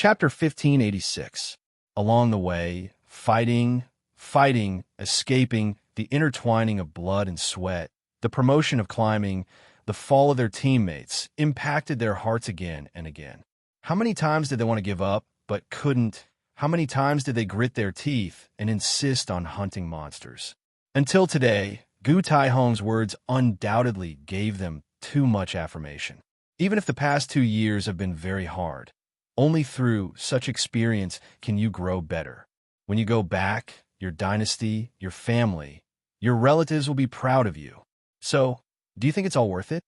Chapter 1586. Along the way, fighting, escaping, the intertwining of blood and sweat, the promotion of climbing, the fall of their teammates impacted their hearts again and again. How many times did they want to give up, but couldn't? How many times did they grit their teeth and insist on hunting monsters? Until today, Gu Taihong's words undoubtedly gave them too much affirmation. Even if the past 2 years have been very hard, only through such experience can you grow better. When you go back, your dynasty, your family, your relatives will be proud of you. So, do you think it's all worth it?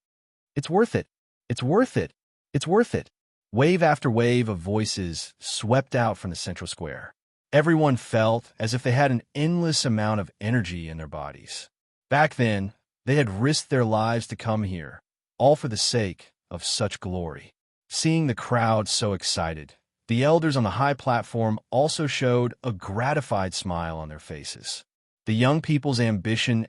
It's worth it. It's worth it. It's worth it. Wave after wave of voices swept out from the central square. Everyone felt as if they had an endless amount of energy in their bodies. Back then, they had risked their lives to come here, all for the sake of such glory. Seeing the crowd so excited, the elders on the high platform also showed a gratified smile on their faces. The young people's ambition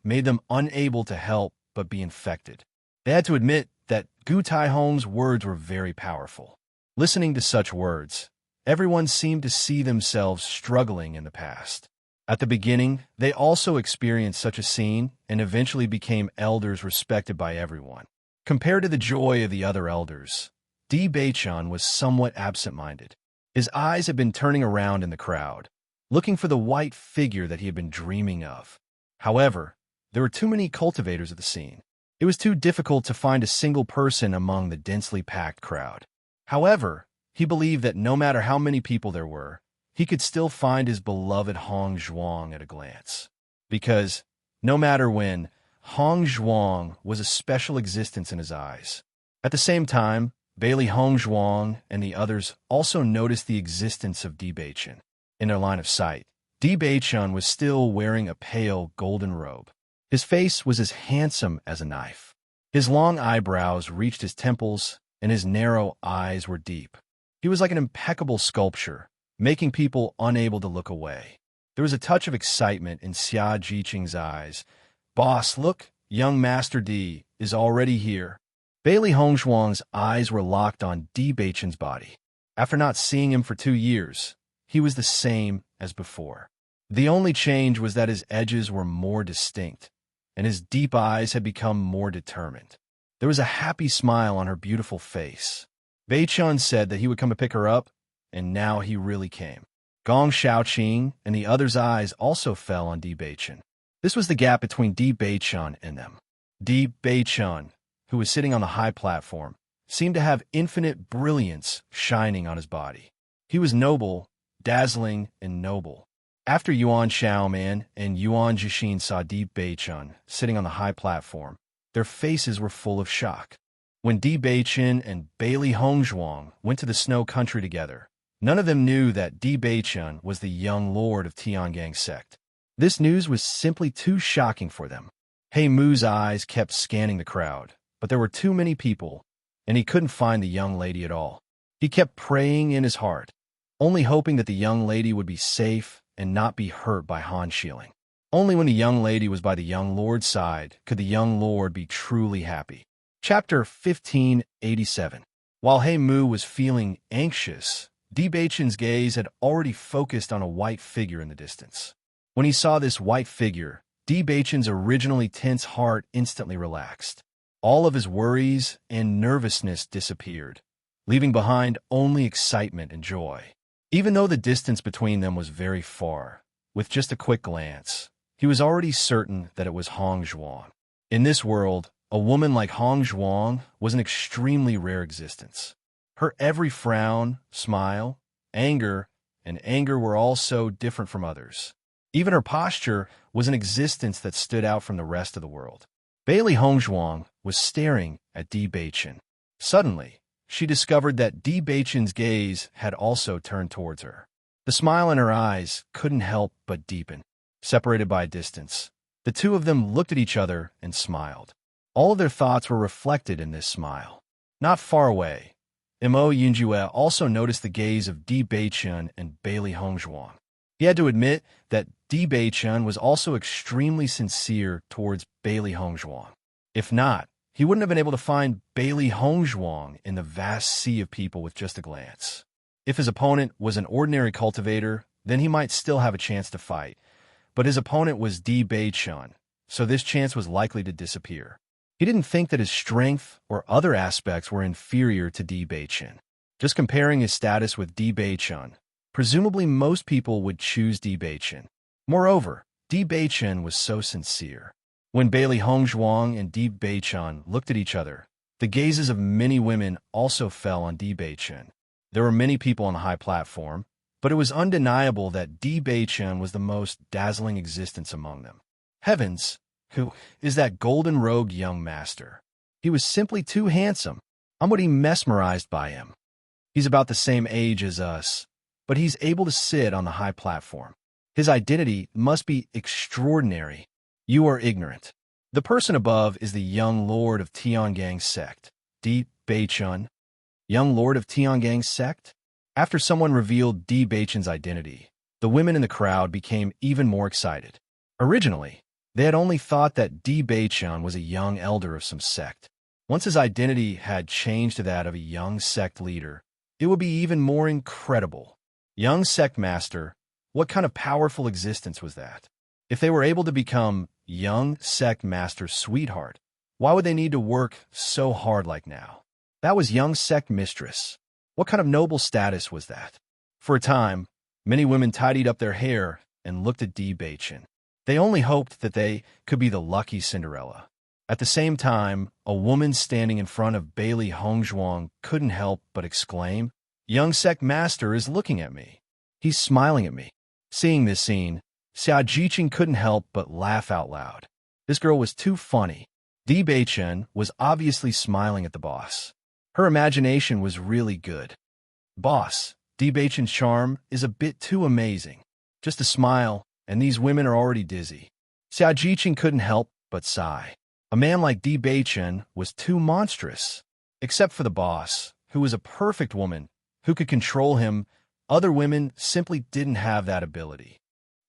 made them unable to help but be infected. They had to admit that Gu Taihong's words were very powerful. Listening to such words, everyone seemed to see themselves struggling in the past. At the beginning, they also experienced such a scene and eventually became elders respected by everyone. Compared to the joy of the other elders, Di Beichun was somewhat absent-minded. His eyes had been turning around in the crowd, looking for the white figure that he had been dreaming of. However, there were too many cultivators of the scene. It was too difficult to find a single person among the densely packed crowd. However, he believed that no matter how many people there were, he could still find his beloved Hong Zhuang at a glance. Because, no matter when, Hong Zhuang was a special existence in his eyes. At the same time, Bailey Hong Zhuang and the others also noticed the existence of Di Beichun. In their line of sight, Di Beichun was still wearing a pale golden robe. His face was as handsome as a knife. His long eyebrows reached his temples, and his narrow eyes were deep. He was like an impeccable sculpture, making people unable to look away. There was a touch of excitement in Xia Jiqing's eyes. "Boss, look, young Master Di is already here." Bailey Hongzhuang's eyes were locked on Di Beichun's body. After not seeing him for 2 years, he was the same as before. The only change was that his edges were more distinct, and his deep eyes had become more determined. There was a happy smile on her beautiful face. Beichun said that he would come to pick her up, and now he really came. Gong Shaoqing and the others' eyes also fell on Di Beichun. This was the gap between Di Beichun and them. Di Beichun, who was sitting on the high platform, seemed to have infinite brilliance shining on his body. He was noble, dazzling, and noble. After Yuan Xiaoman and Yuan Jixin saw Di Beichun sitting on the high platform, their faces were full of shock. When Di Beichun and Bailey Hongzhuang went to the snow country together, none of them knew that Di Beichun was the young lord of Tiangang sect. This news was simply too shocking for them. He Mu's eyes kept scanning the crowd, but there were too many people, and he couldn't find the young lady at all. He kept praying in his heart, only hoping that the young lady would be safe and not be hurt by Han Shieling. Only when the young lady was by the young lord's side could the young lord be truly happy. Chapter 1587. While He Mu was feeling anxious, Di Beichun's gaze had already focused on a white figure in the distance. When he saw this white figure, Di Beichun's originally tense heart instantly relaxed. All of his worries and nervousness disappeared, leaving behind only excitement and joy. Even though the distance between them was very far, with just a quick glance, he was already certain that it was Hong Zhuang. In this world, a woman like Hong Zhuang was an extremely rare existence. Her every frown, smile, anger were all so different from others. Even her posture was an existence that stood out from the rest of the world. Bailey Hongzhuang was staring at Di Beichun. Suddenly, she discovered that Di Beichun's gaze had also turned towards her. The smile in her eyes couldn't help but deepen. Separated by a distance, the two of them looked at each other and smiled. All of their thoughts were reflected in this smile. Not far away, Mo Yunjue also noticed the gaze of Di Beichun and Bailey Hongzhuang. He had to admit that Di Beichun was also extremely sincere towards Bailey Hongzhuang. If not, he wouldn't have been able to find Bailey Hongzhuang in the vast sea of people with just a glance. If his opponent was an ordinary cultivator, then he might still have a chance to fight. But his opponent was Di Beichun, so this chance was likely to disappear. He didn't think that his strength or other aspects were inferior to Di Beichun. Just comparing his status with Di Beichun, presumably most people would choose Di Beichun. Moreover, Di Beichun was so sincere. When Bailey Hongzhuang and Di Beichun looked at each other, the gazes of many women also fell on Di Beichun. There were many people on the high platform, but it was undeniable that Di Beichun was the most dazzling existence among them. Heavens, who is that golden-robed young master? He was simply too handsome. I'm what he mesmerized by him. He's about the same age as us, but he's able to sit on the high platform. His identity must be extraordinary. You are ignorant. The person above is the young lord of Tiangang's sect, Di Beichun. Young lord of Tiangang's sect? After someone revealed Di Beichun's identity, the women in the crowd became even more excited. Originally, they had only thought that Di Beichun was a young elder of some sect. Once his identity had changed to that of a young sect leader, it would be even more incredible. Young sect master, what kind of powerful existence was that? If they were able to become young sect master's sweetheart, why would they need to work so hard like now? That was young sect mistress. What kind of noble status was that? For a time, many women tidied up their hair and looked at Di Beichun. They only hoped that they could be the lucky Cinderella. At the same time, a woman standing in front of Bailey Hongzhuang couldn't help but exclaim, "Young sect master is looking at me. He's smiling at me." Seeing this scene, Xia Jiqing couldn't help but laugh out loud. This girl was too funny. Di Beichun was obviously smiling at the boss. Her imagination was really good. Boss, Di Beichun's charm is a bit too amazing. Just a smile, and these women are already dizzy. Xia Jiqing couldn't help but sigh. A man like Di Beichun was too monstrous. Except for the boss, who was a perfect woman, who could control him, other women simply didn't have that ability.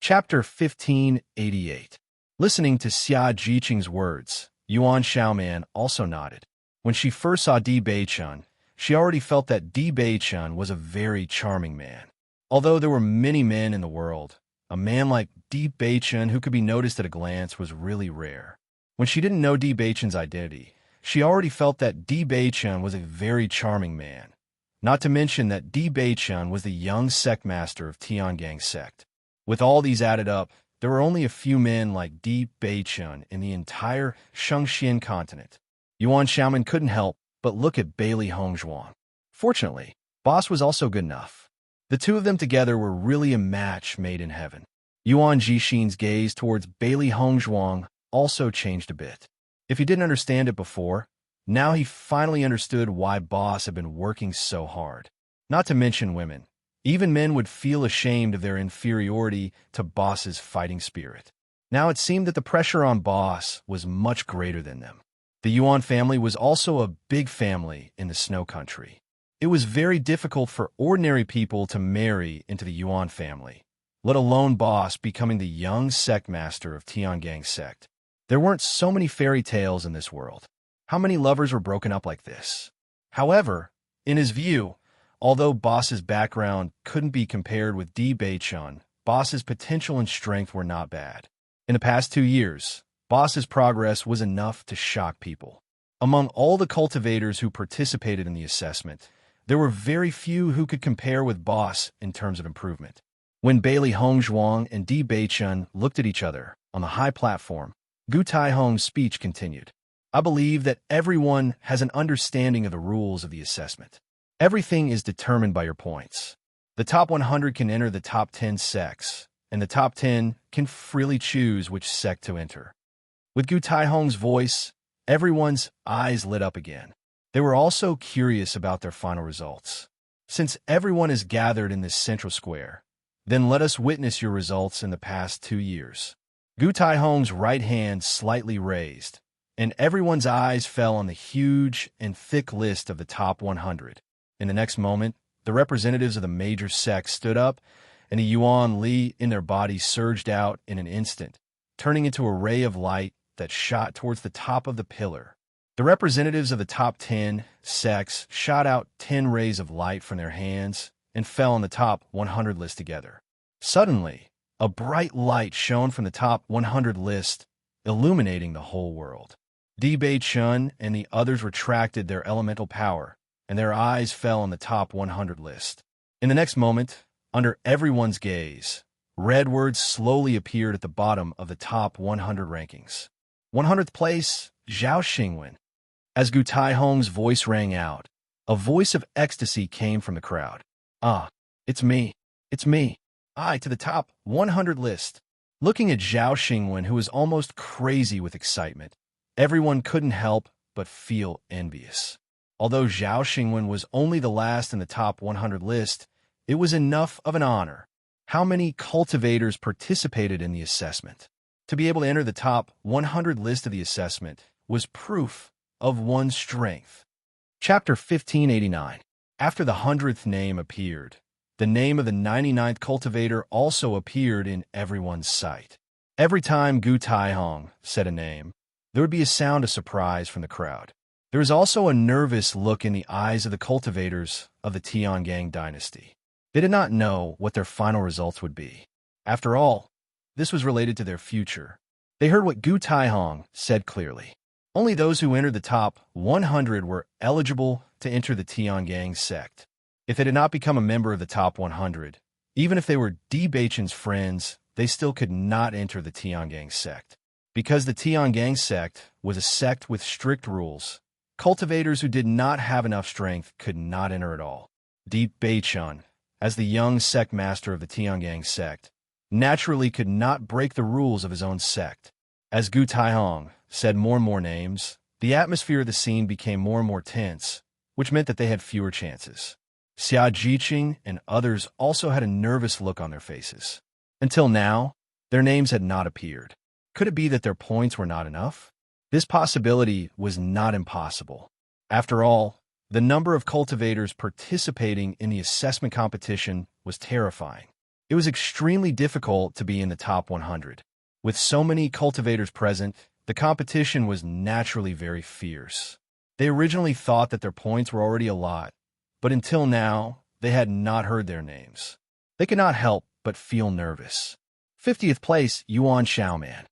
Chapter 1588. Listening to Xia Jiqing's words, Yuan Xiaoman also nodded. When she first saw Di Beichun, she already felt that Di Beichun was a very charming man. Although there were many men in the world, a man like Di Beichun who could be noticed at a glance was really rare. When she didn't know Di Beichun's identity, she already felt that Di Beichun was a very charming man. Not to mention that Di Beichun was the young sect master of Tiangang's sect. With all these added up, there were only a few men like Di Beichun in the entire Shengxian continent. Yuan Xiaoman couldn't help but look at Bailey Hongzhuang. Fortunately, boss was also good enough. The two of them together were really a match made in heaven. Yuan Jixin's gaze towards Bailey Hongzhuang also changed a bit. If he didn't understand it before, now he finally understood why boss had been working so hard. Not to mention women. Even men would feel ashamed of their inferiority to boss's fighting spirit. Now it seemed that the pressure on boss was much greater than them. The Yuan family was also a big family in the Snow Country. It was very difficult for ordinary people to marry into the Yuan family, let alone boss becoming the young sect master of Tiangang's sect. There weren't so many fairy tales in this world. How many lovers were broken up like this? However, in his view, although boss's background couldn't be compared with Di Beichun, boss's potential and strength were not bad. In the past 2 years, boss's progress was enough to shock people. Among all the cultivators who participated in the assessment, there were very few who could compare with boss in terms of improvement. When Bailey Hongzhuang and Di Beichun looked at each other on the high platform, Gu Taihong's speech continued. I believe that everyone has an understanding of the rules of the assessment. Everything is determined by your points. The top 100 can enter the top 10 sects, and the top 10 can freely choose which sect to enter. With Gu Taihong's voice, everyone's eyes lit up again. They were also curious about their final results. Since everyone is gathered in this central square, then let us witness your results in the past 2 years. Gu Taihong's right hand slightly raised, and everyone's eyes fell on the huge and thick list of the top 100. In the next moment, the representatives of the major sects stood up, and the Yuan Li in their bodies surged out in an instant, turning into a ray of light that shot towards the top of the pillar. The representatives of the top 10 sects shot out 10 rays of light from their hands and fell on the top 100 list together. Suddenly, a bright light shone from the top 100 list, illuminating the whole world. Bei Chun and the others retracted their elemental power, and their eyes fell on the top 100 list. In the next moment, under everyone's gaze, red words slowly appeared at the bottom of the top 100 rankings. 100th place, Zhao Xingwen. As Gu Taihong's voice rang out, a voice of ecstasy came from the crowd. "Ah, it's me. It's me. I to the top 100 list." Looking at Zhao Xingwen, who was almost crazy with excitement, everyone couldn't help but feel envious. Although Zhao Xingwen was only the last in the top 100 list, it was enough of an honor. How many cultivators participated in the assessment? To be able to enter the top 100 list of the assessment was proof of one's strength. Chapter 1589. After the 100th name appeared, the name of the 99th cultivator also appeared in everyone's sight. Every time Gu Taihong said a name, there would be a sound of surprise from the crowd. There was also a nervous look in the eyes of the cultivators of the Tiangang dynasty. They did not know what their final results would be. After all, this was related to their future. They heard what Gu Taihong said clearly. Only those who entered the top 100 were eligible to enter the Tiangang sect. If they did not become a member of the top 100, even if they were Bei Chun's friends, they still could not enter the Tiangang sect. Because the Tiangang sect was a sect with strict rules, cultivators who did not have enough strength could not enter at all. Bei Chun, as the young sect master of the Tiangang sect, naturally could not break the rules of his own sect. As Gu Taihong said more and more names, the atmosphere of the scene became more and more tense, which meant that they had fewer chances. Xia Jiqing and others also had a nervous look on their faces. Until now, their names had not appeared. Could it be that their points were not enough? This possibility was not impossible. After all, the number of cultivators participating in the assessment competition was terrifying. It was extremely difficult to be in the top 100. With so many cultivators present, the competition was naturally very fierce. They originally thought that their points were already a lot, but until now, they had not heard their names. They could not help but feel nervous. 50th place, Yuan Xiaoman.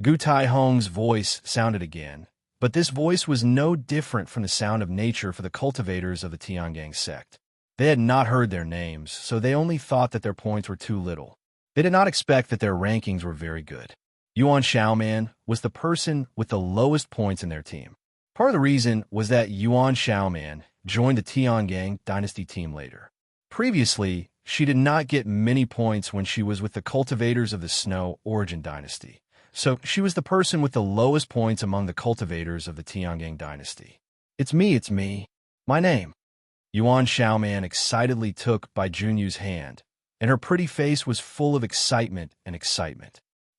Gu Taihong's voice sounded again, but this voice was no different from the sound of nature for the cultivators of the Tiangang sect. They had not heard their names, so they only thought that their points were too little. They did not expect that their rankings were very good. Yuan Xiaoman was the person with the lowest points in their team. Part of the reason was that Yuan Xiaoman joined the Tiangang dynasty team later. Previously, she did not get many points when she was with the cultivators of the Snow Origin dynasty, so she was the person with the lowest points among the cultivators of the Tiangang dynasty. It's me. My name." Yuan Xiaoman excitedly took Bai Junyu's hand, and her pretty face was full of excitement.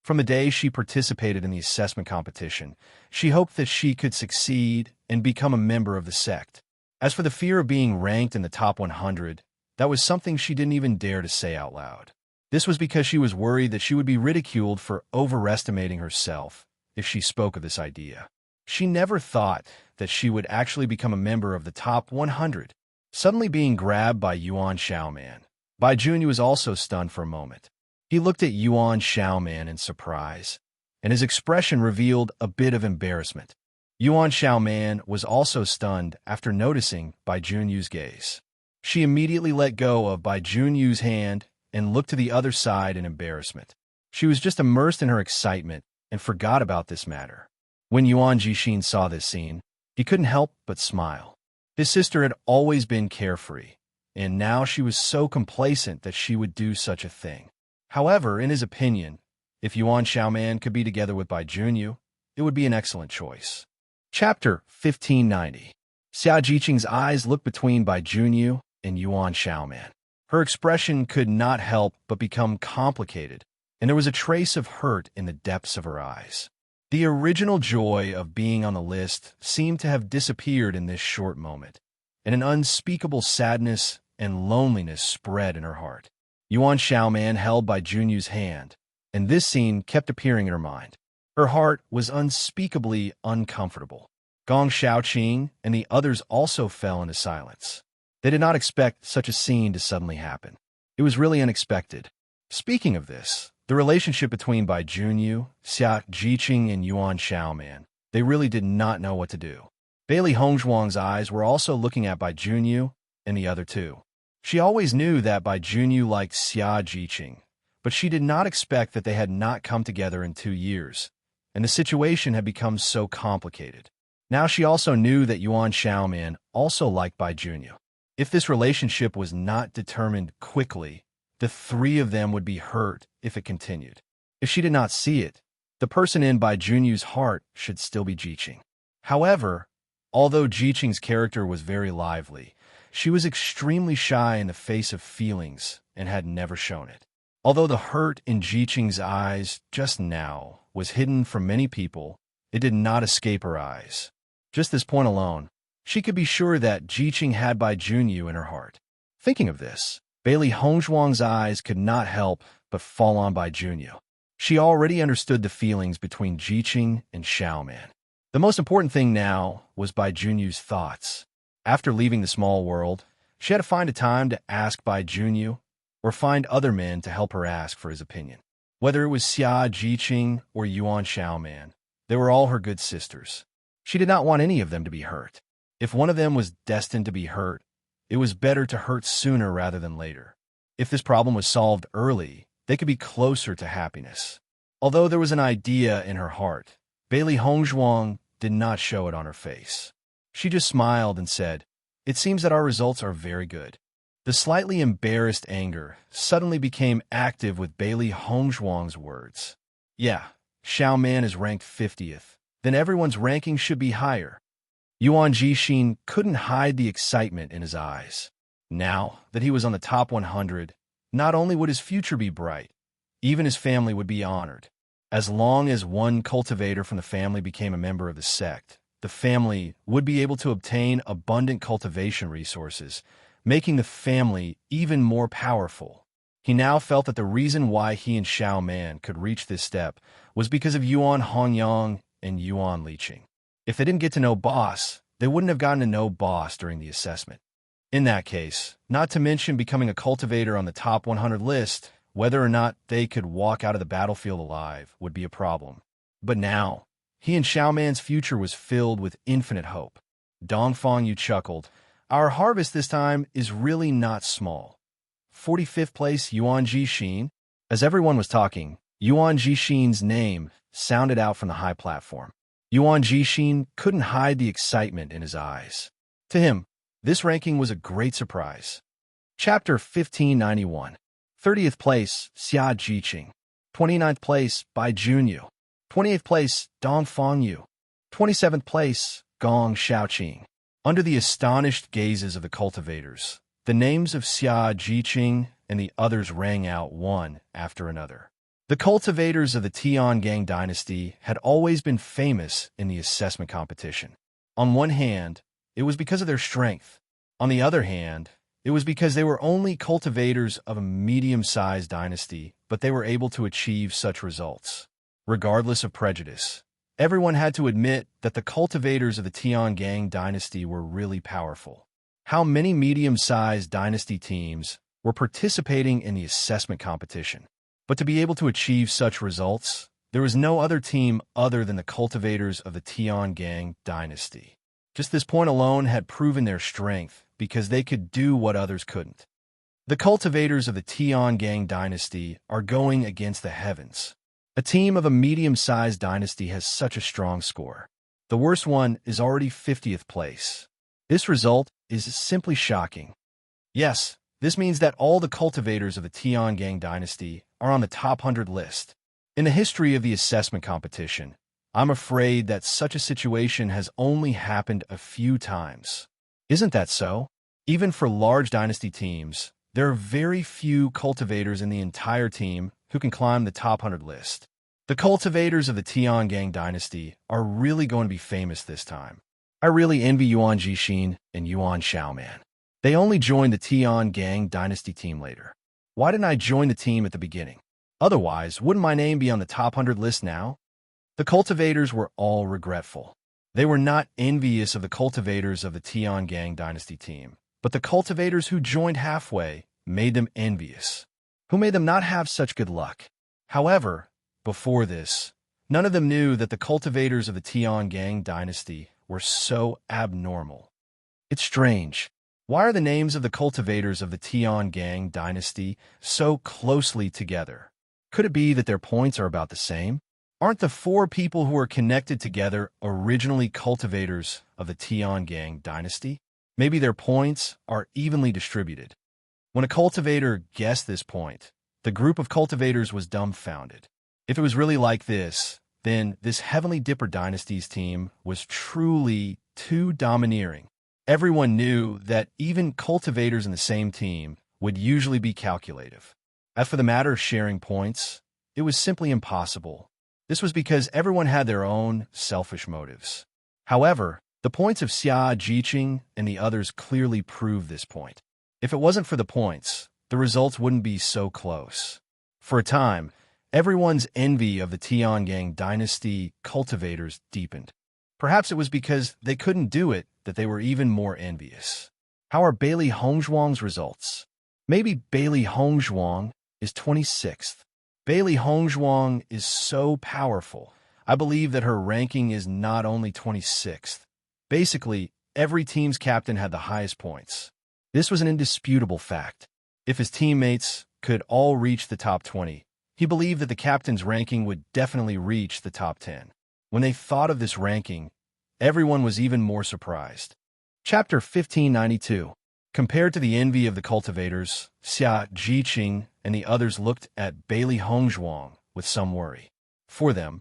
From the day she participated in the assessment competition, she hoped that she could succeed and become a member of the sect. As for the fear of being ranked in the top 100, that was something she didn't even dare to say out loud. This was because she was worried that she would be ridiculed for overestimating herself if she spoke of this idea. She never thought that she would actually become a member of the top 100. Suddenly being grabbed by Yuan Xiaoman, Bai Junyu was also stunned for a moment. He looked at Yuan Xiaoman in surprise, and his expression revealed a bit of embarrassment. Yuan Xiaoman was also stunned after noticing Bai Junyu's gaze. She immediately let go of Bai Junyu's hand and looked to the other side in embarrassment. She was just immersed in her excitement and forgot about this matter. When Yuan Jixin saw this scene, he couldn't help but smile. His sister had always been carefree, and now she was so complacent that she would do such a thing. However, in his opinion, if Yuan Xiaoman could be together with Bai Junyu, it would be an excellent choice. Chapter 1590. Xia Jiqing's eyes looked between Bai Junyu and Yuan Xiaoman. Her expression could not help but become complicated, and there was a trace of hurt in the depths of her eyes. The original joy of being on the list seemed to have disappeared in this short moment, and an unspeakable sadness and loneliness spread in her heart. Yuan Xiaoman held Bai Junyu's hand, and this scene kept appearing in her mind. Her heart was unspeakably uncomfortable. Gong Shaoqing and the others also fell into silence. They did not expect such a scene to suddenly happen. It was really unexpected. Speaking of this, the relationship between Bai Junyu, Xia Jiqing, and Yuan Xiaoman, they really did not know what to do. Bailey Hongzhuang's eyes were also looking at Bai Junyu and the other two. She always knew that Bai Junyu liked Xia Jiqing, but she did not expect that they had not come together in 2 years, and the situation had become so complicated. Now she also knew that Yuan Xiaoman also liked Bai Junyu. If this relationship was not determined quickly, the three of them would be hurt if it continued. If she did not see it, the person in Bai Junyu's heart should still be Jiqing. However, although Jiqing's character was very lively, she was extremely shy in the face of feelings and had never shown it. Although the hurt in Jiqing's eyes just now was hidden from many people, it did not escape her eyes. Just this point alone, she could be sure that Jiqing had Bai Junyu in her heart. Thinking of this, Bailey Hongzhuang's eyes could not help but fall on Bai Junyu. She already understood the feelings between Jiqing and Xiaoman. The most important thing now was Bai Junyu's thoughts. After leaving the small world, she had to find a time to ask Bai Junyu or find other men to help her ask for his opinion. Whether it was Xia Jiqing or Yuan Xiaoman, they were all her good sisters. She did not want any of them to be hurt. If one of them was destined to be hurt, it was better to hurt sooner rather than later. If this problem was solved early, they could be closer to happiness. Although there was an idea in her heart, Bailey Hongzhuang did not show it on her face. She just smiled and said, "It seems that our results are very good." The slightly embarrassed anger suddenly became active with Bailey Hongzhuang's words. "Yeah, Xiaoman is ranked 50th. Then everyone's ranking should be higher." Yuan Jixin couldn't hide the excitement in his eyes. Now that he was on the top 100, not only would his future be bright, even his family would be honored. As long as one cultivator from the family became a member of the sect, the family would be able to obtain abundant cultivation resources, making the family even more powerful. He now felt that the reason why he and Xiaoman could reach this step was because of Yuan Hongyang and Yuan Liqing. If they didn't get to know Boss, they wouldn't have gotten to know Boss during the assessment. In that case, not to mention becoming a cultivator on the top 100 list, whether or not they could walk out of the battlefield alive would be a problem. But now, he and Xiaoman's future was filled with infinite hope. Dongfang Yu chuckled. "Our harvest this time is really not small." 45th place Yuan Jixin. As everyone was talking, Yuan Jixin's name sounded out from the high platform. Yuan Jixin couldn't hide the excitement in his eyes. To him, this ranking was a great surprise. Chapter 1591. 30th place, Xia Jiqing. 29th place, Bai Junyu. 28th place, Dongfang Yu. 27th place, Gong Shaoqing. Under the astonished gazes of the cultivators, the names of Xia Jiqing and the others rang out one after another. The cultivators of the Tiangang dynasty had always been famous in the assessment competition. On one hand, it was because of their strength. On the other hand, it was because they were only cultivators of a medium-sized dynasty, but they were able to achieve such results. Regardless of prejudice, everyone had to admit that the cultivators of the Tiangang dynasty were really powerful. How many medium-sized dynasty teams were participating in the assessment competition? But to be able to achieve such results, there was no other team other than the cultivators of the Tiangang dynasty. Just this point alone had proven their strength because they could do what others couldn't. The cultivators of the Tiangang dynasty are going against the heavens. A team of a medium-sized dynasty has such a strong score. The worst one is already 50th place. This result is simply shocking. Yes, this means that all the cultivators of the Tiangang dynasty are on the top 100 list. In the history of the assessment competition, I'm afraid that such a situation has only happened a few times. Isn't that so? Even for large dynasty teams, there are very few cultivators in the entire team who can climb the top 100 list. The cultivators of the Tiangang dynasty are really going to be famous this time. I really envy Yuan Jixin and Yuan Xiaoman. They only joined the Tiangang dynasty team later. Why didn't I join the team at the beginning? Otherwise, wouldn't my name be on the top 100 list now? The cultivators were all regretful. They were not envious of the cultivators of the Tiangang dynasty team, but the cultivators who joined halfway made them envious, who made them not have such good luck. However, before this, none of them knew that the cultivators of the Tiangang dynasty were so abnormal. It's strange. Why are the names of the cultivators of the Tiangang dynasty so closely together? Could it be that their points are about the same? Aren't the four people who are connected together originally cultivators of the Tiangang dynasty? Maybe their points are evenly distributed. When a cultivator guessed this point, the group of cultivators was dumbfounded. If it was really like this, then this Heavenly Dipper Dynasty's team was truly too domineering. Everyone knew that even cultivators in the same team would usually be calculative. As for the matter of sharing points, it was simply impossible. This was because everyone had their own selfish motives. However, the points of Xia Jiqing and the others clearly prove this point. If it wasn't for the points, the results wouldn't be so close. For a time, everyone's envy of the Tiangang dynasty cultivators deepened. Perhaps it was because they couldn't do it that they were even more envious. How are Bailey Hongzhuang's results? Maybe Bailey Hongzhuang is 26th. Bailey Hongzhuang is so powerful. I believe that her ranking is not only 26th. Basically, every team's captain had the highest points. This was an indisputable fact. If his teammates could all reach the top 20, he believed that the captain's ranking would definitely reach the top 10. When they thought of this ranking, everyone was even more surprised. Chapter 1592. Compared to the envy of the cultivators, Xia Jiqing and the others looked at Bailey Hongzhuang with some worry. For them,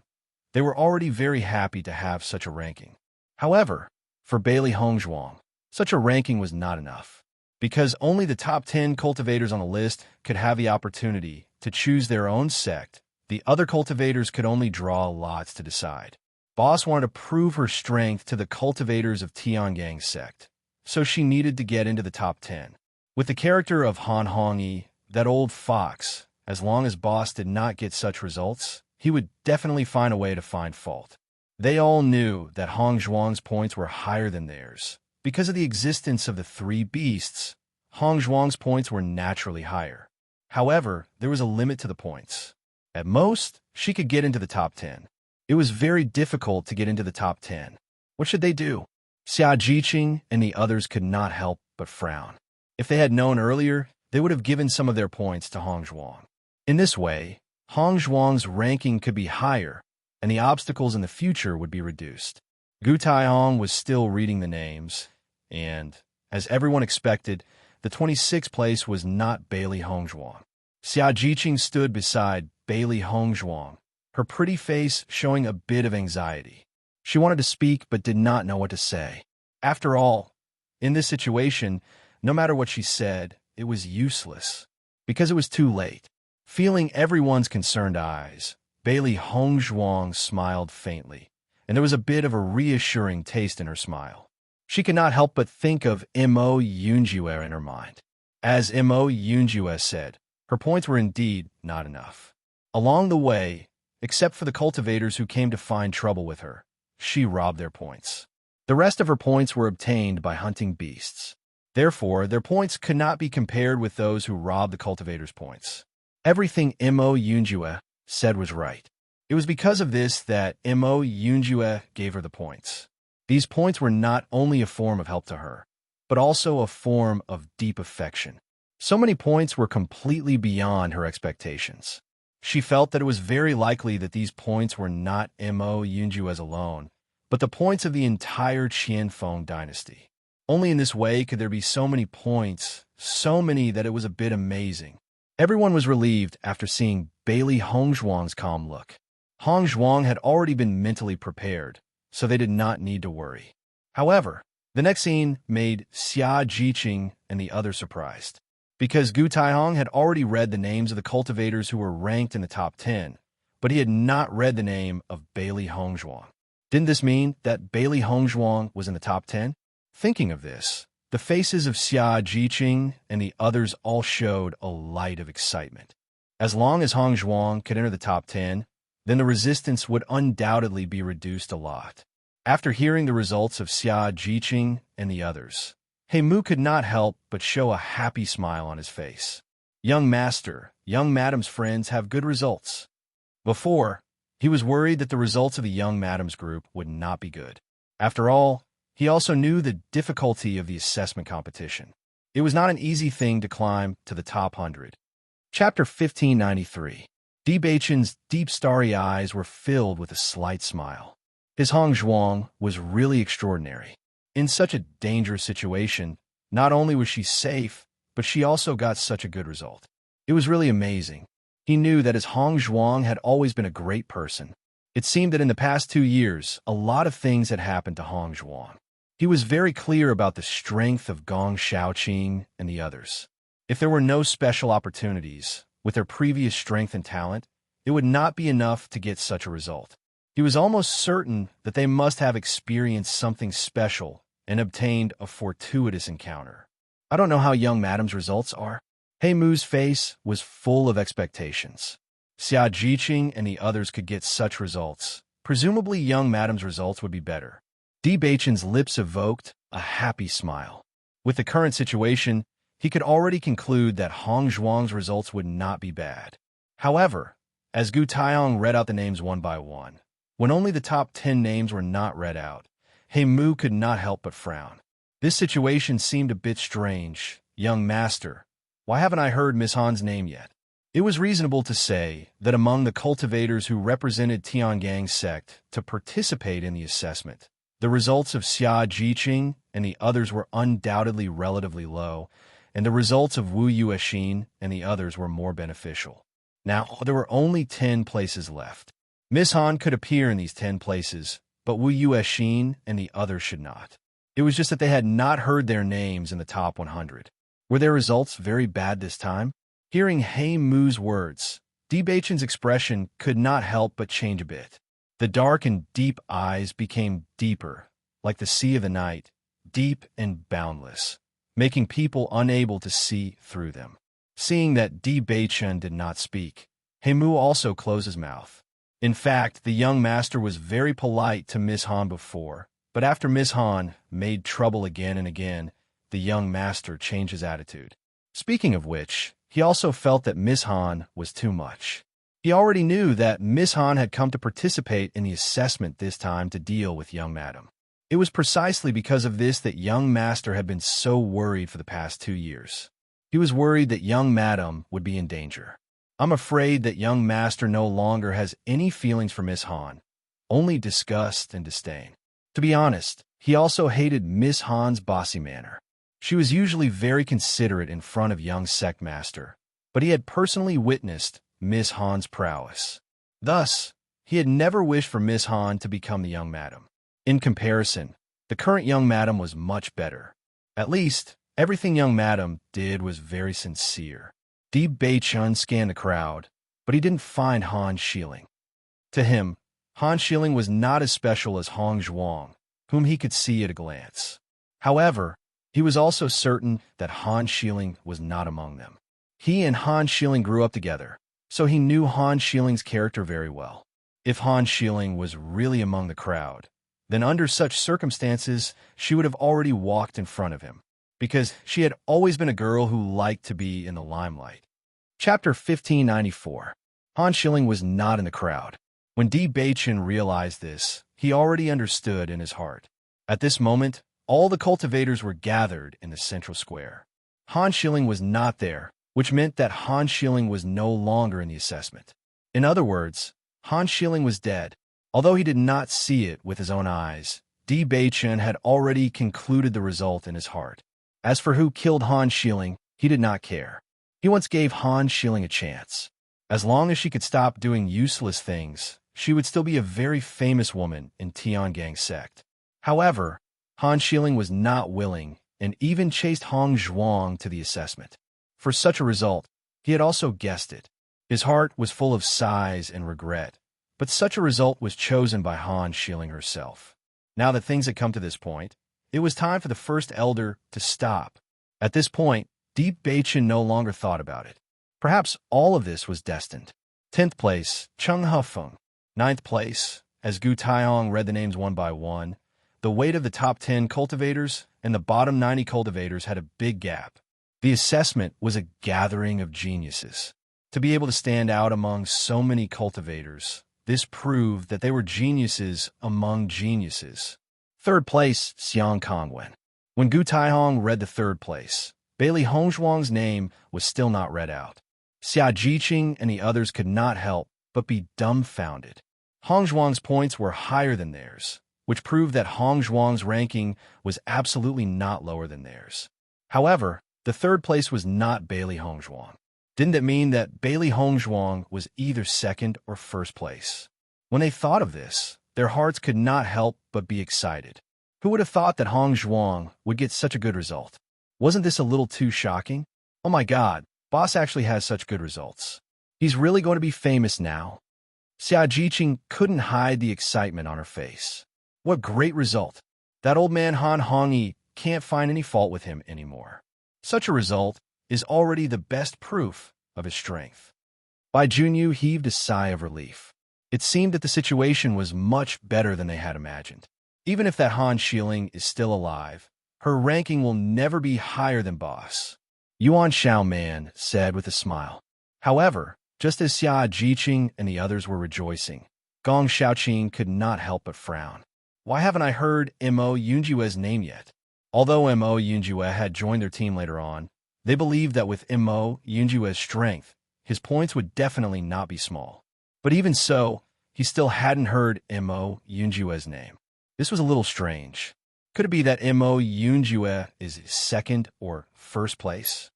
they were already very happy to have such a ranking. However, for Bailey Hongzhuang, such a ranking was not enough. Because only the top 10 cultivators on the list could have the opportunity to choose their own sect, the other cultivators could only draw lots to decide. Boss wanted to prove her strength to the cultivators of Tiangang sect, so she needed to get into the top 10. With the character of Han Hongyi, that old fox, as long as Boss did not get such results, he would definitely find a way to find fault. They all knew that Hongzhuang's points were higher than theirs. Because of the existence of the three beasts, Hongzhuang's points were naturally higher. However, there was a limit to the points. At most, she could get into the top 10. It was very difficult to get into the top 10. What should they do? Xia Jiqing and the others could not help but frown. If they had known earlier, they would have given some of their points to Hongzhuang. In this way, Hongzhuang's ranking could be higher, and the obstacles in the future would be reduced. Gu Taihong was still reading the names, and, as everyone expected, the 26th place was not Bailey Hongzhuang. Xia Jiqing stood beside Bailey Hongzhuang, her pretty face showing a bit of anxiety. She wanted to speak but did not know what to say. After all, in this situation, no matter what she said, it was useless, because it was too late. Feeling everyone's concerned eyes, Bailey Hongzhuang smiled faintly, and there was a bit of a reassuring taste in her smile. She could not help but think of Mo Yunjue in her mind. As Mo Yunjue said, her points were indeed not enough. Along the way, except for the cultivators who came to find trouble with her, she robbed their points. The rest of her points were obtained by hunting beasts. Therefore, their points could not be compared with those who robbed the cultivators' points. Everything Mo Yunjue said was right. It was because of this that Mo Yunjue gave her the points. These points were not only a form of help to her, but also a form of deep affection. So many points were completely beyond her expectations. She felt that it was very likely that these points were not Mo Yunjue's alone, but the points of the entire Qianfeng dynasty. Only in this way could there be so many points, so many that it was a bit amazing. Everyone was relieved after seeing Bailey Hongzhuang's calm look. Hongzhuang had already been mentally prepared, so they did not need to worry. However, the next scene made Xia Jiqing and the others surprised. Because Gu Taihong had already read the names of the cultivators who were ranked in the top 10, but he had not read the name of Bailey Hongzhuang. Didn't this mean that Bailey Hongzhuang was in the top 10? Thinking of this, the faces of Xia Jiqing and the others all showed a light of excitement. As long as Hongzhuang could enter the top 10, then the resistance would undoubtedly be reduced a lot. After hearing the results of Xia Jiqing and the others, Mu could not help but show a happy smile on his face. Young master, young madam's friends have good results. Before, he was worried that the results of the young madam's group would not be good. After all, he also knew the difficulty of the assessment competition. It was not an easy thing to climb to the top 100. Chapter 1593. Di Beichen's deep starry eyes were filled with a slight smile. His Hong Zhuang was really extraordinary. In such a dangerous situation, not only was she safe, but she also got such a good result. It was really amazing. He knew that his Hong Zhuang had always been a great person. It seemed that in the past 2 years, a lot of things had happened to Hong Zhuang. He was very clear about the strength of Gong Shaoqing and the others. If there were no special opportunities, with their previous strength and talent, it would not be enough to get such a result. He was almost certain that they must have experienced something special and obtained a fortuitous encounter. I don't know how young madam's results are. Mu's face was full of expectations. Xia Jiqing and the others could get such results. Presumably young madam's results would be better. Di Beichen's lips evoked a happy smile. With the current situation, he could already conclude that Hong Zhuang's results would not be bad. However, as Gu Taiyong read out the names one by one, when only the top 10 names were not read out, Mu could not help but frown. This situation seemed a bit strange. Young master, why haven't I heard Miss Han's name yet? It was reasonable to say that among the cultivators who represented Tiangang's sect to participate in the assessment, the results of Xia Jiqing and the others were undoubtedly relatively low, and the results of Wu Yuexin and the others were more beneficial. Now, there were only 10 places left. Miss Han could appear in these 10 places, but Wu Yuexin and the others should not. It was just that they had not heard their names in the top 100. Were their results very bad this time? Hearing Mu's words, Di Beichen's expression could not help but change a bit. The dark and deep eyes became deeper, like the sea of the night, deep and boundless, making people unable to see through them. Seeing that Di Beichen did not speak, Mu also closed his mouth. In fact, the young master was very polite to Miss Han before, but after Miss Han made trouble again and again, the young master changed his attitude. Speaking of which, he also felt that Miss Han was too much. He already knew that Miss Han had come to participate in the assessment this time to deal with young madam. It was precisely because of this that young master had been so worried for the past 2 years. He was worried that young madam would be in danger. I'm afraid that young master no longer has any feelings for Miss Han, only disgust and disdain. To be honest, he also hated Miss Han's bossy manner. She was usually very considerate in front of young sect master, but he had personally witnessed Miss Han's prowess. Thus, he had never wished for Miss Han to become the young madam. In comparison, the current young madam was much better. At least, everything young madam did was very sincere. Di Beichen scanned the crowd, but he didn't find Han Xiling. To him, Han Xiling was not as special as Hong Zhuang, whom he could see at a glance. However, he was also certain that Han Xiling was not among them. He and Han Xiling grew up together, so he knew Han Xiling's character very well. If Han Xiling was really among the crowd, then under such circumstances, she would have already walked in front of him, because she had always been a girl who liked to be in the limelight. Chapter 1594. Han Xiling was not in the crowd. When Di Beichen realized this, he already understood in his heart. At this moment, all the cultivators were gathered in the central square. Han Xiling was not there, which meant that Han Xiling was no longer in the assessment. In other words, Han Xiling was dead. Although he did not see it with his own eyes, Di Beichen had already concluded the result in his heart. As for who killed Han Xiling, he did not care. He once gave Han Xiling a chance. As long as she could stop doing useless things, she would still be a very famous woman in Tiangang's sect. However, Han Xiling was not willing and even chased Hong Zhuang to the assessment. For such a result, he had also guessed it. His heart was full of sighs and regret, but such a result was chosen by Han Xiling herself. Now that things had come to this point, it was time for the first elder to stop. At this point, Di Beichen no longer thought about it. Perhaps all of this was destined. 10th place, Cheng Hefeng. 9th place, as Gu Taihong read the names one by one, the weight of the top 10 cultivators and the bottom 90 cultivators had a big gap. The assessment was a gathering of geniuses. To be able to stand out among so many cultivators, this proved that they were geniuses among geniuses. Third place, Xiang Kongwen. When Gu Taihong read the third place, Bailey Hongzhuang's name was still not read out. Xia Jiqing and the others could not help but be dumbfounded. Hongzhuang's points were higher than theirs, which proved that Hongzhuang's ranking was absolutely not lower than theirs. However, the third place was not Bailey Hongzhuang. Didn't it mean that Bailey Hongzhuang was either second or first place? When they thought of this, their hearts could not help but be excited. Who would have thought that Hongzhuang would get such a good result? Wasn't this a little too shocking? Oh my God, boss actually has such good results. He's really going to be famous now. Xia Jiqing couldn't hide the excitement on her face. What great result! That old man Han Hongyi can't find any fault with him anymore. Such a result is already the best proof of his strength. Bai Junyu heaved a sigh of relief. It seemed that the situation was much better than they had imagined. Even if that Han Shilling is still alive, her ranking will never be higher than boss. Yuan Xiaoman said with a smile. However, just as Xia Jiqing and the others were rejoicing, Gong Xiaoqing could not help but frown. Why haven't I heard Mo Yunjue's name yet? Although Mo Yunjue had joined their team later on, they believed that with Mo Yunjue's strength, his points would definitely not be small. But even so, he still hadn't heard Mo Yunjue's name. This was a little strange. Could it be that Mo Yunjue is second or first place?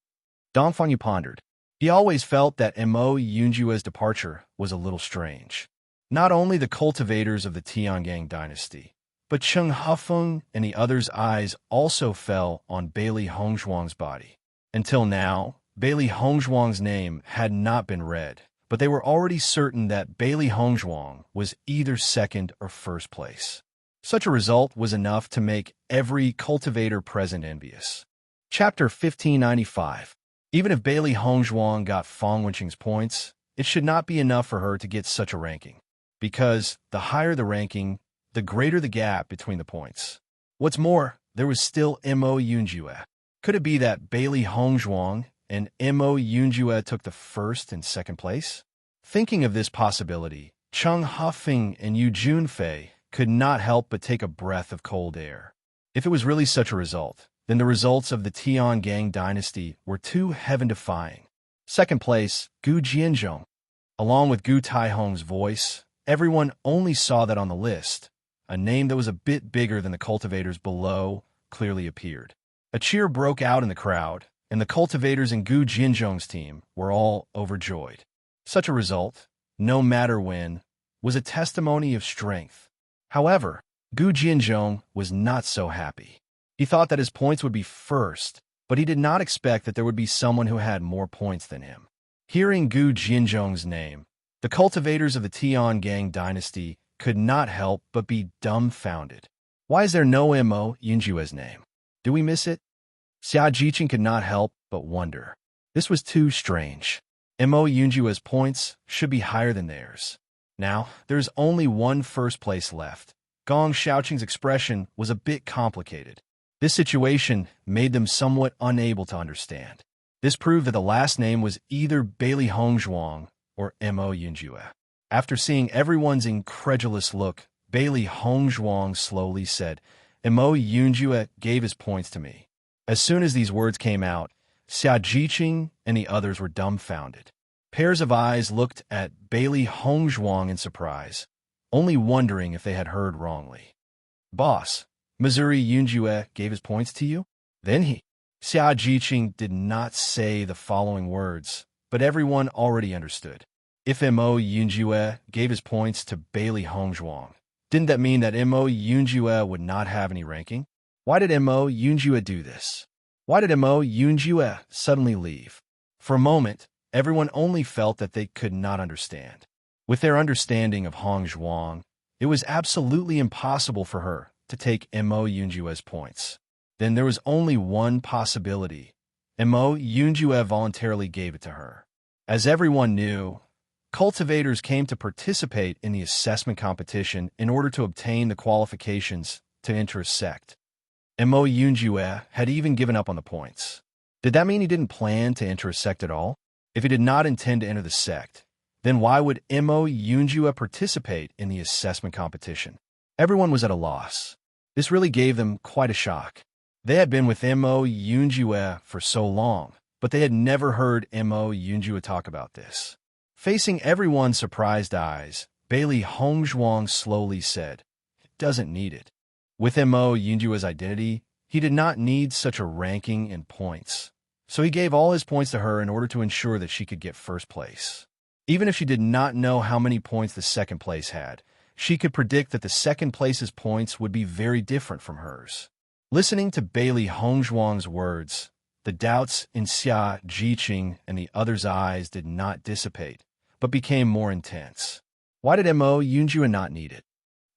Dong Fangyu pondered. He always felt that Mo Yunjue's departure was a little strange. Not only the cultivators of the Tiangang dynasty, but Cheng Hufeng and the others' eyes also fell on Bailey Hongzhuang's body. Until now, Bailey Hongzhuang's name had not been read, but they were already certain that Bailey Hongzhuang was either second or first place. Such a result was enough to make every cultivator present envious. Chapter 1595. Even if Bailey Hongzhuang got Fang Wenqing's points, it should not be enough for her to get such a ranking, because the higher the ranking, the greater the gap between the points. What's more, there was still Mo Yunjue. Could it be that Bailey Hongzhuang and Mo Yunjue took the first and second place? Thinking of this possibility, Cheng Hufeng and Yu Junfei could not help but take a breath of cold air. If it was really such a result, then the results of the Tiangang dynasty were too heaven-defying. Second place, Gu Jianzhong. Along with Gu Taihong's voice, everyone only saw that on the list. A name that was a bit bigger than the cultivators below clearly appeared. A cheer broke out in the crowd, and the cultivators in Gu Jianzhong's team were all overjoyed. Such a result, no matter when, was a testimony of strength. However, Gu Jianzhong was not so happy. He thought that his points would be first, but he did not expect that there would be someone who had more points than him. Hearing Gu Jianzhong's name, the cultivators of the Tiangang dynasty could not help but be dumbfounded. Why is there no Mo Yunjue's name? Do we miss it? Xia Jiqing could not help but wonder. This was too strange. Mo Yunjue's points should be higher than theirs. Now, there's only one first place left. Gong Xiaoqing's expression was a bit complicated. This situation made them somewhat unable to understand. This proved that the last name was either Bailey Hongzhuang or Mo Yunjue. After seeing everyone's incredulous look, Bailey Hongzhuang slowly said, Mo Yunjue gave his points to me. As soon as these words came out, Xia Jiqing and the others were dumbfounded. Pairs of eyes looked at Bailey Hongzhuang in surprise, only wondering if they had heard wrongly. Boss, Missouri Yunjue gave his points to you? Then he. Xia Jiqing did not say the following words, but everyone already understood. If Mo Yunjue gave his points to Bailey Hongzhuang, didn't that mean that Mo Yunjue would not have any ranking? Why did Mo Yunjue do this? Why did Mo Yunjue suddenly leave? For a moment, everyone only felt that they could not understand. With their understanding of Hongzhuang, it was absolutely impossible for her to take Mo Yunjue's points. Then there was only one possibility. Mo Yunjue voluntarily gave it to her. As everyone knew, cultivators came to participate in the assessment competition in order to obtain the qualifications to enter a sect. Mo Yunjue had even given up on the points. Did that mean he didn't plan to enter a sect at all? If he did not intend to enter the sect, then why would Mo Yunjue participate in the assessment competition? Everyone was at a loss. This really gave them quite a shock. They had been with Mo Yunjue for so long, but they had never heard Mo Yunjue talk about this. Facing everyone's surprised eyes, Bailey Hongzhuang slowly said, "It doesn't need it." With Mo Yunjue's identity, he did not need such a ranking in points, so he gave all his points to her in order to ensure that she could get first place. Even if she did not know how many points the second place had, she could predict that the second place's points would be very different from hers. Listening to Bailey Hongzhuang's words, the doubts in Xia Jiqing and the other's eyes did not dissipate, but became more intense. Why did Mo Yunjue not need it?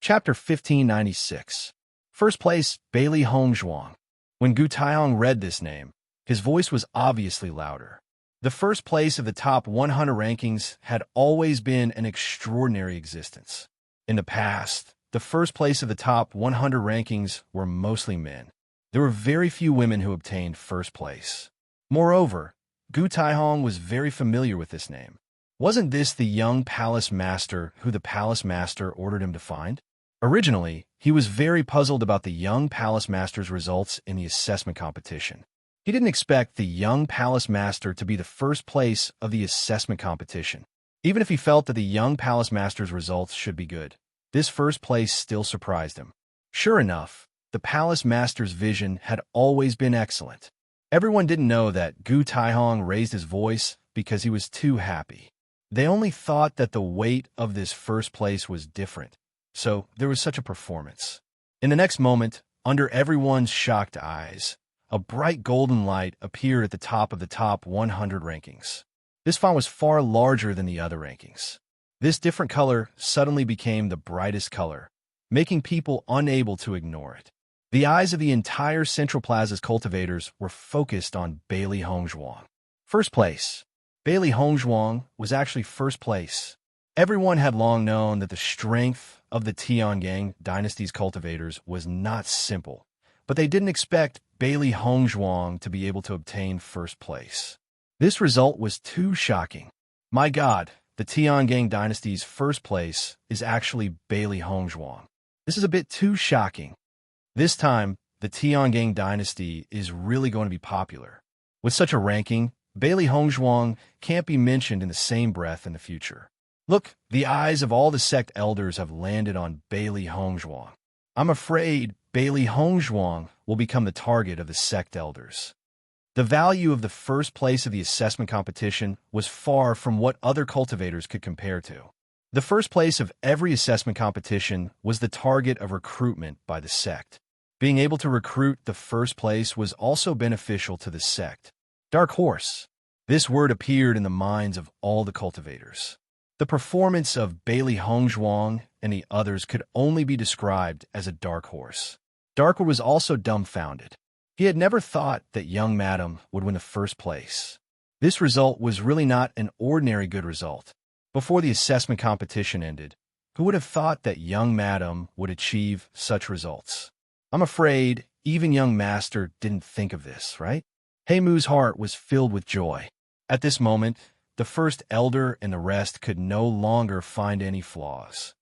Chapter 1596. First place, Bailey Hongzhuang. When Gu Taihong read this name, his voice was obviously louder. The first place of the top 100 rankings had always been an extraordinary existence. In the past, the first place of the top 100 rankings were mostly men. There were very few women who obtained first place. Moreover, Gu Taihong was very familiar with this name. Wasn't this the young palace master who the palace master ordered him to find? Originally, he was very puzzled about the young palace master's results in the assessment competition. He didn't expect the young palace master to be the first place of the assessment competition. Even if he felt that the young palace master's results should be good, this first place still surprised him. Sure enough, the palace master's vision had always been excellent. Everyone didn't know that Gu Taihong raised his voice because he was too happy. They only thought that the weight of this first place was different, so there was such a performance. In the next moment, under everyone's shocked eyes, a bright golden light appeared at the top of the top 100 rankings. This font was far larger than the other rankings. This different color suddenly became the brightest color, making people unable to ignore it. The eyes of the entire Central Plaza's cultivators were focused on Bailey Hongzhuang. First place. Bailey Hongzhuang was actually first place. Everyone had long known that the strength of the Tiangang dynasty's cultivators was not simple, but they didn't expect Bailey Hongzhuang to be able to obtain first place. This result was too shocking. My God, the Tiangang dynasty's first place is actually Bailey Hongzhuang. This is a bit too shocking. This time, the Tiangang dynasty is really going to be popular. With such a ranking, Bailey Hongzhuang can't be mentioned in the same breath in the future. Look, the eyes of all the sect elders have landed on Bailey Hongzhuang. I'm afraid Bailey Hongzhuang will become the target of the sect elders. The value of the first place of the assessment competition was far from what other cultivators could compare to. The first place of every assessment competition was the target of recruitment by the sect. Being able to recruit the first place was also beneficial to the sect. Dark horse. This word appeared in the minds of all the cultivators. The performance of Bailey Hongzhuang and the others could only be described as a dark horse. Darkwood was also dumbfounded. He had never thought that young madam would win the first place. This result was really not an ordinary good result. Before the assessment competition ended, who would have thought that young madam would achieve such results? I'm afraid even young master didn't think of this, right? Heimu's heart was filled with joy. At this moment, the first elder and the rest could no longer find any flaws.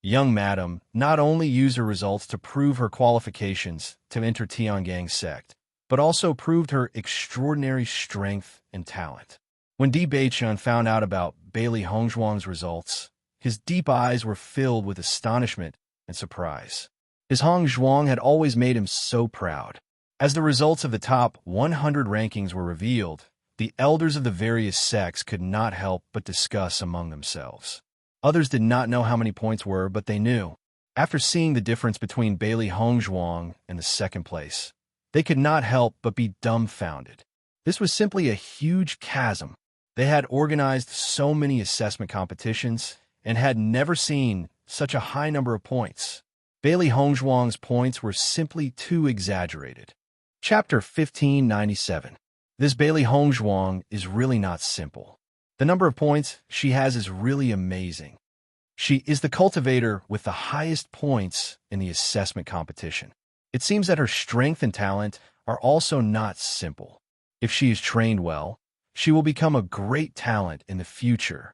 Young madam not only used her results to prove her qualifications to enter Tiangang sect, but also proved her extraordinary strength and talent. When Di Beichun found out about Bailey Hongzhuang's results, his deep eyes were filled with astonishment and surprise. His Hongzhuang had always made him so proud. As the results of the top 100 rankings were revealed, the elders of the various sects could not help but discuss among themselves. Others did not know how many points were, but they knew. After seeing the difference between Bailey Hongzhuang and the second place, they could not help but be dumbfounded. This was simply a huge chasm. They had organized so many assessment competitions and had never seen such a high number of points. Bailey Hongzhuang's points were simply too exaggerated. Chapter 1597. This Bailey Hongzhuang is really not simple. The number of points she has is really amazing. She is the cultivator with the highest points in the assessment competition. It seems that her strength and talent are also not simple. If she is trained well, she will become a great talent in the future.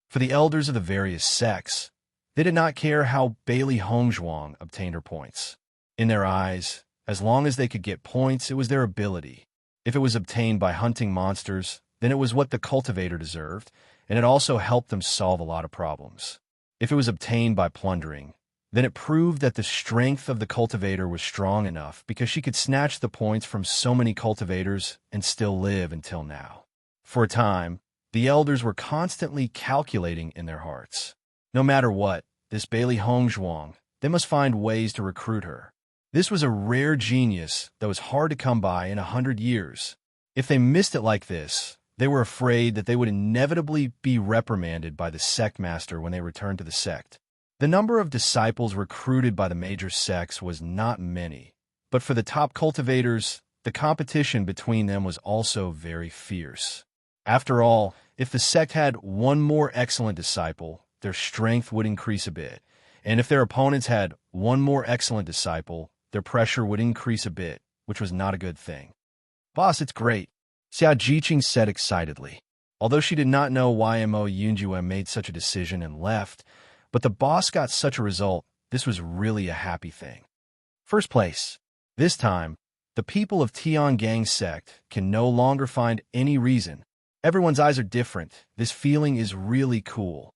For the elders of the various sects, they did not care how Bailey Hongzhuang obtained her points. In their eyes, as long as they could get points, it was their ability. If it was obtained by hunting monsters, then it was what the cultivator deserved, and it also helped them solve a lot of problems. If it was obtained by plundering, then it proved that the strength of the cultivator was strong enough because she could snatch the points from so many cultivators and still live until now. For a time, the elders were constantly calculating in their hearts. No matter what, this Bailey Hongzhuang, they must find ways to recruit her. This was a rare genius that was hard to come by in 100 years. If they missed it like this, they were afraid that they would inevitably be reprimanded by the sect master when they returned to the sect. The number of disciples recruited by the major sects was not many, but for the top cultivators, the competition between them was also very fierce. After all, if the sect had one more excellent disciple, their strength would increase a bit, and if their opponents had one more excellent disciple, their pressure would increase a bit, which was not a good thing. "Boss, it's great," Xia Jiqing said excitedly. Although she did not know why Mo Yunjue made such a decision and left, but the boss got such a result, this was really a happy thing. First place. This time, the people of Tiangang's sect can no longer find any reason. Everyone's eyes are different. This feeling is really cool.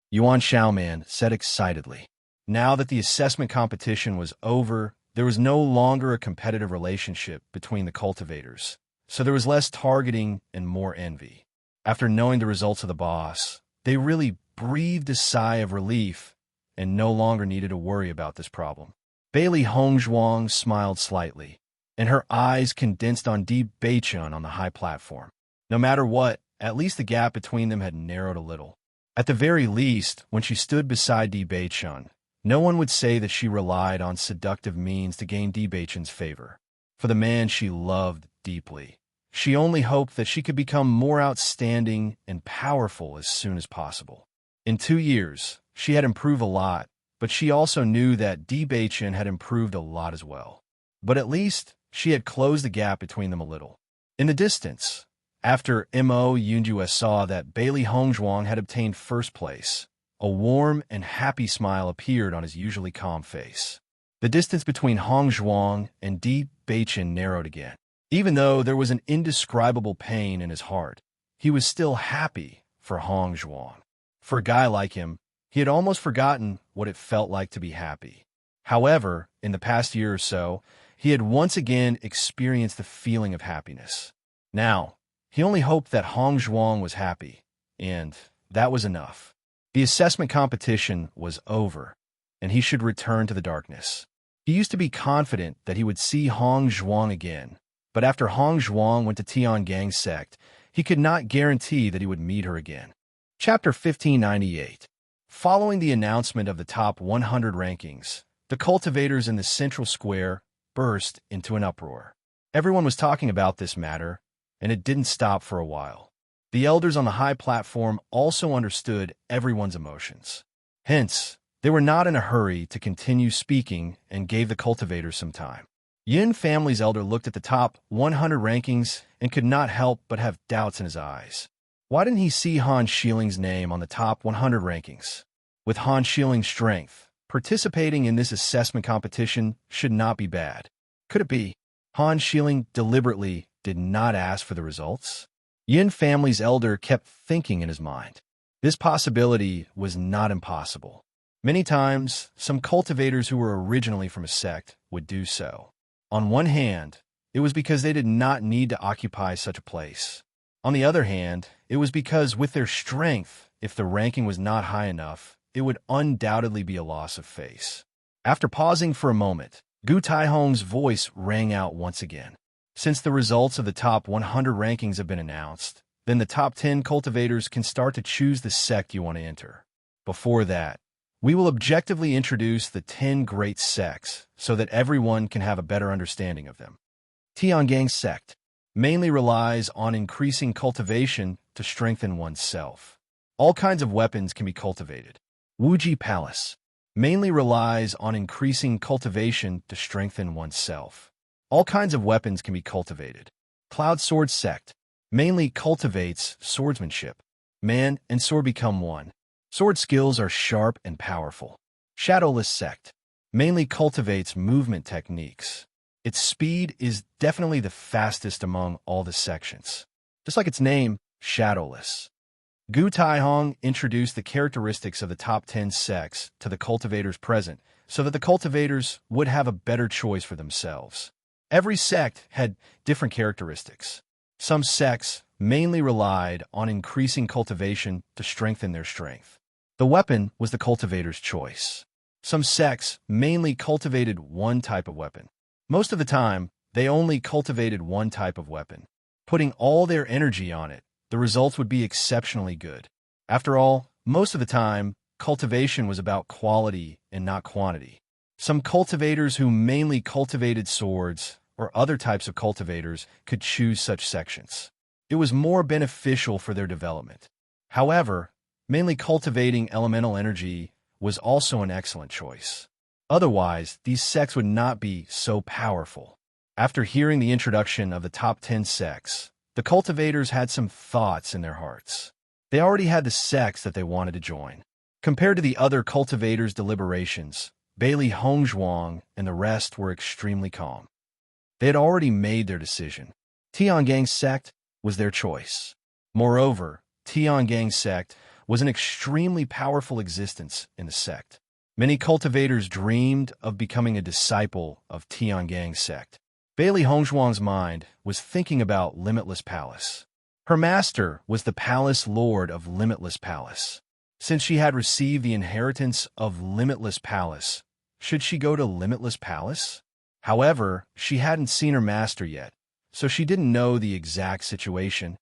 Yuan Xiaoman said excitedly. Now that the assessment competition was over, there was no longer a competitive relationship between the cultivators, so there was less targeting and more envy. After knowing the results of the boss, they really breathed a sigh of relief and no longer needed to worry about this problem. Bailey Hongzhuang smiled slightly, and her eyes condensed on Di Beichun on the high platform. No matter what, at least the gap between them had narrowed a little. At the very least, when she stood beside Di Beichun, no one would say that she relied on seductive means to gain Di Beichun's favor. For the man she loved deeply, she only hoped that she could become more outstanding and powerful as soon as possible. In 2 years, she had improved a lot, but she also knew that Di Beichun had improved a lot as well. But at least, she had closed the gap between them a little. In the distance, after Mo Yunjue saw that Bailey Hongzhuang had obtained first place, a warm and happy smile appeared on his usually calm face. The distance between Hongzhuang and Di Beichun narrowed again. Even though there was an indescribable pain in his heart, he was still happy for Hongzhuang. For a guy like him, he had almost forgotten what it felt like to be happy. However, in the past year or so, he had once again experienced the feeling of happiness. Now, he only hoped that Hongzhuang was happy, and that was enough. The assessment competition was over, and he should return to the darkness. He used to be confident that he would see Hongzhuang again, but after Hongzhuang went to Tiangang's sect, he could not guarantee that he would meet her again. Chapter 1598. Following the announcement of the top 100 rankings, the cultivators in the central square burst into an uproar. Everyone was talking about this matter, and it didn't stop for a while. The elders on the high platform also understood everyone's emotions. Hence, they were not in a hurry to continue speaking and gave the cultivators some time. Yin family's elder looked at the top 100 rankings and could not help but have doubts in his eyes. Why didn't he see Han Shiling's name on the top 100 rankings? With Han Shiling's strength, participating in this assessment competition should not be bad. Could it be Han Shiling deliberately did not ask for the results? Yin family's elder kept thinking in his mind. This possibility was not impossible. Many times, some cultivators who were originally from a sect would do so. On one hand, it was because they did not need to occupy such a place. On the other hand, it was because with their strength, if the ranking was not high enough, it would undoubtedly be a loss of face. After pausing for a moment, Gu Taihong's voice rang out once again. Since the results of the top 100 rankings have been announced, then the top 10 cultivators can start to choose the sect you want to enter. Before that, we will objectively introduce the 10 great sects so that everyone can have a better understanding of them. Tiangang's sect mainly relies on increasing cultivation to strengthen oneself. All kinds of weapons can be cultivated. Wuji Palace mainly relies on increasing cultivation to strengthen oneself. All kinds of weapons can be cultivated. Cloud Sword Sect mainly cultivates swordsmanship. Man and sword become one. Sword skills are sharp and powerful. Shadowless Sect mainly cultivates movement techniques. Its speed is definitely the fastest among all the sections. Just like its name, Shadowless. Gu Taihong introduced the characteristics of the top 10 sects to the cultivators present so that the cultivators would have a better choice for themselves. Every sect had different characteristics. Some sects mainly relied on increasing cultivation to strengthen their strength. The weapon was the cultivator's choice. Some sects mainly cultivated one type of weapon. Most of the time, they only cultivated one type of weapon. Putting all their energy on it, the results would be exceptionally good. After all, most of the time, cultivation was about quality and not quantity. Some cultivators who mainly cultivated swords or other types of cultivators could choose such sections. It was more beneficial for their development. However, mainly cultivating elemental energy was also an excellent choice. Otherwise, these sects would not be so powerful. After hearing the introduction of the top 10 sects, the cultivators had some thoughts in their hearts. They already had the sects that they wanted to join. Compared to the other cultivators' deliberations, Bailey Hongzhuang and the rest were extremely calm. They had already made their decision. Tiangang's sect was their choice. Moreover, Tiangang's sect was an extremely powerful existence in the sect. Many cultivators dreamed of becoming a disciple of Tiangang's sect. Bailey Hongzhuang's mind was thinking about Limitless Palace. Her master was the Palace Lord of Limitless Palace. Since she had received the inheritance of Limitless Palace, should she go to Limitless Palace? However, she hadn't seen her master yet, so she didn't know the exact situation.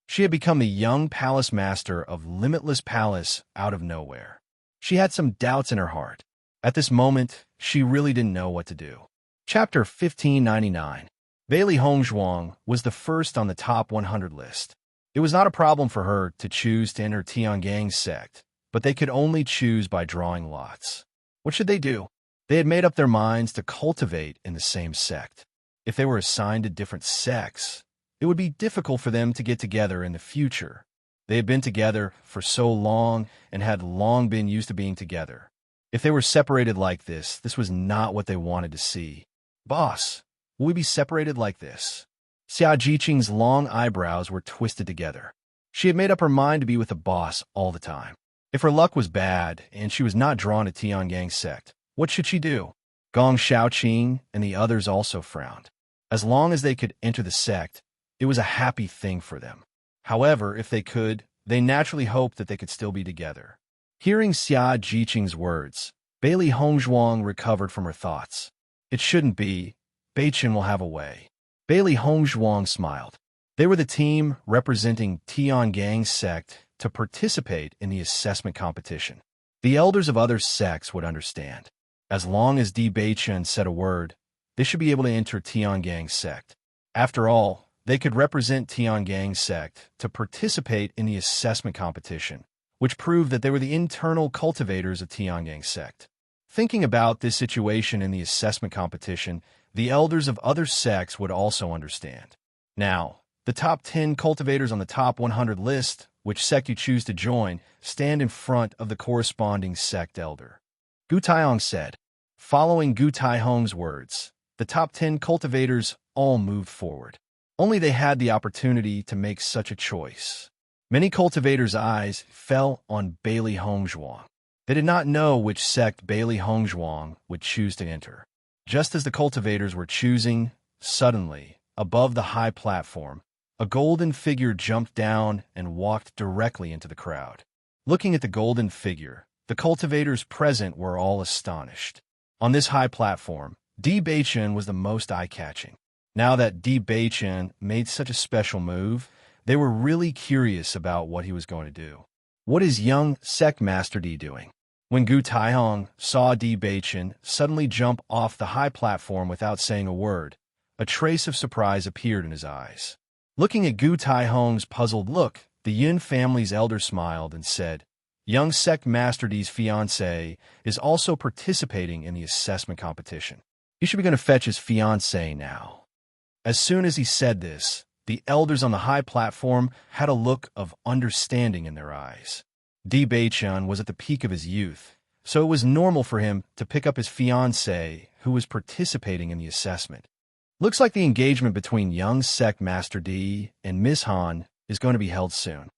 She had become the young palace master of Limitless Palace out of nowhere. She had some doubts in her heart. At this moment, she really didn't know what to do. Chapter 1599. Bailey Hongzhuang was the first on the top 100 list. It was not a problem for her to choose to enter Tiangang's sect, but they could only choose by drawing lots. What should they do? They had made up their minds to cultivate in the same sect. If they were assigned to different sects, it would be difficult for them to get together in the future. They had been together for so long and had long been used to being together. If they were separated like this was not what they wanted to see. Boss, will we be separated like this? Xia Jiqing's long eyebrows were twisted together. She had made up her mind to be with the boss all the time. If her luck was bad and she was not drawn to Tiangang's sect, what should she do? Gong Shaoqing and the others also frowned. As long as they could enter the sect, it was a happy thing for them. However, if they could, they naturally hoped that they could still be together. Hearing Xia Jiqing's words, Bailey Hongzhuang recovered from her thoughts. It shouldn't be. Beichen will have a way. Bailey Hongzhuang smiled. They were the team representing Tiangang's sect to participate in the assessment competition. The elders of other sects would understand. As long as Di Beichen said a word, they should be able to enter Tiangang's sect. After all, they could represent Tiangang's sect to participate in the assessment competition, which proved that they were the internal cultivators of Tiangang's sect. Thinking about this situation in the assessment competition, the elders of other sects would also understand. Now, the top 10 cultivators on the top 100 list, which sect you choose to join, stand in front of the corresponding sect elder. Gu Taihong said. Following Gu Taihong's words, the top 10 cultivators all moved forward. Only they had the opportunity to make such a choice. Many cultivators' eyes fell on Bailey Hongzhuang. They did not know which sect Bailey Hongzhuang would choose to enter. Just as the cultivators were choosing, suddenly, above the high platform, a golden figure jumped down and walked directly into the crowd. Looking at the golden figure, the cultivators present were all astonished. On this high platform, Di Beichen was the most eye-catching. Now that Di Beichen made such a special move, they were really curious about what he was going to do. What is young Sect Master Di doing? When Gu Taihong saw Di Beichen suddenly jump off the high platform without saying a word, a trace of surprise appeared in his eyes. Looking at Gu Taihong's puzzled look, the Yin family's elder smiled and said, "Young sect Master D's fiancé is also participating in the assessment competition. You should be going to fetch his fiancé now." As soon as he said this, the elders on the high platform had a look of understanding in their eyes. Di Beichun was at the peak of his youth, so it was normal for him to pick up his fiancée who was participating in the assessment. Looks like the engagement between young sect Master D and Miss Han is going to be held soon.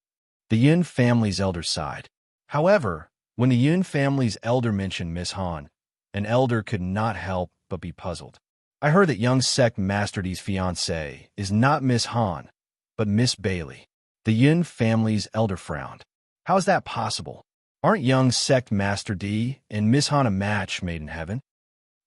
The Yin family's elder sighed. However, when the Yin family's elder mentioned Miss Han, an elder could not help but be puzzled. "I heard that young sect Master D's fiancée is not Miss Han, but Miss Bailey." The Yin family's elder frowned. "How is that possible? Aren't young sect Master D and Miss Han a match made in heaven?"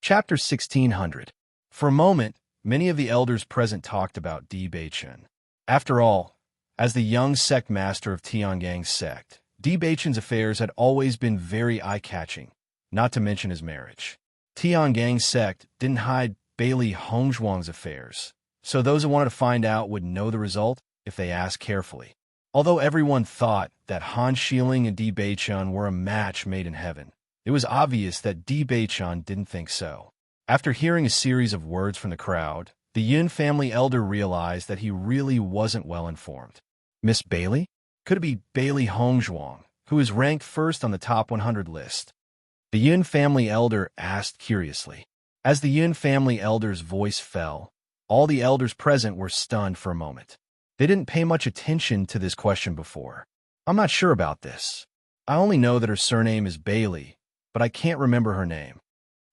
Chapter 1600. For a moment, many of the elders present talked about Di Beichun. After all, as the young sect master of Tiangang's sect, Di Beichun's affairs had always been very eye-catching, not to mention his marriage. Tiangang's sect didn't hide Bailey Hongzhuang's affairs, so those who wanted to find out would know the result if they asked carefully. Although everyone thought that Han Xiling and Di Beichun were a match made in heaven, it was obvious that Di Beichun didn't think so. After hearing a series of words from the crowd, the Yin family elder realized that he really wasn't well informed. Miss Bailey? Could it be Bailey Hongzhuang, who is ranked first on the top 100 list? The Yin family elder asked curiously. As the Yin family elder's voice fell, all the elders present were stunned for a moment. They didn't pay much attention to this question before. "I'm not sure about this. I only know that her surname is Bailey, but I can't remember her name."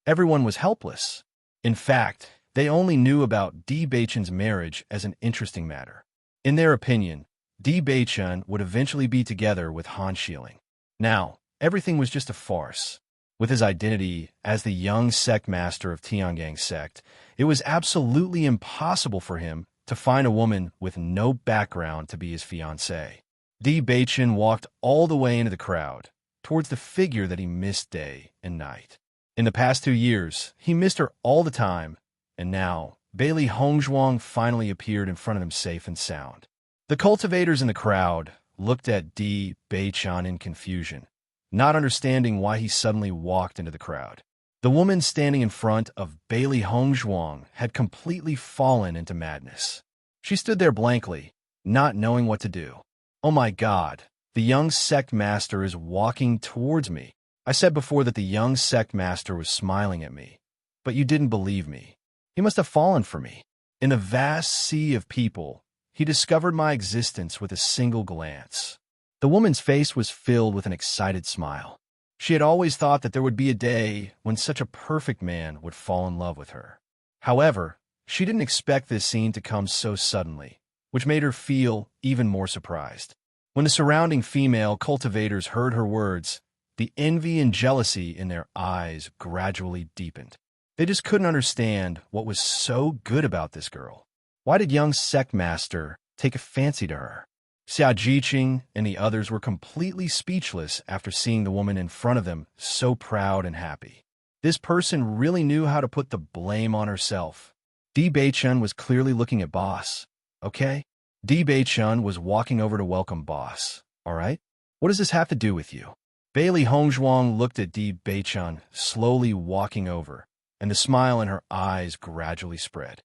Everyone was helpless. In fact, they only knew about Di Beichun's marriage as an interesting matter. In their opinion, Di Beichun would eventually be together with Han Xiling. Now, everything was just a farce. With his identity as the young sect master of Tiangang's sect, it was absolutely impossible for him to find a woman with no background to be his fiancée. Di Beichun walked all the way into the crowd, towards the figure that he missed day and night. In the past 2 years, he missed her all the time, and now Bailey Hongzhuang finally appeared in front of him safe and sound. The cultivators in the crowd looked at Di Beichun in confusion, not understanding why he suddenly walked into the crowd. The woman standing in front of Bailey Hongzhuang had completely fallen into madness. She stood there blankly, not knowing what to do. "Oh my God, the young sect master is walking towards me. I said before that the young sect master was smiling at me, but you didn't believe me. He must have fallen for me." In the vast sea of people, he discovered my existence with a single glance. The woman's face was filled with an excited smile. She had always thought that there would be a day when such a perfect man would fall in love with her. However, she didn't expect this scene to come so suddenly, which made her feel even more surprised. When the surrounding female cultivators heard her words, the envy and jealousy in their eyes gradually deepened. They just couldn't understand what was so good about this girl. Why did young sect master take a fancy to her? Xia Jiqing and the others were completely speechless after seeing the woman in front of them so proud and happy. This person really knew how to put the blame on herself. Di Beichun was clearly looking at Boss. "Okay?" Di Beichun was walking over to welcome Boss. "All right? What does this have to do with you?" Bailey Hongzhuang looked at Di Beichun, slowly walking over, and the smile in her eyes gradually spread.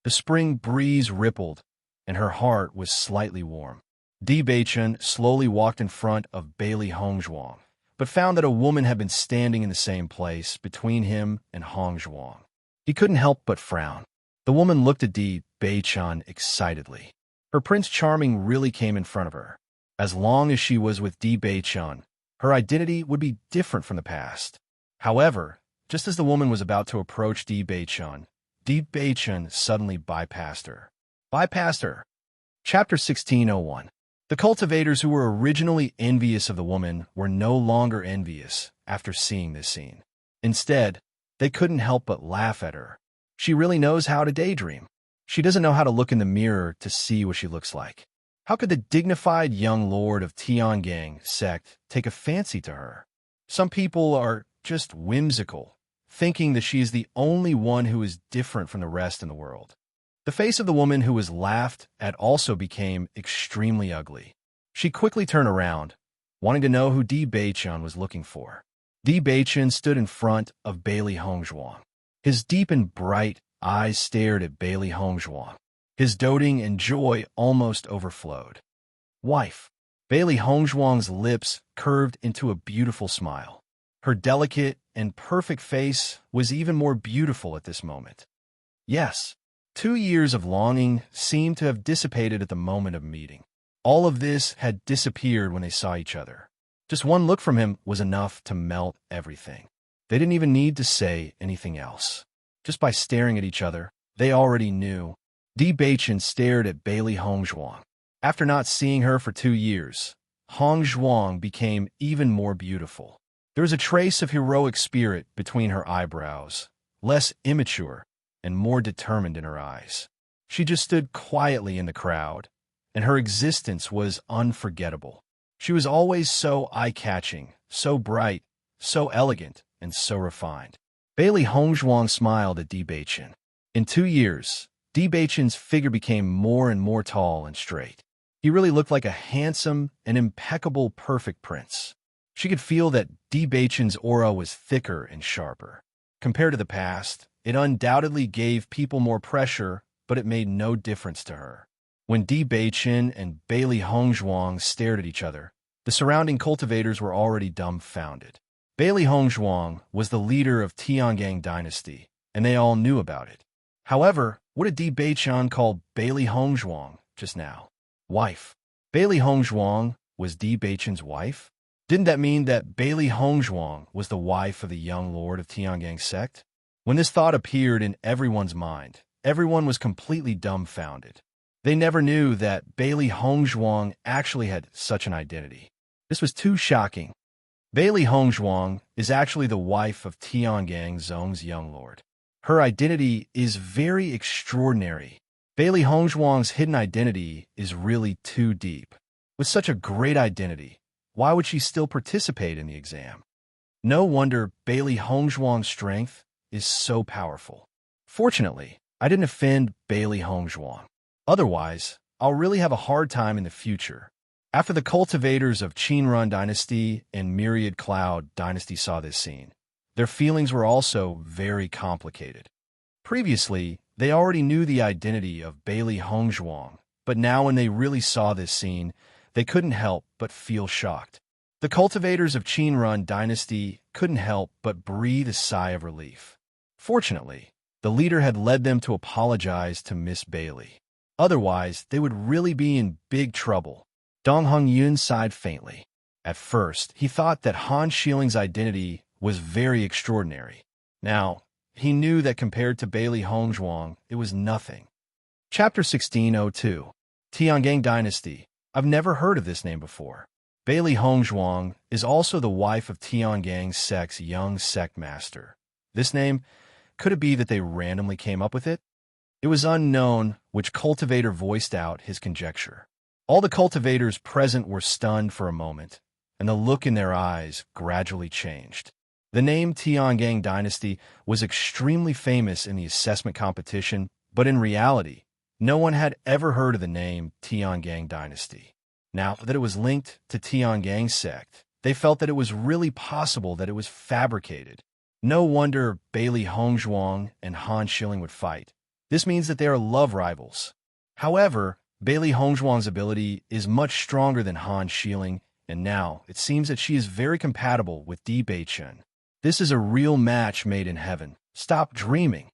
The spring breeze rippled, and her heart was slightly warm. Di Beichun slowly walked in front of Bailey Hongzhuang, but found that a woman had been standing in the same place between him and Hongzhuang. He couldn't help but frown. The woman looked at Di Beichun excitedly. Her Prince Charming really came in front of her. As long as she was with Di Beichun, her identity would be different from the past. However, just as the woman was about to approach Di Beichun suddenly bypassed her. Chapter 1601. The cultivators who were originally envious of the woman were no longer envious after seeing this scene. Instead, they couldn't help but laugh at her. She really knows how to daydream. She doesn't know how to look in the mirror to see what she looks like. How could the dignified young lord of Tiangang sect take a fancy to her? Some people are just whimsical, thinking that she is the only one who is different from the rest in the world. The face of the woman who was laughed at also became extremely ugly. She quickly turned around, wanting to know who Di Beichun was looking for. Di Beichun stood in front of Bailey Hongzhuang. His deep and bright eyes stared at Bailey Hongzhuang. His doting and joy almost overflowed. Wife. Bailey Hongzhuang's lips curved into a beautiful smile. Her delicate and perfect face was even more beautiful at this moment. Yes, 2 years of longing seemed to have dissipated at the moment of meeting. All of this had disappeared when they saw each other. Just one look from him was enough to melt everything. They didn't even need to say anything else. Just by staring at each other, they already knew. Di Beichun stared at Bailey Hongzhuang. After not seeing her for 2 years, Hongzhuang became even more beautiful. There was a trace of heroic spirit between her eyebrows, less immature and more determined in her eyes. She just stood quietly in the crowd, and her existence was unforgettable. She was always so eye-catching, so bright, so elegant, and so refined. Bailey Hongzhuang smiled at Di Beichun. In 2 years, Di Beichun's figure became more and more tall and straight. He really looked like a handsome and impeccable perfect prince. She could feel that Di Beichun's aura was thicker and sharper. Compared to the past, it undoubtedly gave people more pressure, but it made no difference to her. When Di Beichun and Bailey Hongzhuang stared at each other, the surrounding cultivators were already dumbfounded. Bailey Hongzhuang was the leader of Tiangang dynasty, and they all knew about it. However, what did Di Beichun call Bailey Hongzhuang just now? Wife. Bailey Hongzhuang was Di Beichun's wife? Didn't that mean that Bailey Hongzhuang was the wife of the young lord of Tiangang sect? When this thought appeared in everyone's mind, everyone was completely dumbfounded. They never knew that Bailey Hongzhuang actually had such an identity. This was too shocking. Bailey Hongzhuang is actually the wife of Tiangang Zong's young lord. Her identity is very extraordinary. Bailey Hongzhuang's hidden identity is really too deep. With such a great identity, why would she still participate in the exam? No wonder Bailey Hongzhuang's strength is so powerful. Fortunately, I didn't offend Bailey Hongzhuang. Otherwise, I'll really have a hard time in the future. After the cultivators of Qinrun Dynasty and Myriad Cloud Dynasty saw this scene, their feelings were also very complicated. Previously, they already knew the identity of Bailey Hongzhuang, but now when they really saw this scene, they couldn't help but feel shocked. The cultivators of Qinrun Dynasty couldn't help but breathe a sigh of relief. Fortunately, the leader had led them to apologize to Miss Bailey. Otherwise, they would really be in big trouble. Dong Hongyun sighed faintly. At first, he thought that Han Shiling's identity was very extraordinary. Now, he knew that compared to Bailey Hongzhuang, it was nothing. Chapter 1602. Tiangang Dynasty. I've never heard of this name before. Bailey Hongzhuang is also the wife of Tiangang sect's young sect master. This name, could it be that they randomly came up with it? It was unknown which cultivator voiced out his conjecture. All the cultivators present were stunned for a moment, and the look in their eyes gradually changed. The name Tiangang Dynasty was extremely famous in the assessment competition, but in reality, no one had ever heard of the name Tiangang Dynasty. Now that it was linked to Tiangang sect, they felt that it was really possible that it was fabricated. No wonder Bailey Hongzhuang and Han Shiling would fight. This means that they are love rivals. However, Bailey Hongzhuang's ability is much stronger than Han Shiling, and now it seems that she is very compatible with Di Beichun. This is a real match made in heaven. Stop dreaming.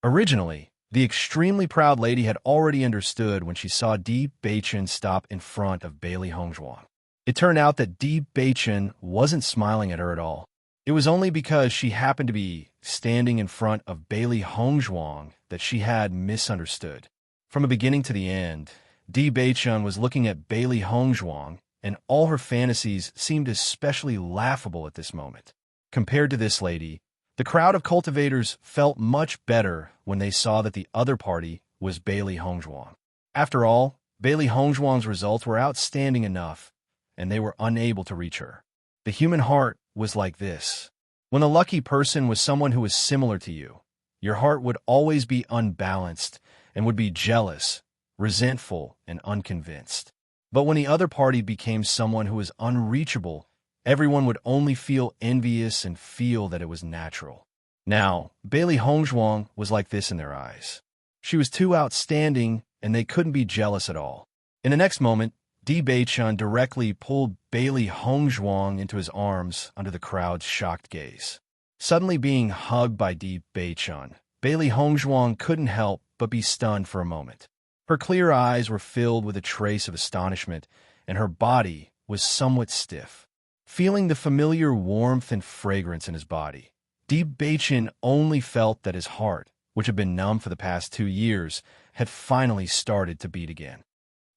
Originally, the extremely proud lady had already understood when she saw Di Beichun stop in front of Bailey Hongzhuang. It turned out that Di Beichun wasn't smiling at her at all. It was only because she happened to be standing in front of Bailey Hongzhuang that she had misunderstood. From the beginning to the end, Di Beichun was looking at Bailey Hongzhuang, and all her fantasies seemed especially laughable at this moment. Compared to this lady, the crowd of cultivators felt much better when they saw that the other party was Bailey Hongzhuang. After all, Bailey Hongzhuang's results were outstanding enough, and they were unable to reach her. The human heart was like this. When a lucky person was someone who was similar to you, your heart would always be unbalanced and would be jealous, resentful, and unconvinced. But when the other party became someone who was unreachable, everyone would only feel envious and feel that it was natural. Now, Bailey Hongzhuang was like this in their eyes. She was too outstanding, and they couldn't be jealous at all. In the next moment, Di Beichun directly pulled Bailey Hongzhuang into his arms under the crowd's shocked gaze. Suddenly being hugged by Di Beichun, Bailey Hongzhuang couldn't help but be stunned for a moment. Her clear eyes were filled with a trace of astonishment, and her body was somewhat stiff. Feeling the familiar warmth and fragrance in his body, Di Beichun only felt that his heart, which had been numb for the past 2 years, had finally started to beat again.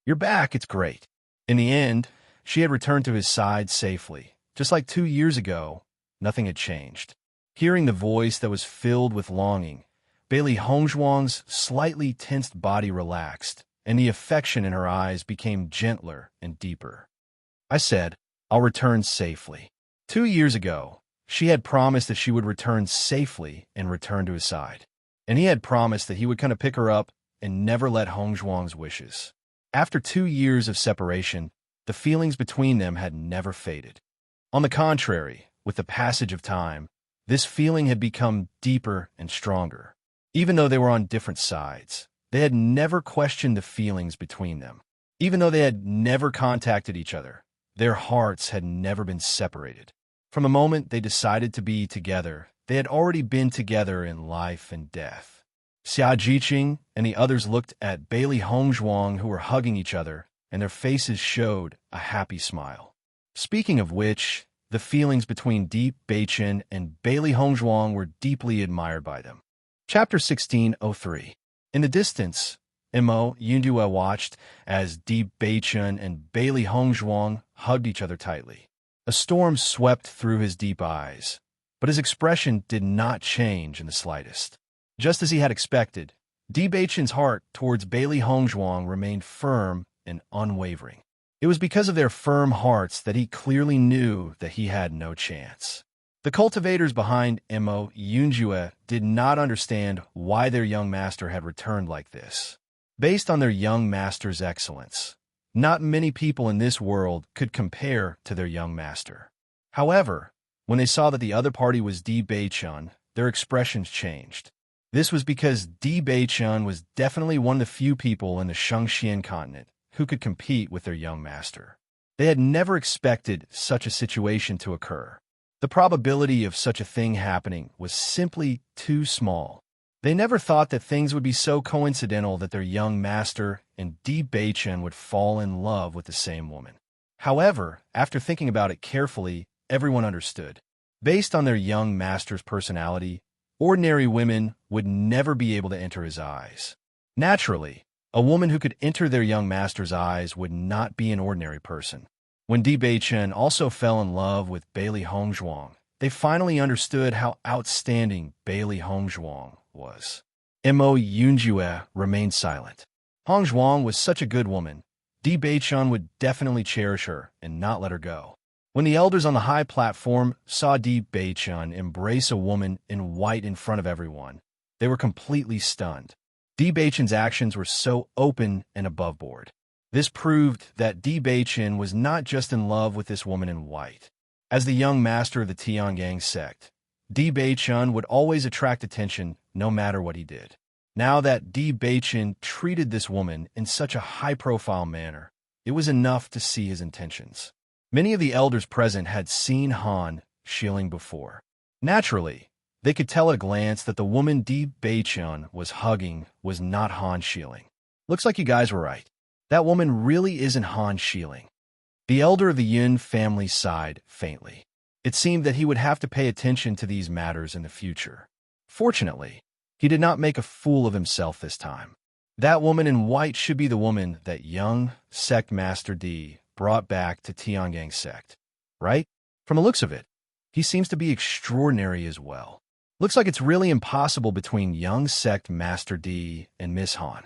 "You're back, it's great." In the end, she had returned to his side safely. Just like 2 years ago, nothing had changed. Hearing the voice that was filled with longing, Bailey Hongzhuang's slightly tensed body relaxed, and the affection in her eyes became gentler and deeper. "I said, I'll return safely." 2 years ago, she had promised that she would return safely and return to his side. And he had promised that he would kind of pick her up and never let Hongzhuang's wishes. After 2 years of separation, the feelings between them had never faded. On the contrary, with the passage of time, this feeling had become deeper and stronger. Even though they were on different sides, they had never questioned the feelings between them. Even though they had never contacted each other, their hearts had never been separated. From the moment they decided to be together, they had already been together in life and death. Xia Jiqing and the others looked at Bailey Hongzhuang, who were hugging each other, and their faces showed a happy smile. Speaking of which, the feelings between Di Beichun and Bailey Hongzhuang were deeply admired by them. Chapter 1603. In the distance, Mo Yundue watched as Di Beichun and Bailey Hongzhuang hugged each other tightly. A storm swept through his deep eyes, but his expression did not change in the slightest. Just as he had expected, Di Beichun's heart towards Bailey Hongzhuang remained firm and unwavering. It was because of their firm hearts that he clearly knew that he had no chance. The cultivators behind Mo Yunjue did not understand why their young master had returned like this. Based on their young master's excellence, not many people in this world could compare to their young master. However, when they saw that the other party was Di Beichun, their expressions changed. This was because Di Beichun was definitely one of the few people in the Shengxian continent who could compete with their young master. They had never expected such a situation to occur. The probability of such a thing happening was simply too small. They never thought that things would be so coincidental that their young master and Di Beichun would fall in love with the same woman. However, after thinking about it carefully, everyone understood. Based on their young master's personality, ordinary women would never be able to enter his eyes. Naturally, a woman who could enter their young master's eyes would not be an ordinary person. When Di Beichun also fell in love with Bailey Hongzhuang, they finally understood how outstanding Bailey Hongzhuang was. Mo Yunjue remained silent. Hongzhuang was such a good woman. Di Beichun would definitely cherish her and not let her go. When the elders on the high platform saw Di Beichun embrace a woman in white in front of everyone, they were completely stunned. Di Beichun's actions were so open and above board. This proved that Di Beichun was not just in love with this woman in white. As the young master of the Tiangang sect, Di Beichun would always attract attention no matter what he did. Now that Di Beichun treated this woman in such a high-profile manner, it was enough to see his intentions. Many of the elders present had seen Han Shilling before. Naturally, they could tell at a glance that the woman Di Beichun was hugging was not Han Shilling. "Looks like you guys were right. That woman really isn't Han Shilling." The elder of the Yun family sighed faintly. It seemed that he would have to pay attention to these matters in the future. Fortunately, he did not make a fool of himself this time. That woman in white should be the woman that young sect master Di brought back to Tiangang sect, right? From the looks of it, he seems to be extraordinary as well. Looks like it's really impossible between young sect master Di and Miss Han.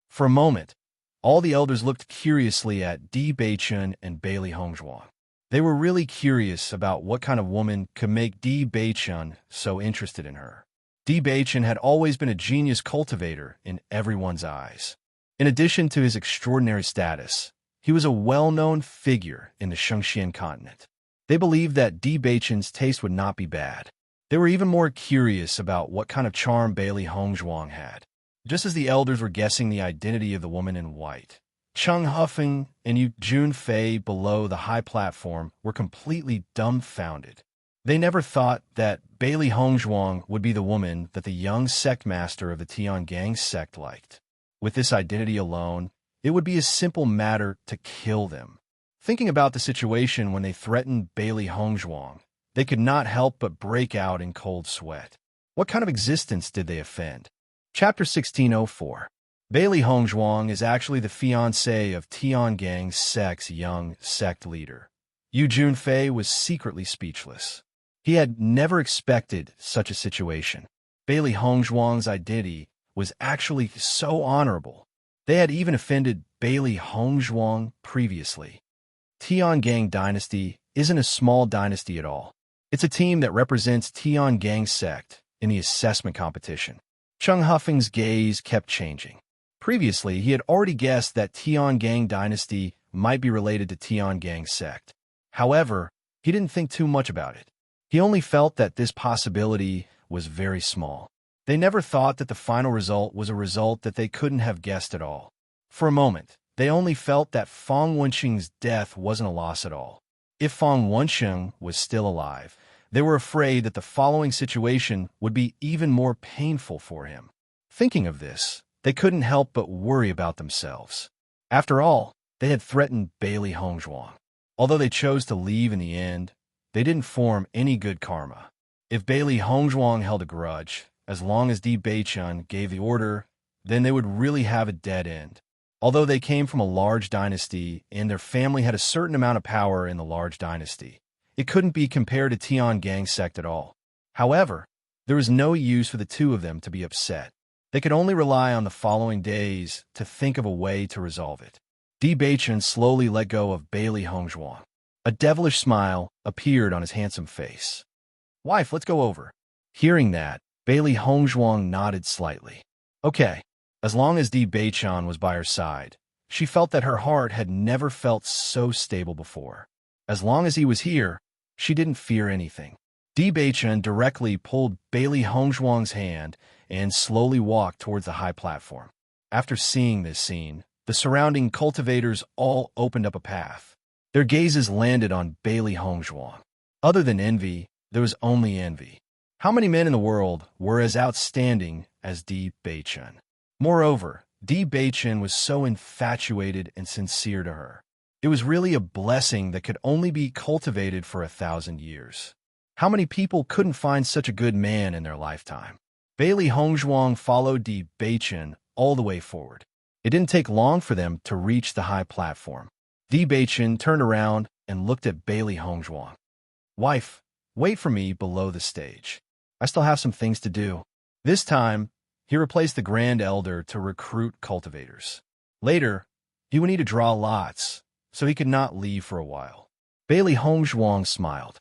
For a moment, all the elders looked curiously at Di Beichun and Bailey Hongzhuang. They were really curious about what kind of woman could make Di Beichun so interested in her. Di Beichun had always been a genius cultivator in everyone's eyes. In addition to his extraordinary status, He was a well-known figure in the Shengxian continent. They believed that Di Beichen's taste would not be bad. They were even more curious about what kind of charm Bailey Hongzhuang had. Just as the elders were guessing the identity of the woman in white, Cheng Huffing and Yu Junfei below the high platform were completely dumbfounded. They never thought that Bailey Hongzhuang would be the woman that the young sect master of the Tiangang sect liked. With this identity alone, it would be a simple matter to kill them. Thinking about the situation when they threatened Bailey Hongzhuang, they could not help but break out in cold sweat. What kind of existence did they offend? Chapter 1604. Bailey Hongzhuang is actually the fiancée of Tiangang sect's young sect leader. Yu Junfei was secretly speechless. He had never expected such a situation. Bailey Hongzhuang's identity was actually so honorable. They had even offended Bailey Hongzhuang previously. Tiangang dynasty isn't a small dynasty at all. It's a team that represents Tiangang sect in the assessment competition. Cheng Huffing's gaze kept changing. Previously, he had already guessed that Tiangang dynasty might be related to Tiangang sect. However, he didn't think too much about it. He only felt that this possibility was very small. They never thought that the final result was a result that they couldn't have guessed at all. For a moment, they only felt that Fang Wenqing's death wasn't a loss at all. If Fang Wenqing was still alive, they were afraid that the following situation would be even more painful for him. Thinking of this, they couldn't help but worry about themselves. After all, they had threatened Bailey Hongzhuang. Although they chose to leave in the end, they didn't form any good karma. If Bailey Hongzhuang held a grudge, as long as Di Beichen gave the order, then they would really have a dead end. Although they came from a large dynasty and their family had a certain amount of power in the large dynasty, it couldn't be compared to Tiangang sect at all. However, there was no use for the two of them to be upset. They could only rely on the following days to think of a way to resolve it. Di Beichen slowly let go of Bailey Hongzhuang. A devilish smile appeared on his handsome face. "Wife, let's go over." Hearing that, Bailey Hongzhuang nodded slightly. Okay. As long as Di Beichen was by her side, she felt that her heart had never felt so stable before. As long as he was here, she didn't fear anything. Di Beichen directly pulled Bailey Hongzhuang's hand and slowly walked towards the high platform. After seeing this scene, the surrounding cultivators all opened up a path. Their gazes landed on Bailey Hongzhuang. Other than envy, there was only envy. How many men in the world were as outstanding as Di Beichen? Moreover, Di Beichen was so infatuated and sincere to her. It was really a blessing that could only be cultivated for 1,000 years. How many people couldn't find such a good man in their lifetime? Bailey Hongzhuang followed Di Beichen all the way forward. It didn't take long for them to reach the high platform. Di Beichen turned around and looked at Bailey Hongzhuang. "Wife, wait for me below the stage. I still have some things to do." This time, he replaced the Grand Elder to recruit cultivators. Later, he would need to draw lots, so he could not leave for a while. Bailey Hongzhuang smiled.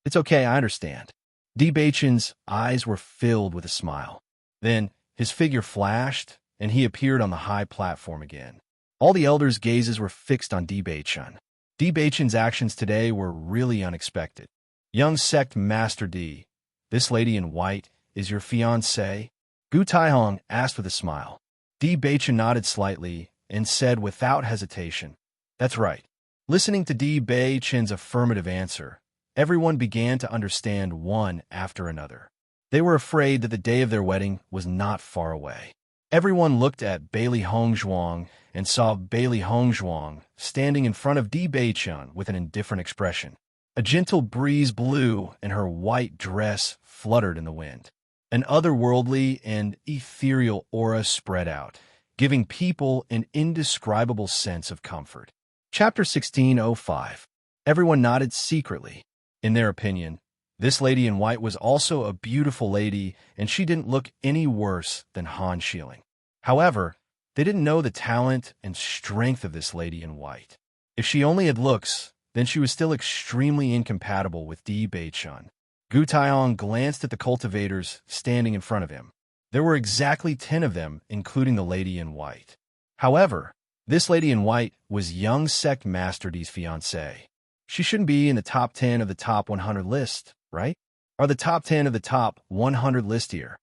"It's okay, I understand." Di Beichen's eyes were filled with a smile. Then, his figure flashed, and he appeared on the high platform again. All the elders' gazes were fixed on Di Beichen. Di Beichen's actions today were really unexpected. "Young sect Master Di, this lady in white is your fiancée?" Gu Taihong asked with a smile. Di Beichen nodded slightly and said without hesitation, "That's right." Listening to Di Beichen's affirmative answer, everyone began to understand one after another. They were afraid that the day of their wedding was not far away. Everyone looked at Bailey Hongzhuang and saw Bailey Hongzhuang standing in front of Di Beichen with an indifferent expression. A gentle breeze blew and her white dress fluttered in the wind. An otherworldly and ethereal aura spread out, giving people an indescribable sense of comfort. Chapter 1605. Everyone nodded secretly. In their opinion, this lady in white was also a beautiful lady, and she didn't look any worse than Han Shieling. However, they didn't know the talent and strength of this lady in white. If she only had looks, then she was still extremely incompatible with Di Beichen. Gu Taihong glanced at the cultivators standing in front of him. There were exactly 10 of them, including the lady in white. However, This lady in white was young sect Master D's fiancée. She shouldn't be in the top 10 of the top 100 list, right? Are the top 10 of the top 100 list here?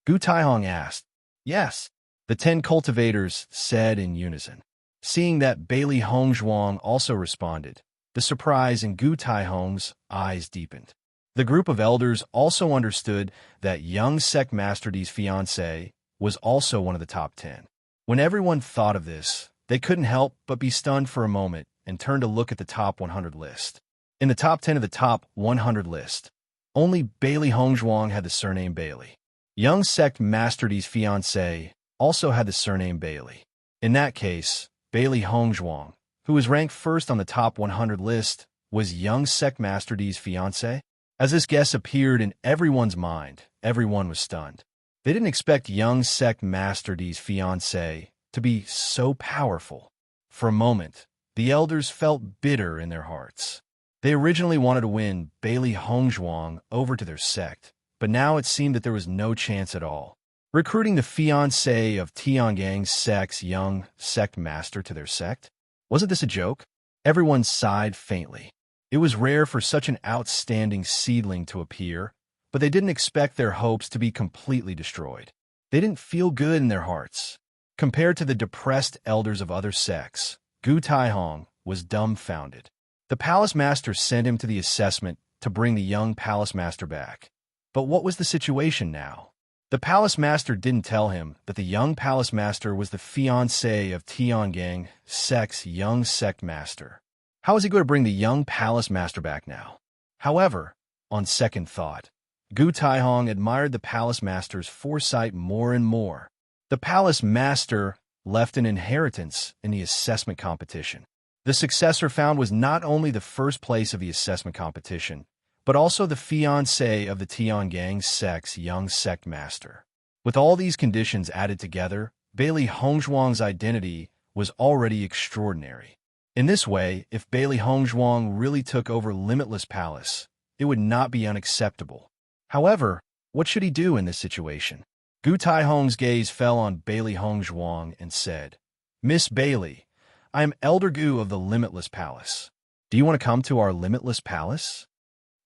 Gu Taihong asked. Yes, the 10 cultivators said in unison. Seeing that Bailey Hongzhuang also responded, the surprise in Gu Taihong's eyes deepened. The group of elders also understood that young sect Master D's fiancée was also one of the top 10. When everyone thought of this, they couldn't help but be stunned for a moment and turn to look at the top 100 list. In the top 10 of the top 100 list, only Bailey Hongzhuang had the surname Bailey. Young sect Master D's fiancée also had the surname Bailey. In that case, Bailey Hongzhuang, who was ranked first on the top 100 list, was young sect Master D's fiancée? As this guess appeared in everyone's mind, everyone was stunned. They didn't expect young sect Master D's fiancée to be so powerful. For a moment, the elders felt bitter in their hearts. They originally wanted to win Bailey Hongzhuang over to their sect, but now it seemed that there was no chance at all. Recruiting the fiancée of Tiangang's sect's young sect master to their sect? Wasn't this a joke? Everyone sighed faintly. It was rare for such an outstanding seedling to appear, but they didn't expect their hopes to be completely destroyed. They didn't feel good in their hearts. Compared to the depressed elders of other sects, Gu Taihong was dumbfounded. The palace master sent him to the assessment to bring the young palace master back. But what was the situation now? The palace master didn't tell him that the young palace master was the fiancé of Tiangang sect's young sect master. How was he going to bring the young palace master back now? However, on second thought, Gu Taihong admired the palace master's foresight more and more. The palace master left an inheritance in the assessment competition. The successor found was not only the first place of the assessment competition, but also the fiancé of the Tiangang sect's young sect master. With all these conditions added together, Bailey Hongzhuang's identity was already extraordinary. In this way, if Bailey Hongzhuang really took over Limitless Palace, it would not be unacceptable. However, what should he do in this situation? Gu Taihong's gaze fell on Bailey Hongzhuang and said, Miss Bailey, I am Elder Gu of the Limitless Palace. Do you want to come to our Limitless Palace?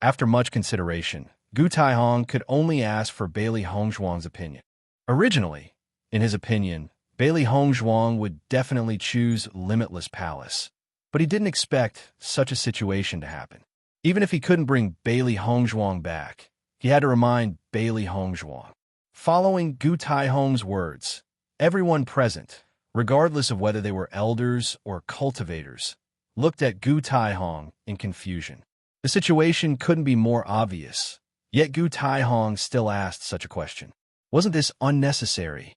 After much consideration, Gu Taihong could only ask for Bailey Hongzhuang's opinion. Originally, in his opinion, Bailey Hongzhuang would definitely choose Limitless Palace, but he didn't expect such a situation to happen. Even if he couldn't bring Bailey Hongzhuang back, he had to remind Bailey Hongzhuang. Following Gu Taihong's words, everyone present, regardless of whether they were elders or cultivators, looked at Gu Taihong in confusion. The situation couldn't be more obvious, yet Gu Taihong still asked such a question. Wasn't this unnecessary?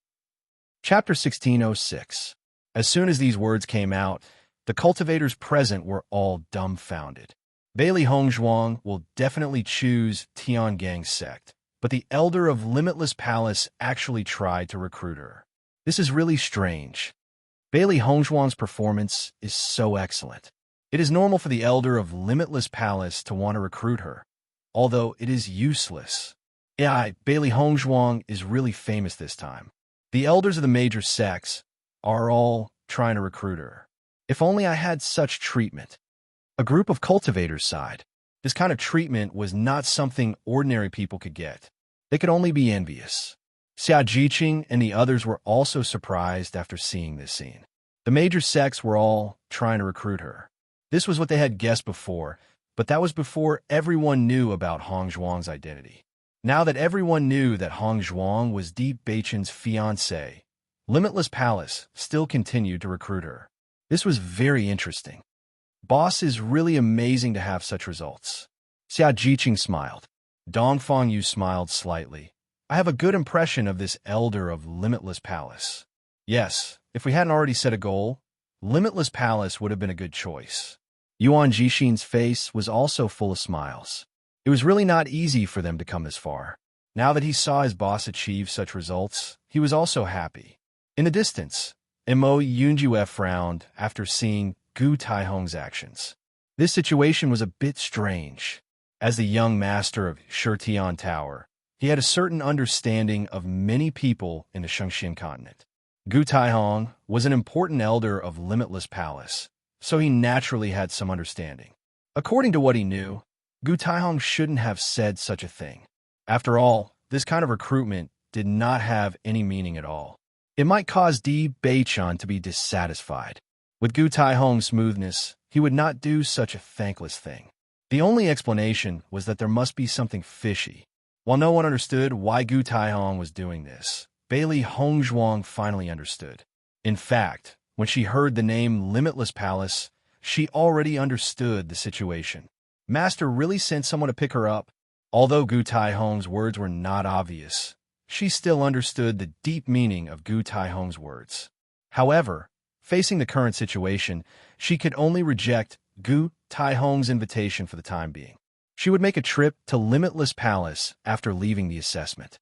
Chapter 1606. As soon as these words came out, the cultivators present were all dumbfounded. Bailey Hongzhuang will definitely choose Tiangang's sect, but the elder of Limitless Palace actually tried to recruit her. This is really strange. Bailey Hongzhuang's performance is so excellent. It is normal for the elder of Limitless Palace to want to recruit her, although it is useless. Yeah, Bailey Hongzhuang is really famous this time. The elders of the major sects are all trying to recruit her. If only I had such treatment. A group of cultivators sighed. This kind of treatment was not something ordinary people could get. They could only be envious. Xia Jiqing and the others were also surprised after seeing this scene. The major sects were all trying to recruit her. This was what they had guessed before, but that was before everyone knew about Hongzhuang's identity. Now that everyone knew that Hongzhuang was Deep Beichen's fiancée, Limitless Palace still continued to recruit her. This was very interesting. Boss is really amazing to have such results. Xia Jiqing smiled. Dong Fangyu smiled slightly. I have a good impression of this elder of Limitless Palace. Yes, if we hadn't already set a goal, Limitless Palace would have been a good choice. Yuan Jixin's face was also full of smiles. It was really not easy for them to come this far. Now that he saw his boss achieve such results, he was also happy. In the distance, Mo Yunjue frowned after seeing Gu Taihong's actions. This situation was a bit strange. As the young master of Shitian Tower, he had a certain understanding of many people in the Shengxian continent. Gu Taihong was an important elder of Limitless Palace, so he naturally had some understanding. According to what he knew, Gu Taihong shouldn't have said such a thing. After all, this kind of recruitment did not have any meaning at all. It might cause Di Beichun to be dissatisfied. With Gu Taihong's smoothness, he would not do such a thankless thing. The only explanation was that there must be something fishy. While no one understood why Gu Taihong was doing this, Bailey Hongzhuang finally understood. In fact, when she heard the name Limitless Palace, she already understood the situation. Master really sent someone to pick her up. Although Gu Taihong's words were not obvious, she still understood the deep meaning of Gu Taihong's words. However, facing the current situation, she could only reject Gu Taihong's invitation for the time being. She would make a trip to Limitless Palace after leaving the assessment.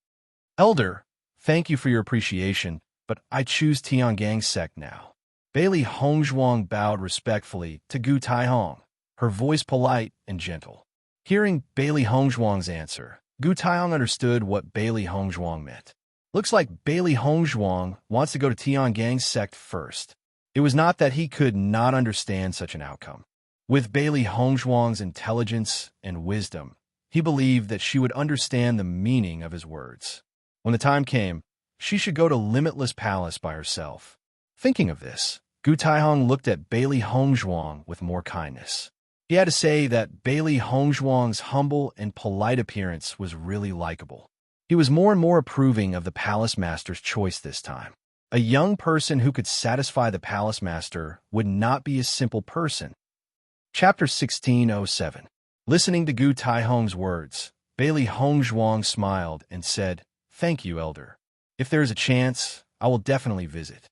Elder, thank you for your appreciation, but I choose Tiangang's sect now. Bailey Hongzhuang bowed respectfully to Gu Taihong, her voice polite and gentle. Hearing Bailey Hongzhuang's answer, Gu Taihong understood what Bailey Hongzhuang meant. Looks like Bailey Hongzhuang wants to go to Tiangang's sect first. It was not that he could not understand such an outcome. With Bailey Hongzhuang's intelligence and wisdom, he believed that she would understand the meaning of his words. When the time came, she should go to Limitless Palace by herself. Thinking of this, Gu Taihong looked at Bailey Hongzhuang with more kindness. He had to say that Bailey Hongzhuang's humble and polite appearance was really likable. He was more and more approving of the palace master's choice this time. A young person who could satisfy the palace master would not be a simple person. Chapter 1607. Listening to Gu Taihong's words, Bailey Hongzhuang smiled and said, "Thank you, Elder. If there is a chance, I will definitely visit."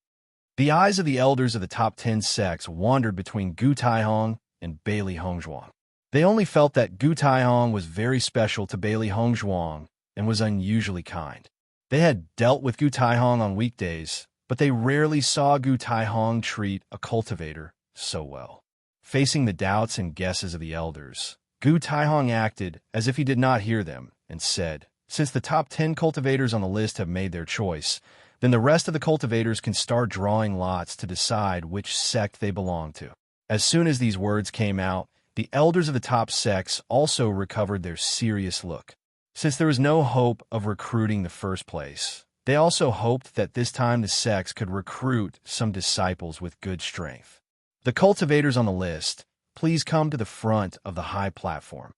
The eyes of the elders of the top 10 sects wandered between Gu Taihong and Bailey Hongzhuang. They only felt that Gu Taihong was very special to Bailey Hongzhuang and was unusually kind. They had dealt with Gu Taihong on weekdays, but they rarely saw Gu Taihong treat a cultivator so well. Facing the doubts and guesses of the elders, Gu Taihong acted as if he did not hear them and said, "Since the top 10 cultivators on the list have made their choice, then the rest of the cultivators can start drawing lots to decide which sect they belong to." As soon as these words came out, the elders of the top sects also recovered their serious look. Since there was no hope of recruiting the first place, they also hoped that this time the sects could recruit some disciples with good strength. The cultivators on the list, please come to the front of the high platform.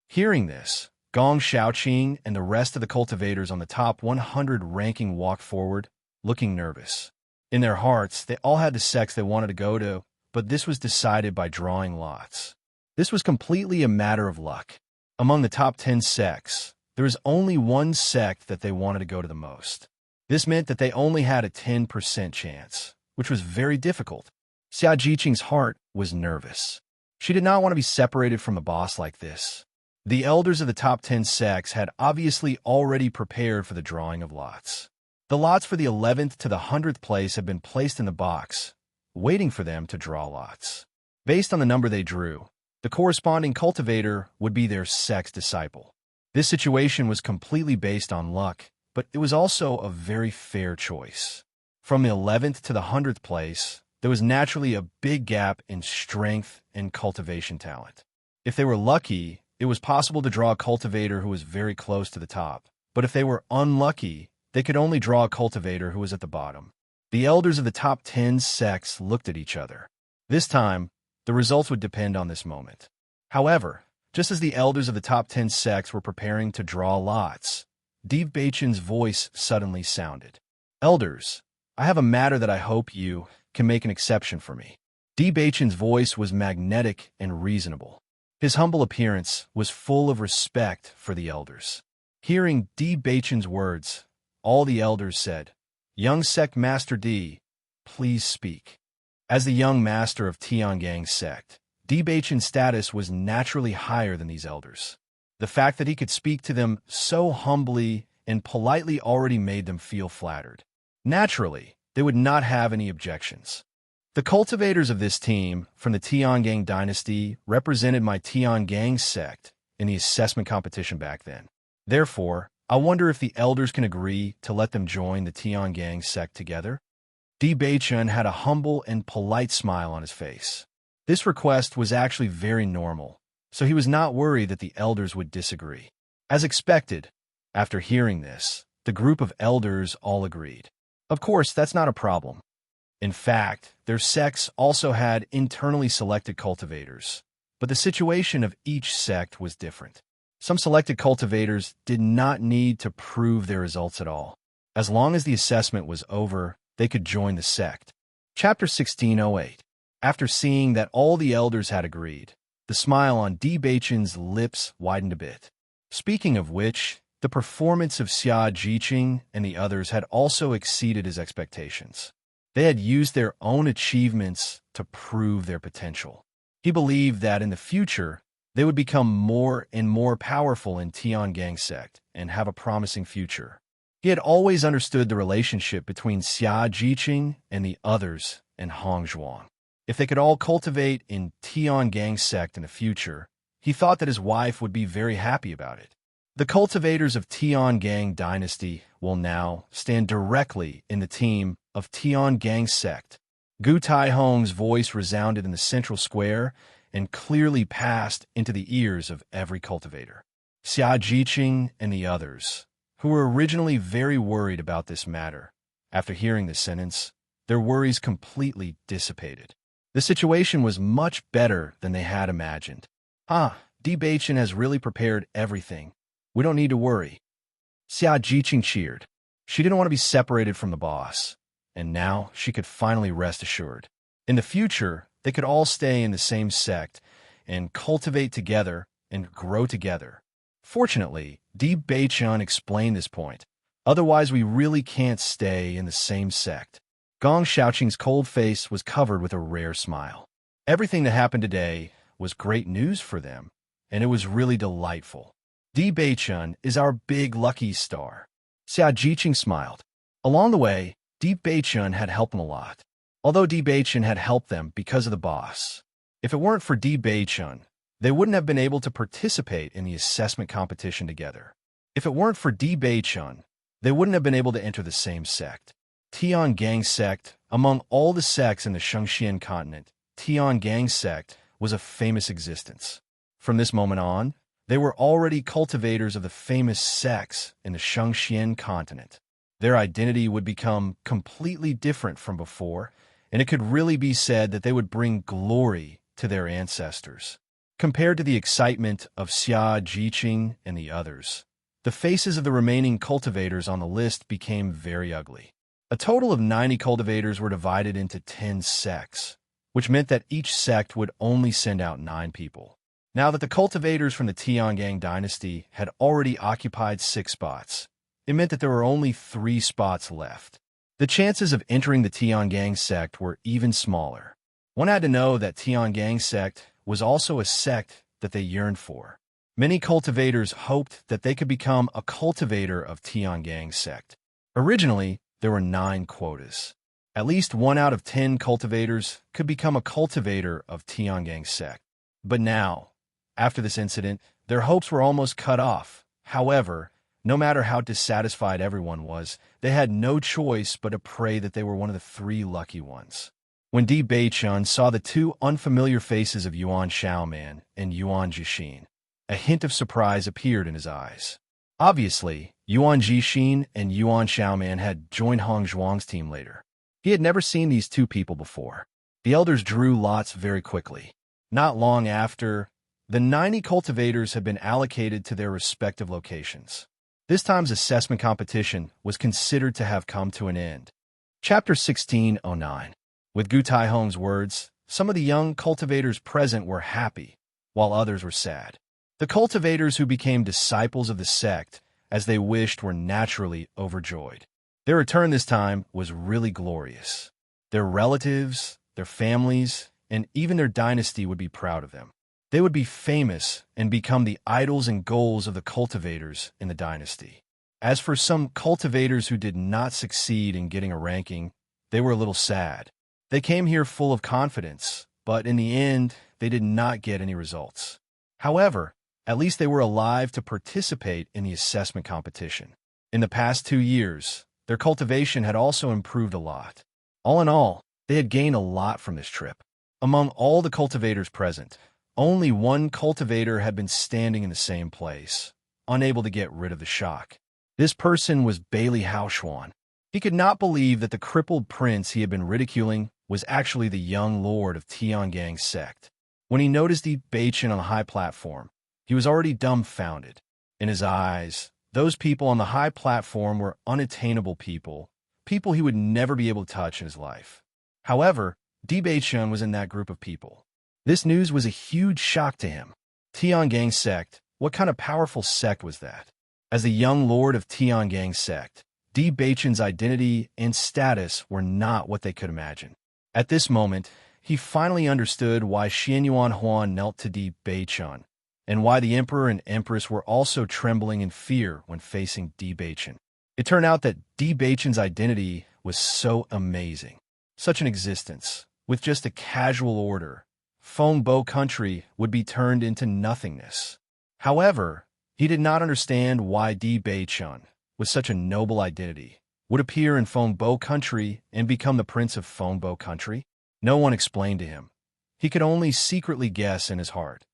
Hearing this, Gong Shaoqing and the rest of the cultivators on the top 100 ranking walked forward, looking nervous. In their hearts, they all had the sects they wanted to go to, but this was decided by drawing lots. This was completely a matter of luck. Among the top 10 sects, there was only one sect that they wanted to go to the most. This meant that they only had a 10% chance, which was very difficult. Xia Jiqing's heart was nervous. She did not want to be separated from a boss like this. The elders of the top 10 sects had obviously already prepared for the drawing of lots. The lots for the 11th to the 100th place had been placed in the box, waiting for them to draw lots. Based on the number they drew, the corresponding cultivator would be their sect's disciple. This situation was completely based on luck, but it was also a very fair choice. From the 11th to the 100th place, there was naturally a big gap in strength and cultivation talent. If they were lucky, it was possible to draw a cultivator who was very close to the top. But if they were unlucky, they could only draw a cultivator who was at the bottom. The elders of the top 10 sects looked at each other. This time, the results would depend on this moment. However, just as the elders of the top 10 sects were preparing to draw lots, Di Beichun's voice suddenly sounded. "Elders, I have a matter that I hope you can make an exception for me." Di Beichun's voice was magnetic and reasonable. His humble appearance was full of respect for the elders. Hearing Di Beichun's words, all the elders said, "Young sect master Di, please speak." As the young master of Tiangang's sect, Di Beichun's status was naturally higher than these elders. The fact that he could speak to them so humbly and politely already made them feel flattered. Naturally, they would not have any objections. The cultivators of this team from the Tiangang dynasty represented my Tiangang sect in the assessment competition back then. Therefore, I wonder if the elders can agree to let them join the Tiangang sect together? Beichun had a humble and polite smile on his face. This request was actually very normal, so he was not worried that the elders would disagree. As expected, after hearing this, the group of elders all agreed. Of course, that's not a problem. In fact, their sects also had internally selected cultivators, but the situation of each sect was different. Some selected cultivators did not need to prove their results at all. As long as the assessment was over, they could join the sect. Chapter 1608. After seeing that all the elders had agreed, the smile on Beichun's lips widened a bit. Speaking of which, the performance of Xia Jiqing and the others had also exceeded his expectations. They had used their own achievements to prove their potential. He believed that in the future, they would become more and more powerful in Tiangang sect and have a promising future. He had always understood the relationship between Xia Jiqing and the others and Hong Zhuang. If they could all cultivate in Tiangang sect in the future, he thought that his wife would be very happy about it. The cultivators of Tiangang dynasty will now stand directly in the team of Tiangang sect. Gu Taihong's voice resounded in the central square and clearly passed into the ears of every cultivator. Xia Jiqing and the others, who were originally very worried about this matter, after hearing this sentence, their worries completely dissipated. The situation was much better than they had imagined. Beichun has really prepared everything. We don't need to worry. Xia Jiqing cheered. She didn't want to be separated from the boss, and now she could finally rest assured. In the future, they could all stay in the same sect and cultivate together and grow together. Fortunately, Beichun explained this point. Otherwise, we really can't stay in the same sect. Gong Shaoqing's cold face was covered with a rare smile. Everything that happened today was great news for them, and it was really delightful. Beichun is our big lucky star. Xia Jiqing smiled. Along the way, Beichun had helped them a lot. Although Beichun had helped them because of the boss. If it weren't for Beichun, they wouldn't have been able to participate in the assessment competition together. If it weren't for Beichun, they wouldn't have been able to enter the same sect. Tiangang sect, among all the sects in the Shengxian continent, Tiangang sect was a famous existence. From this moment on, they were already cultivators of the famous sects in the Shengxian continent. Their identity would become completely different from before, and it could really be said that they would bring glory to their ancestors. Compared to the excitement of Xia Jiqing and the others, the faces of the remaining cultivators on the list became very ugly. A total of 90 cultivators were divided into 10 sects, which meant that each sect would only send out 9 people. Now that the cultivators from the Tiangang dynasty had already occupied 6 spots, it meant that there were only 3 spots left. The chances of entering the Tiangang sect were even smaller. One had to know that Tiangang sect was also a sect that they yearned for. Many cultivators hoped that they could become a cultivator of Tiangang sect. Originally, there were 9 quotas. At least 1 out of 10 cultivators could become a cultivator of Tiangang sect. But now, after this incident, their hopes were almost cut off. However, no matter how dissatisfied everyone was, they had no choice but to pray that they were one of the 3 lucky ones. When Beichun saw the 2 unfamiliar faces of Yuan Xiaoman and Yuan Jixin, a hint of surprise appeared in his eyes. Obviously, Yuan Jixin and Yuan Xiaoman had joined Hong Zhuang's team later. He had never seen these 2 people before. The elders drew lots very quickly. Not long after, the 90 cultivators had been allocated to their respective locations. This time's assessment competition was considered to have come to an end. Chapter 1609. With Gu Taihong's words, some of the young cultivators present were happy, while others were sad. The cultivators who became disciples of the sect, as they wished, were naturally overjoyed. Their return this time was really glorious. Their relatives, their families, and even their dynasty would be proud of them. They would be famous and become the idols and goals of the cultivators in the dynasty. As for some cultivators who did not succeed in getting a ranking, they were a little sad. They came here full of confidence, but in the end, they did not get any results. However, at least they were alive to participate in the assessment competition. In the past 2 years, their cultivation had also improved a lot. All in all, they had gained a lot from this trip. Among all the cultivators present, only one cultivator had been standing in the same place, unable to get rid of the shock. This person was Bailey Hauschwan. He could not believe that the crippled prince he had been ridiculing was actually the young lord of Tiangang's sect. When he noticed the Beichin on the high platform, he was already dumbfounded. In his eyes, those people on the high platform were unattainable people he would never be able to touch in his life. However, Di Beichun was in that group of people. This news was a huge shock to him. Tiangang sect, what kind of powerful sect was that? As the young lord of Tiangang sect, Di Beichun's identity and status were not what they could imagine. At this moment, he finally understood why Xianyuan Huan knelt to Di Beichun, and why the emperor and empress were also trembling in fear when facing Di Beichun. It turned out that Di Beichun's identity was so amazing. Such an existence, with just a casual order, Fengbo country would be turned into nothingness. However, he did not understand why Di Beichun, with such a noble identity, would appear in Fengbo country and become the prince of Fengbo country. No one explained to him. He could only secretly guess in his heart.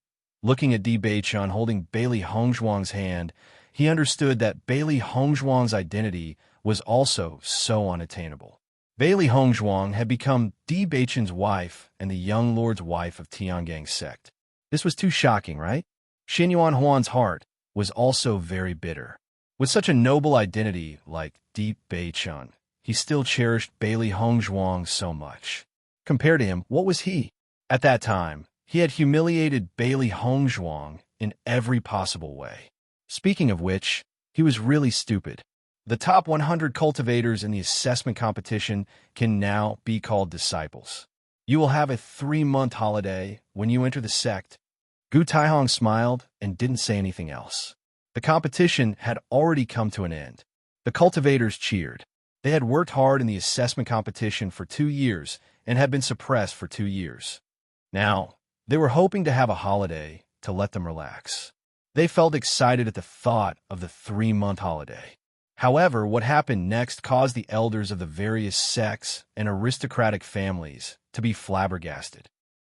Looking at Di Beichun holding Bailey Hongzhuang's hand, he understood that Bailey Hongzhuang's identity was also so unattainable. Bailey Hongzhuang had become Di Beichun's wife and the young lord's wife of Tiangang's sect. This was too shocking, right? Xianyuan Huan's heart was also very bitter. With such a noble identity like Di Beichun, he still cherished Bailey Hongzhuang so much. Compared to him, what was he? At that time, he had humiliated Bailey Hongzhuang in every possible way. Speaking of which, he was really stupid. The top 100 cultivators in the assessment competition can now be called disciples. You will have a 3-month holiday when you enter the sect. Gu Taihong smiled and didn't say anything else. The competition had already come to an end. The cultivators cheered. They had worked hard in the assessment competition for 2 years and had been suppressed for 2 years. Now, they were hoping to have a holiday to let them relax. They felt excited at the thought of the 3-month holiday. However, what happened next caused the elders of the various sects and aristocratic families to be flabbergasted.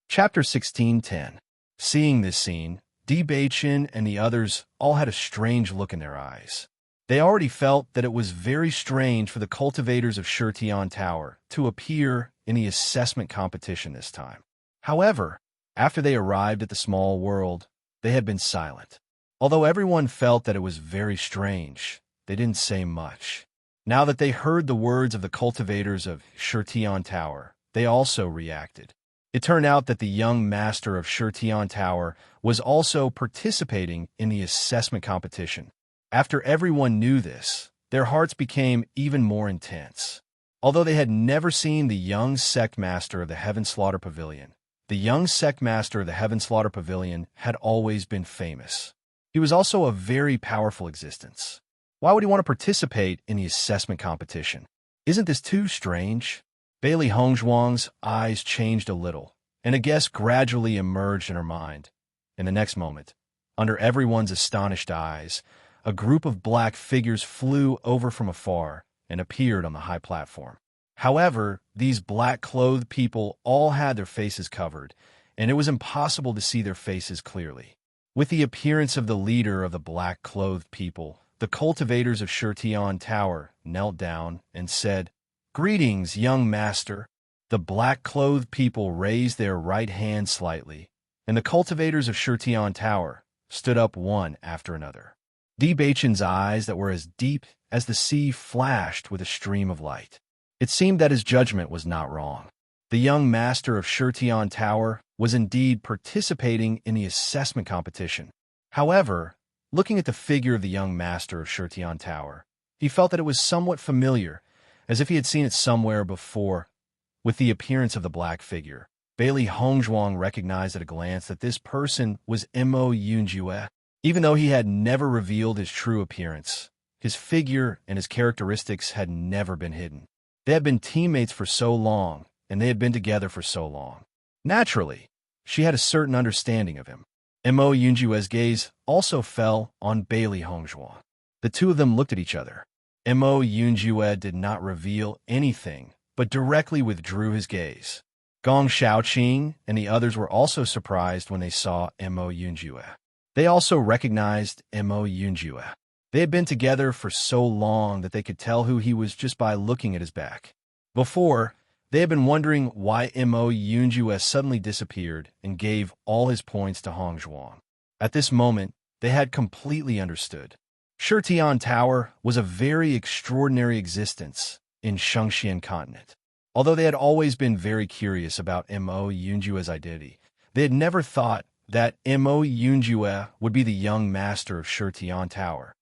Chapter 16:10. Seeing this scene, Di Beichun and the others all had a strange look in their eyes. They already felt that it was very strange for the cultivators of Shitian Tower to appear in the assessment competition this time. However, after they arrived at the small world, they had been silent. Although everyone felt that it was very strange, they didn't say much. Now that they heard the words of the cultivators of Shitian Tower, they also reacted. It turned out that the young master of Shitian Tower was also participating in the assessment competition. After everyone knew this, their hearts became even more intense. Although they had never seen the young sect master of the Heaven Slaughter Pavilion, the young sect master of the Heaven Slaughter Pavilion had always been famous. He was also a very powerful existence. Why would he want to participate in the assessment competition? Isn't this too strange? Bailey Hongzhuang's eyes changed a little, and a guess gradually emerged in her mind. In the next moment, under everyone's astonished eyes, a group of black figures flew over from afar and appeared on the high platform. However, these black-clothed people all had their faces covered, and it was impossible to see their faces clearly. With the appearance of the leader of the black-clothed people, the cultivators of Shitian Tower knelt down and said, "Greetings, young master." The black-clothed people raised their right hand slightly, and the cultivators of Shitian Tower stood up one after another. Di Beichun's eyes that were as deep as the sea flashed with a stream of light. It seemed that his judgment was not wrong. The young master of Shitian Tower was indeed participating in the assessment competition. However, looking at the figure of the young master of Shitian Tower, he felt that it was somewhat familiar, as if he had seen it somewhere before. With the appearance of the black figure, Bailey Hongzhuang recognized at a glance that this person was Mo Yunjue. Even though he had never revealed his true appearance, his figure and his characteristics had never been hidden. They had been teammates for so long, and they had been together for so long. Naturally, she had a certain understanding of him. Mo Yunjue's gaze also fell on Bailey Hongzhuang. The two of them looked at each other. Mo Yunjue did not reveal anything but directly withdrew his gaze. Gong Shaoqing and the others were also surprised when they saw Mo Yunjue. They also recognized Mo Yunjue. They had been together for so long that they could tell who he was just by looking at his back. Before, they had been wondering why Mo Yunjue suddenly disappeared and gave all his points to Hong Zhuang. At this moment, they had completely understood. Shitian Tower was a very extraordinary existence in Shengxian continent. Although they had always been very curious about Mo Yunjue's identity, they had never thought that Mo Yunjue would be the young master of Shitian Tower.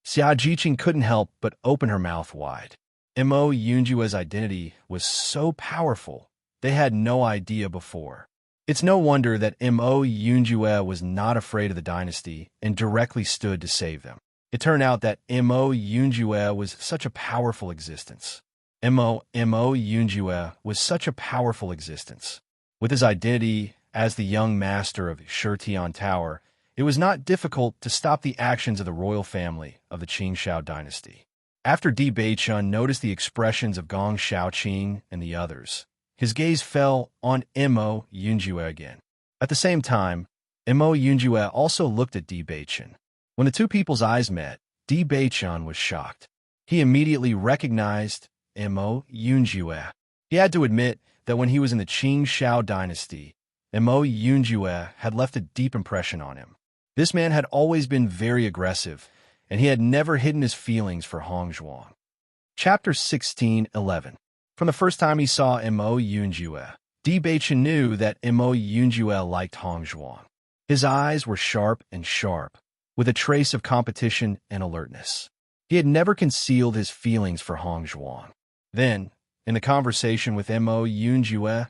Xia Jiqing couldn't help but open her mouth wide. Mo Yunjue's identity was so powerful, they had no idea before. It's no wonder that Mo Yunjue was not afraid of the dynasty and directly stood to save them. It turned out that Mo Yunjue was such a powerful existence. Mo Yunjue was such a powerful existence. With his identity as the young master of Shitian Tower, it was not difficult to stop the actions of the royal family of the Qingshao dynasty. After Di Beichun noticed the expressions of Gong Shaoqing and the others, his gaze fell on Mo Yunjue again. At the same time, Mo Yunjue also looked at Di Beichun. When the two people's eyes met, Di Beichun was shocked. He immediately recognized Mo Yunjue. He had to admit that when he was in the Qingshao dynasty, Mo Yunjue had left a deep impression on him. This man had always been very aggressive, and he had never hidden his feelings for Hong Zhuang. Chapter 16:11. From the first time he saw Mo Yunjue, Di Beichun knew that Mo Yunjue liked Hong Zhuang. His eyes were sharp, with a trace of competition and alertness. He had never concealed his feelings for Hong Zhuang. Then, in the conversation with Mo Yunjue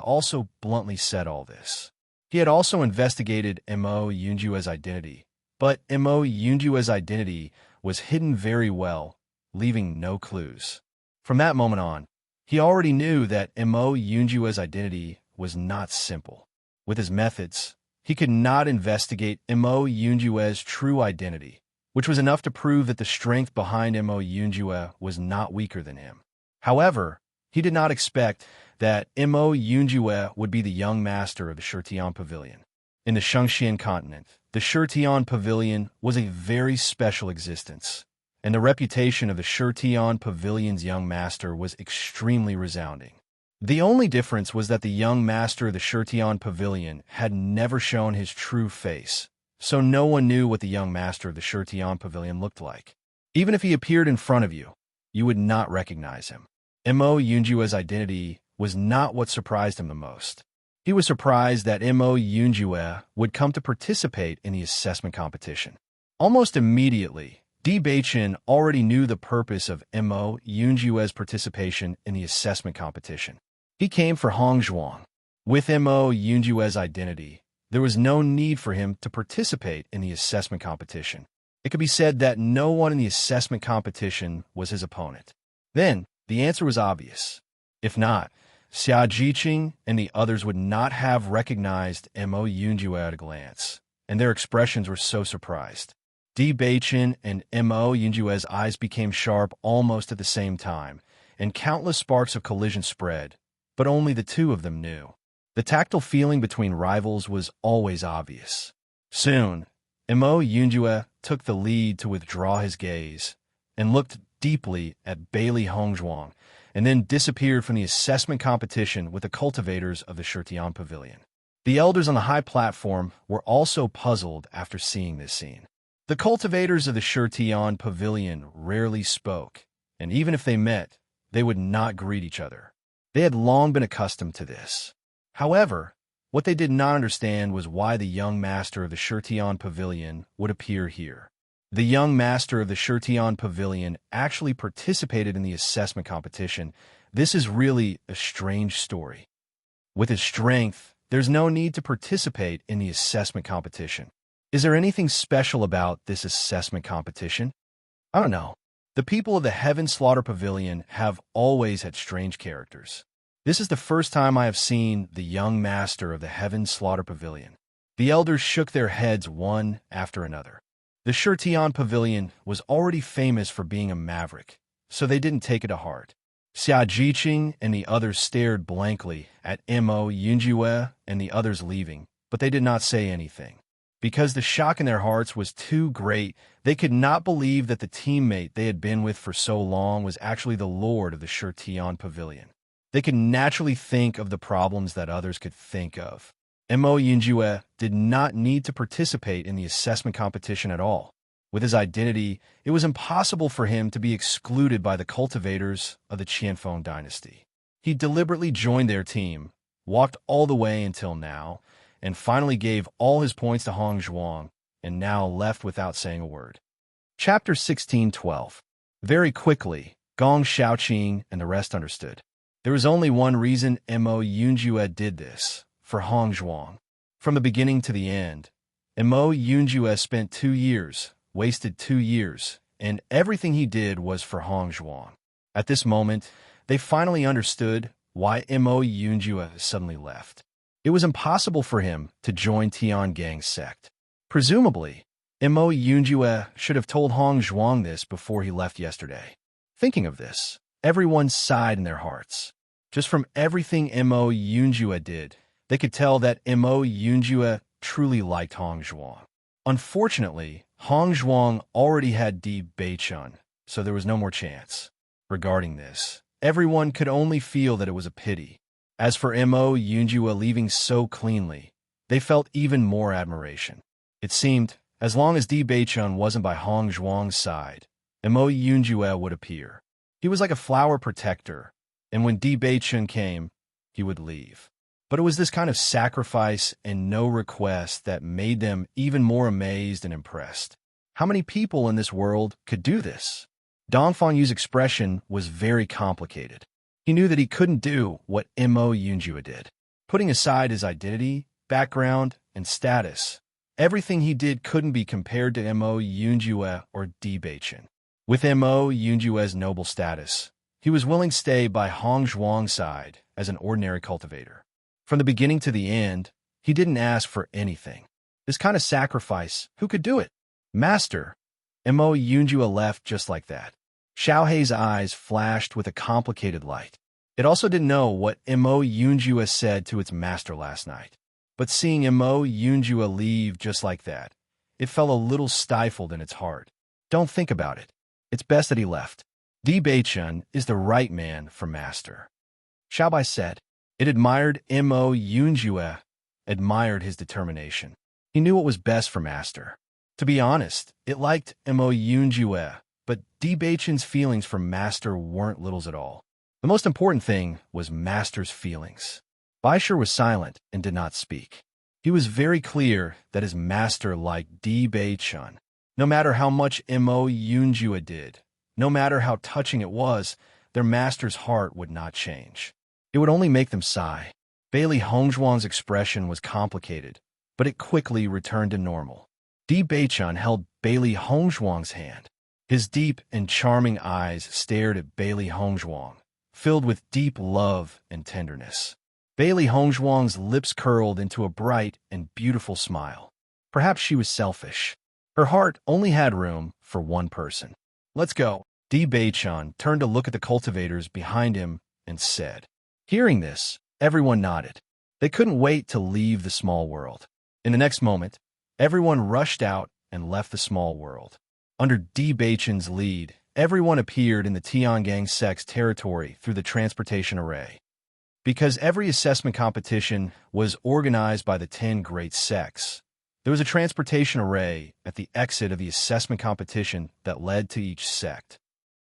also bluntly said all this. He had also investigated Mo Yunjue's identity, but Mo Yunjue's identity was hidden very well, leaving no clues. From that moment on, he already knew that Mo Yunjue's identity was not simple. With his methods, he could not investigate Mo Yunjue's true identity, which was enough to prove that the strength behind Mo Yunjue was not weaker than him. However, he did not expect that Mo Yunjue would be the young master of the Shitian Pavilion. In the Shengxian continent, the Shitian Pavilion was a very special existence, and the reputation of the Shitian Pavilion's young master was extremely resounding. The only difference was that the young master of the Shitian Pavilion had never shown his true face, so no one knew what the young master of the Shitian Pavilion looked like. Even if he appeared in front of you, you would not recognize him. Mo Yunjue's identity was not what surprised him the most. He was surprised that Mo Yunjue would come to participate in the assessment competition. Almost immediately, Di Beichun already knew the purpose of Mo Yunjue's participation in the assessment competition. He came for Hong Zhuang. With Mo Yunjue's identity, there was no need for him to participate in the assessment competition. It could be said that no one in the assessment competition was his opponent. Then, the answer was obvious. If not, Xia Jiqing and the others would not have recognized Mo Yunjue at a glance, and their expressions were so surprised. Di Beichun and Mo Yunjue's eyes became sharp almost at the same time, and countless sparks of collision spread, but only the two of them knew. The tactile feeling between rivals was always obvious. Soon, Mo Yunjue took the lead to withdraw his gaze and looked deeply at Bailey Hong Zhuang, and then disappeared from the assessment competition with the cultivators of the Shitian Pavilion. The elders on the high platform were also puzzled after seeing this scene. The cultivators of the Shitian Pavilion rarely spoke, and even if they met, they would not greet each other. They had long been accustomed to this. However, what they did not understand was why the young master of the Shitian Pavilion would appear here. The young master of the Shitian Pavilion actually participated in the assessment competition. This is really a strange story. With his strength, there's no need to participate in the assessment competition. Is there anything special about this assessment competition? I don't know. The people of the Heaven Slaughter Pavilion have always had strange characters. This is the first time I have seen the young master of the Heaven Slaughter Pavilion. The elders shook their heads one after another. The Shitian Pavilion was already famous for being a maverick, so they didn't take it to heart. Xia Jiqing and the others stared blankly at Mo Yunjue and the others leaving, but they did not say anything. Because the shock in their hearts was too great, they could not believe that the teammate they had been with for so long was actually the lord of the Shirtian Pavilion. They could naturally think of the problems that others could think of. Mo Yunjue did not need to participate in the assessment competition at all. With his identity, it was impossible for him to be excluded by the cultivators of the Qianfeng dynasty. He deliberately joined their team, walked all the way until now, and finally gave all his points to Hong Zhuang, and now left without saying a word. Chapter 16:12. Very quickly, Gong Shaoqing and the rest understood. There was only one reason Mo Yunjue did this, for Hong Zhuang. From the beginning to the end, Mo Yunjue spent 2 years, wasted 2 years, and everything he did was for Hong Zhuang. At this moment, they finally understood why Mo Yunjue suddenly left. It was impossible for him to join Tiangang's sect. Presumably, Mo Yunjue should have told Hong Zhuang this before he left yesterday. Thinking of this, everyone sighed in their hearts. Just from everything Mo Yunjue did, they could tell that Mo Yunjue truly liked Hong Zhuang. Unfortunately, Hong Zhuang already had Di Beichun, so there was no more chance. Regarding this, everyone could only feel that it was a pity. As for Mo Yunjue leaving so cleanly, they felt even more admiration. It seemed, as long as Di Beichun wasn't by Hong Zhuang's side, Mo Yunjue would appear. He was like a flower protector, and when Di Beichun came, he would leave. But it was this kind of sacrifice and no request that made them even more amazed and impressed. How many people in this world could do this? Dong Fangyu's expression was very complicated. He knew that he couldn't do what Mo Yunjue did. Putting aside his identity, background, and status, everything he did couldn't be compared to Mo Yunjue or Di Beichun. With Mo Yunjue's noble status, he was willing to stay by Hong Zhuang's side as an ordinary cultivator. From the beginning to the end, he didn't ask for anything. This kind of sacrifice, who could do it? Master. Mo Yunjue left just like that. Xiaohei's eyes flashed with a complicated light. It also didn't know what Mo Yunjue said to its master last night. But seeing Mo Yunjue leave just like that, it felt a little stifled in its heart. Don't think about it. It's best that he left. Di Beichun is the right man for master. Xiaobai said. It admired Mo Yunjue, admired his determination. He knew what was best for master. To be honest, it liked Mo Yunjue, but Di Beichun's feelings for master weren't littles at all. The most important thing was master's feelings. Baisher was silent and did not speak. He was very clear that his master liked Di Beichun. No matter how much Mo Yunjue did, no matter how touching it was, their master's heart would not change. It would only make them sigh. Bailey Hongzhuang's expression was complicated, but it quickly returned to normal. Di Beichun held Bailey Hongzhuang's hand. His deep and charming eyes stared at Bailey Hongzhuang, filled with deep love and tenderness. Bailey Hongzhuang's lips curled into a bright and beautiful smile. Perhaps she was selfish. Her heart only had room for one person. Let's go. Di Beichun turned to look at the cultivators behind him and said. Hearing this, everyone nodded. They couldn't wait to leave the small world. In the next moment, everyone rushed out and left the small world. Under Di Beichun's lead, everyone appeared in the Tiangang sect's territory through the transportation array. Because every assessment competition was organized by the 10 great sects, there was a transportation array at the exit of the assessment competition that led to each sect.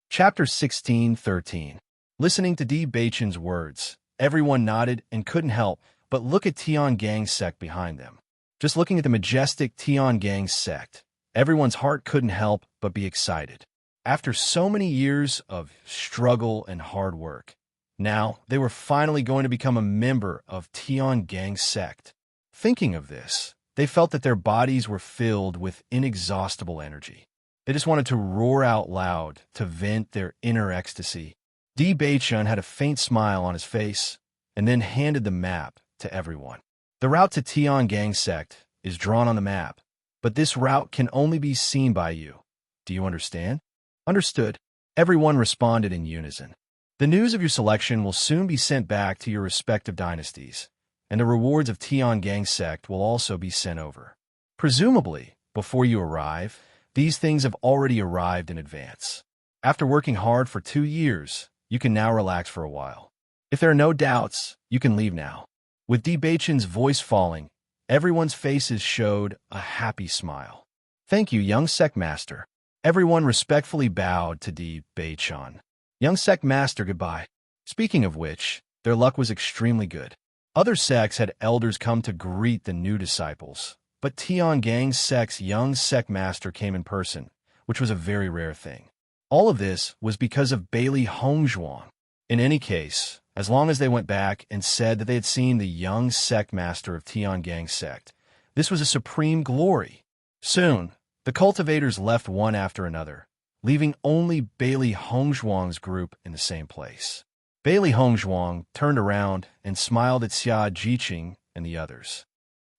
Chapter 16:13. Listening to Di Beichun's words, everyone nodded and couldn't help but look at Tiangang's sect behind them. Just looking at the majestic Tiangang sect, everyone's heart couldn't help but be excited. After so many years of struggle and hard work, now they were finally going to become a member of Tiangang's sect. Thinking of this, they felt that their bodies were filled with inexhaustible energy. They just wanted to roar out loud to vent their inner ecstasy. Di Beichun had a faint smile on his face and then handed the map to everyone. The route to Tiangang sect is drawn on the map, but this route can only be seen by you. Do you understand? Understood. Everyone responded in unison. The news of your selection will soon be sent back to your respective dynasties, and the rewards of Tiangang sect will also be sent over. Presumably, before you arrive, these things have already arrived in advance. After working hard for 2 years, you can now relax for a while. If there are no doubts, you can leave now. With Di Beichen's voice falling, everyone's faces showed a happy smile. Thank you, young sect master. Everyone respectfully bowed to Di Beichen. Young sect master, goodbye. Speaking of which, their luck was extremely good. Other sects had elders come to greet the new disciples, but Tiangang sect's young sect master came in person, which was a very rare thing. All of this was because of Bailey Hongzhuang. In any case, as long as they went back and said that they had seen the young sect master of Tiangang sect, this was a supreme glory. Soon, the cultivators left one after another, leaving only Bailey Hongzhuang's group in the same place. Bailey Hongzhuang turned around and smiled at Xia Jiqing and the others.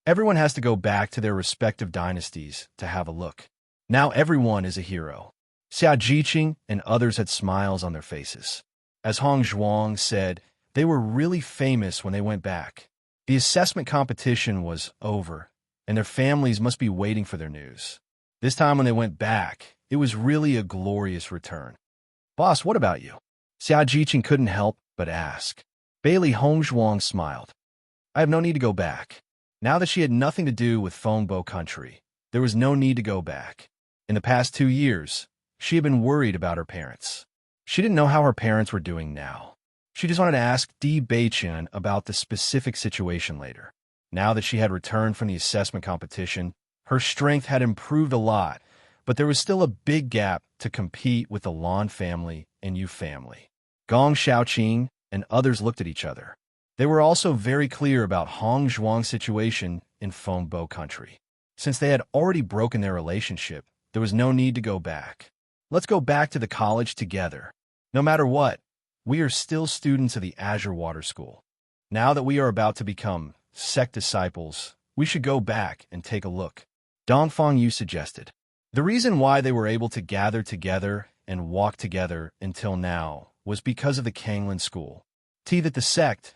Everyone has to go back to their respective dynasties to have a look. Now everyone is a hero. Xia Jiqing and others had smiles on their faces. As Hongzhuang said, they were really famous when they went back. The assessment competition was over, and their families must be waiting for their news. This time when they went back, it was really a glorious return. Boss, what about you? Xia Jiqing couldn't help but ask. Bailey Hongzhuang smiled. I have no need to go back. Now that she had nothing to do with Fengbo country, there was no need to go back. In the past 2 years, she had been worried about her parents. She didn't know how her parents were doing now. She just wanted to ask Di Beichen about the specific situation later. Now that she had returned from the assessment competition, her strength had improved a lot, but there was still a big gap to compete with the Lan family and Yu family. Gong Xiaoqing and others looked at each other. They were also very clear about Hongzhuang's situation in Fengbo country. Since they had already broken their relationship, there was no need to go back. Let's go back to the college together. No matter what, we are still students of the Azure Water School. Now that we are about to become sect disciples, we should go back and take a look. Dongfang Yu suggested. The reason why they were able to gather together and walk together until now was because of the Kanglin school. That the sect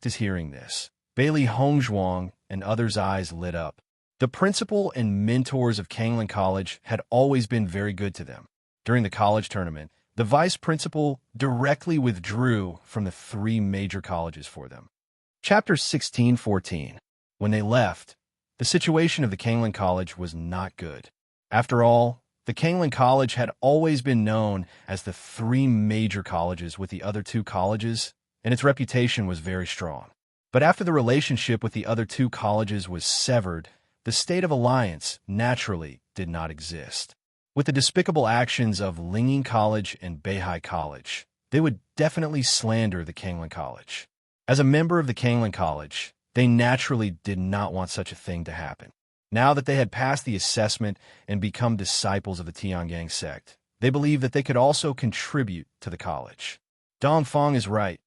is hearing this. Bailey Hongzhuang and others' eyes lit up. The principal and mentors of Kanglin College had always been very good to them. During the college tournament, the vice principal directly withdrew from the 3 major colleges for them. Chapter 16-14. When they left, the situation of the Kanglin College was not good. After all, the Kanglin College had always been known as the 3 major colleges with the other 2 colleges, and its reputation was very strong. But after the relationship with the other 2 colleges was severed, the state of alliance naturally did not exist. With the despicable actions of Lingyin College and Beihai College, they would definitely slander the Kanglin College. As a member of the Kanglin College, they naturally did not want such a thing to happen. Now that they had passed the assessment and become disciples of the Tiangang sect, they believed that they could also contribute to the college. Dongfang is right.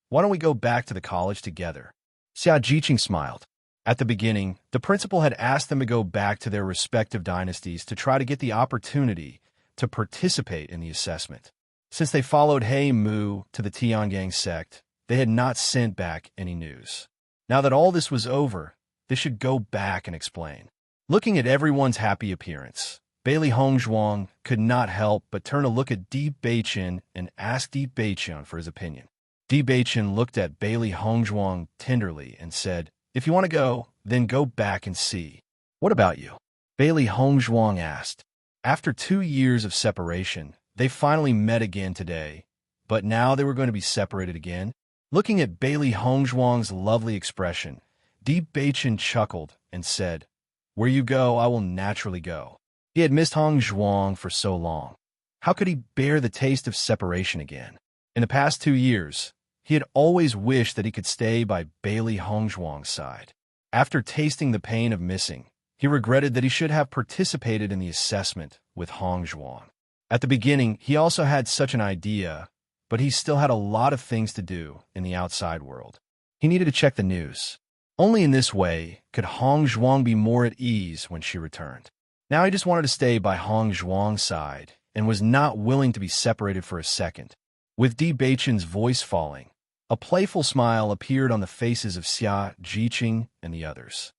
Why don't we go back to the college together? Xia Jiqing smiled. At the beginning, the principal had asked them to go back to their respective dynasties to try to get the opportunity to participate in the assessment. Since they followed He Mu to the Tiangang sect, they had not sent back any news. Now that all this was over, they should go back and explain. Looking at everyone's happy appearance, Bailey Hongzhuang could not help but turn a look at Di Beichen and ask Di Beichen for his opinion. Di Beichen looked at Bailey Hongzhuang tenderly and said, If you want to go, then go back and see. What about you? Bailey Hongzhuang asked. After 2 years of separation, they finally met again today, but now they were going to be separated again. Looking at Bailey Hongzhuang's lovely expression, Di Beichen chuckled and said, Where you go, I will naturally go. He had missed Hongzhuang for so long. How could he bear the taste of separation again? In the past 2 years, he had always wished that he could stay by Bailey Hongzhuang's side. After tasting the pain of missing, he regretted that he should have participated in the assessment with Hongzhuang. At the beginning, he also had such an idea, but he still had a lot of things to do in the outside world. He needed to check the news. Only in this way could Hongzhuang be more at ease when she returned. Now he just wanted to stay by Hongzhuang's side and was not willing to be separated for a second. With Di Beichen's voice falling, a playful smile appeared on the faces of Xia, Jiqing, and the others.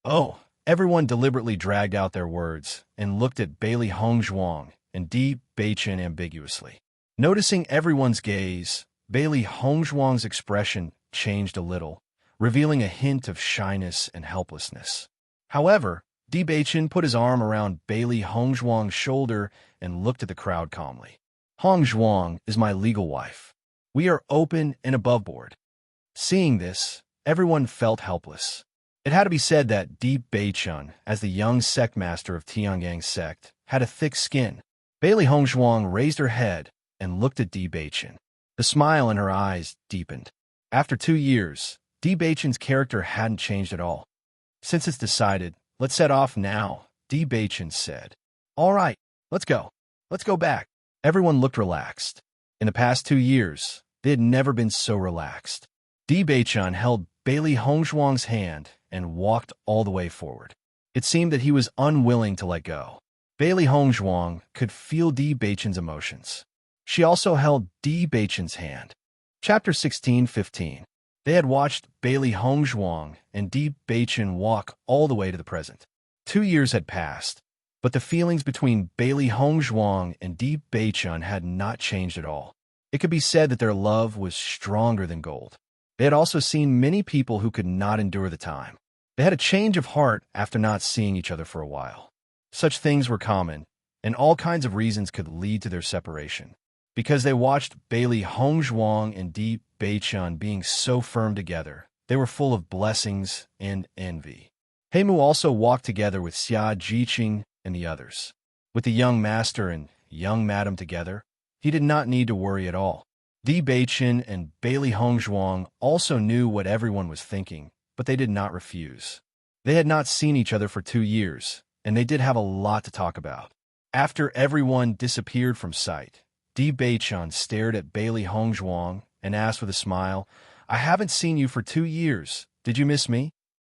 Oh, everyone deliberately dragged out their words and looked at Bailey Hongzhuang and Di Beichen ambiguously. Noticing everyone's gaze, Bailey Hongzhuang's expression changed a little, revealing a hint of shyness and helplessness. However, Di Beichen put his arm around Bailey Hongzhuang's shoulder and looked at the crowd calmly. Hongzhuang is my legal wife. We are open and above board. Seeing this, everyone felt helpless. It had to be said that Di Beichen, as the young sect master of Tiangang's sect, had a thick skin. Bailey Hongzhuang raised her head and looked at Di Beichen. The smile in her eyes deepened. After 2 years, Di Beichen's character hadn't changed at all. Since it's decided, let's set off now, Di Beichen said. All right, let's go. Let's go back. Everyone looked relaxed. In the past 2 years, they had never been so relaxed. Di Beichen held Bailey Hongzhuang's hand and walked all the way forward. It seemed that he was unwilling to let go. Bailey Hongzhuang could feel Di Beichen's emotions. She also held Di Beichen's hand. Chapter 16:15. They had watched Bailey Hongzhuang and Di Beichen walk all the way to the present. 2 years had passed, but the feelings between Bailey Hongzhuang and Di Beichen had not changed at all. It could be said that their love was stronger than gold. They had also seen many people who could not endure the time. They had a change of heart after not seeing each other for a while. Such things were common, and all kinds of reasons could lead to their separation. Because they watched Bailey Hongzhuang and Di Beichen being so firm together, they were full of blessings and envy. Heimu also walked together with Xia Jiqing and the others. With the young master and young madam together, he did not need to worry at all. Di Beichen and Bailey Hongzhuang also knew what everyone was thinking, but they did not refuse. They had not seen each other for 2 years, and they did have a lot to talk about. After everyone disappeared from sight, Di Beichen stared at Bailey Hongzhuang and asked with a smile, I haven't seen you for 2 years. Did you miss me?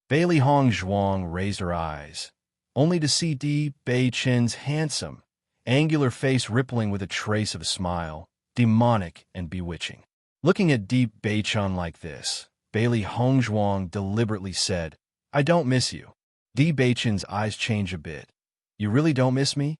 Bailey Hongzhuang raised her eyes, only to see Di Beichen's handsome, angular face rippling with a trace of a smile, demonic and bewitching. Looking at Di Beichen like this, Bailey Hongzhuang deliberately said, I don't miss you. Di Beichen's eyes changed a bit. You really don't miss me?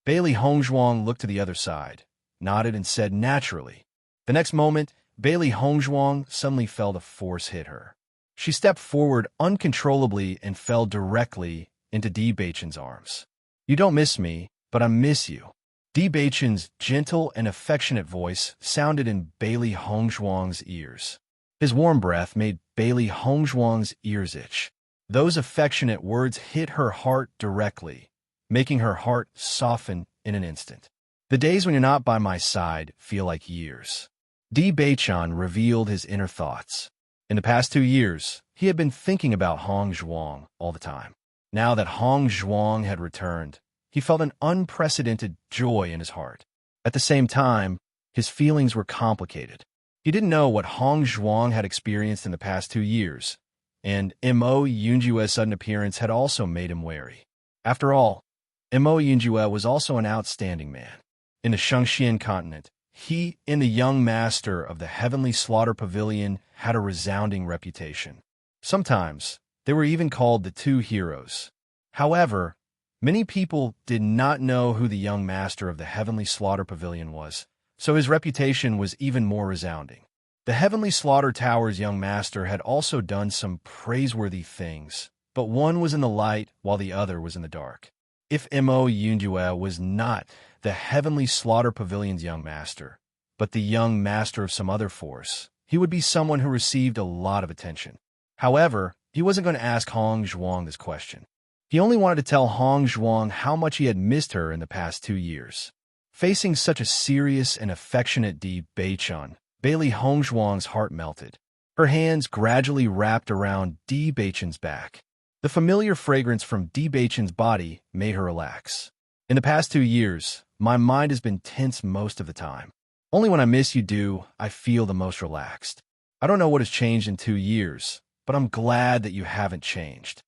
Bailey Hongzhuang looked to the other side, nodded and said naturally. The next moment, Bailey Hongzhuang suddenly felt a force hit her. She stepped forward uncontrollably and fell directly into Di Beichen's arms. You don't miss me, but I miss you. Di Beichen's gentle and affectionate voice sounded in Bailey Hongzhuang's ears. His warm breath made Bailey Hongzhuang's ears itch. Those affectionate words hit her heart directly, making her heart soften in an instant. The days when you're not by my side feel like years. Di Beichen revealed his inner thoughts. In the past 2 years, he had been thinking about Hongzhuang all the time. Now that Hongzhuang had returned, he felt an unprecedented joy in his heart. At the same time, his feelings were complicated. He didn't know what Hongzhuang had experienced in the past 2 years, and Mo Yunjue's sudden appearance had also made him wary. After all, Mo Yunjue was also an outstanding man. In the Shengxian continent, he and the young master of the Heavenly Slaughter Pavilion had a resounding reputation. Sometimes, they were even called the two heroes. However, many people did not know who the young master of the Heavenly Slaughter Pavilion was, so his reputation was even more resounding. The Heavenly Slaughter Tower's young master had also done some praiseworthy things, but one was in the light while the other was in the dark. If Mo Yunjue was not the Heavenly Slaughter Pavilion's young master, but the young master of some other force, he would be someone who received a lot of attention. However, he wasn't going to ask Hongzhuang this question. He only wanted to tell Hongzhuang how much he had missed her in the past 2 years. Facing such a serious and affectionate Di Beichen, Bailey Hongzhuang's heart melted. Her hands gradually wrapped around Di Beichen's back. The familiar fragrance from Di Beichen's body made her relax. In the past 2 years, my mind has been tense most of the time. Only when I miss you do I feel the most relaxed. I don't know what has changed in 2 years, but I'm glad that you haven't changed.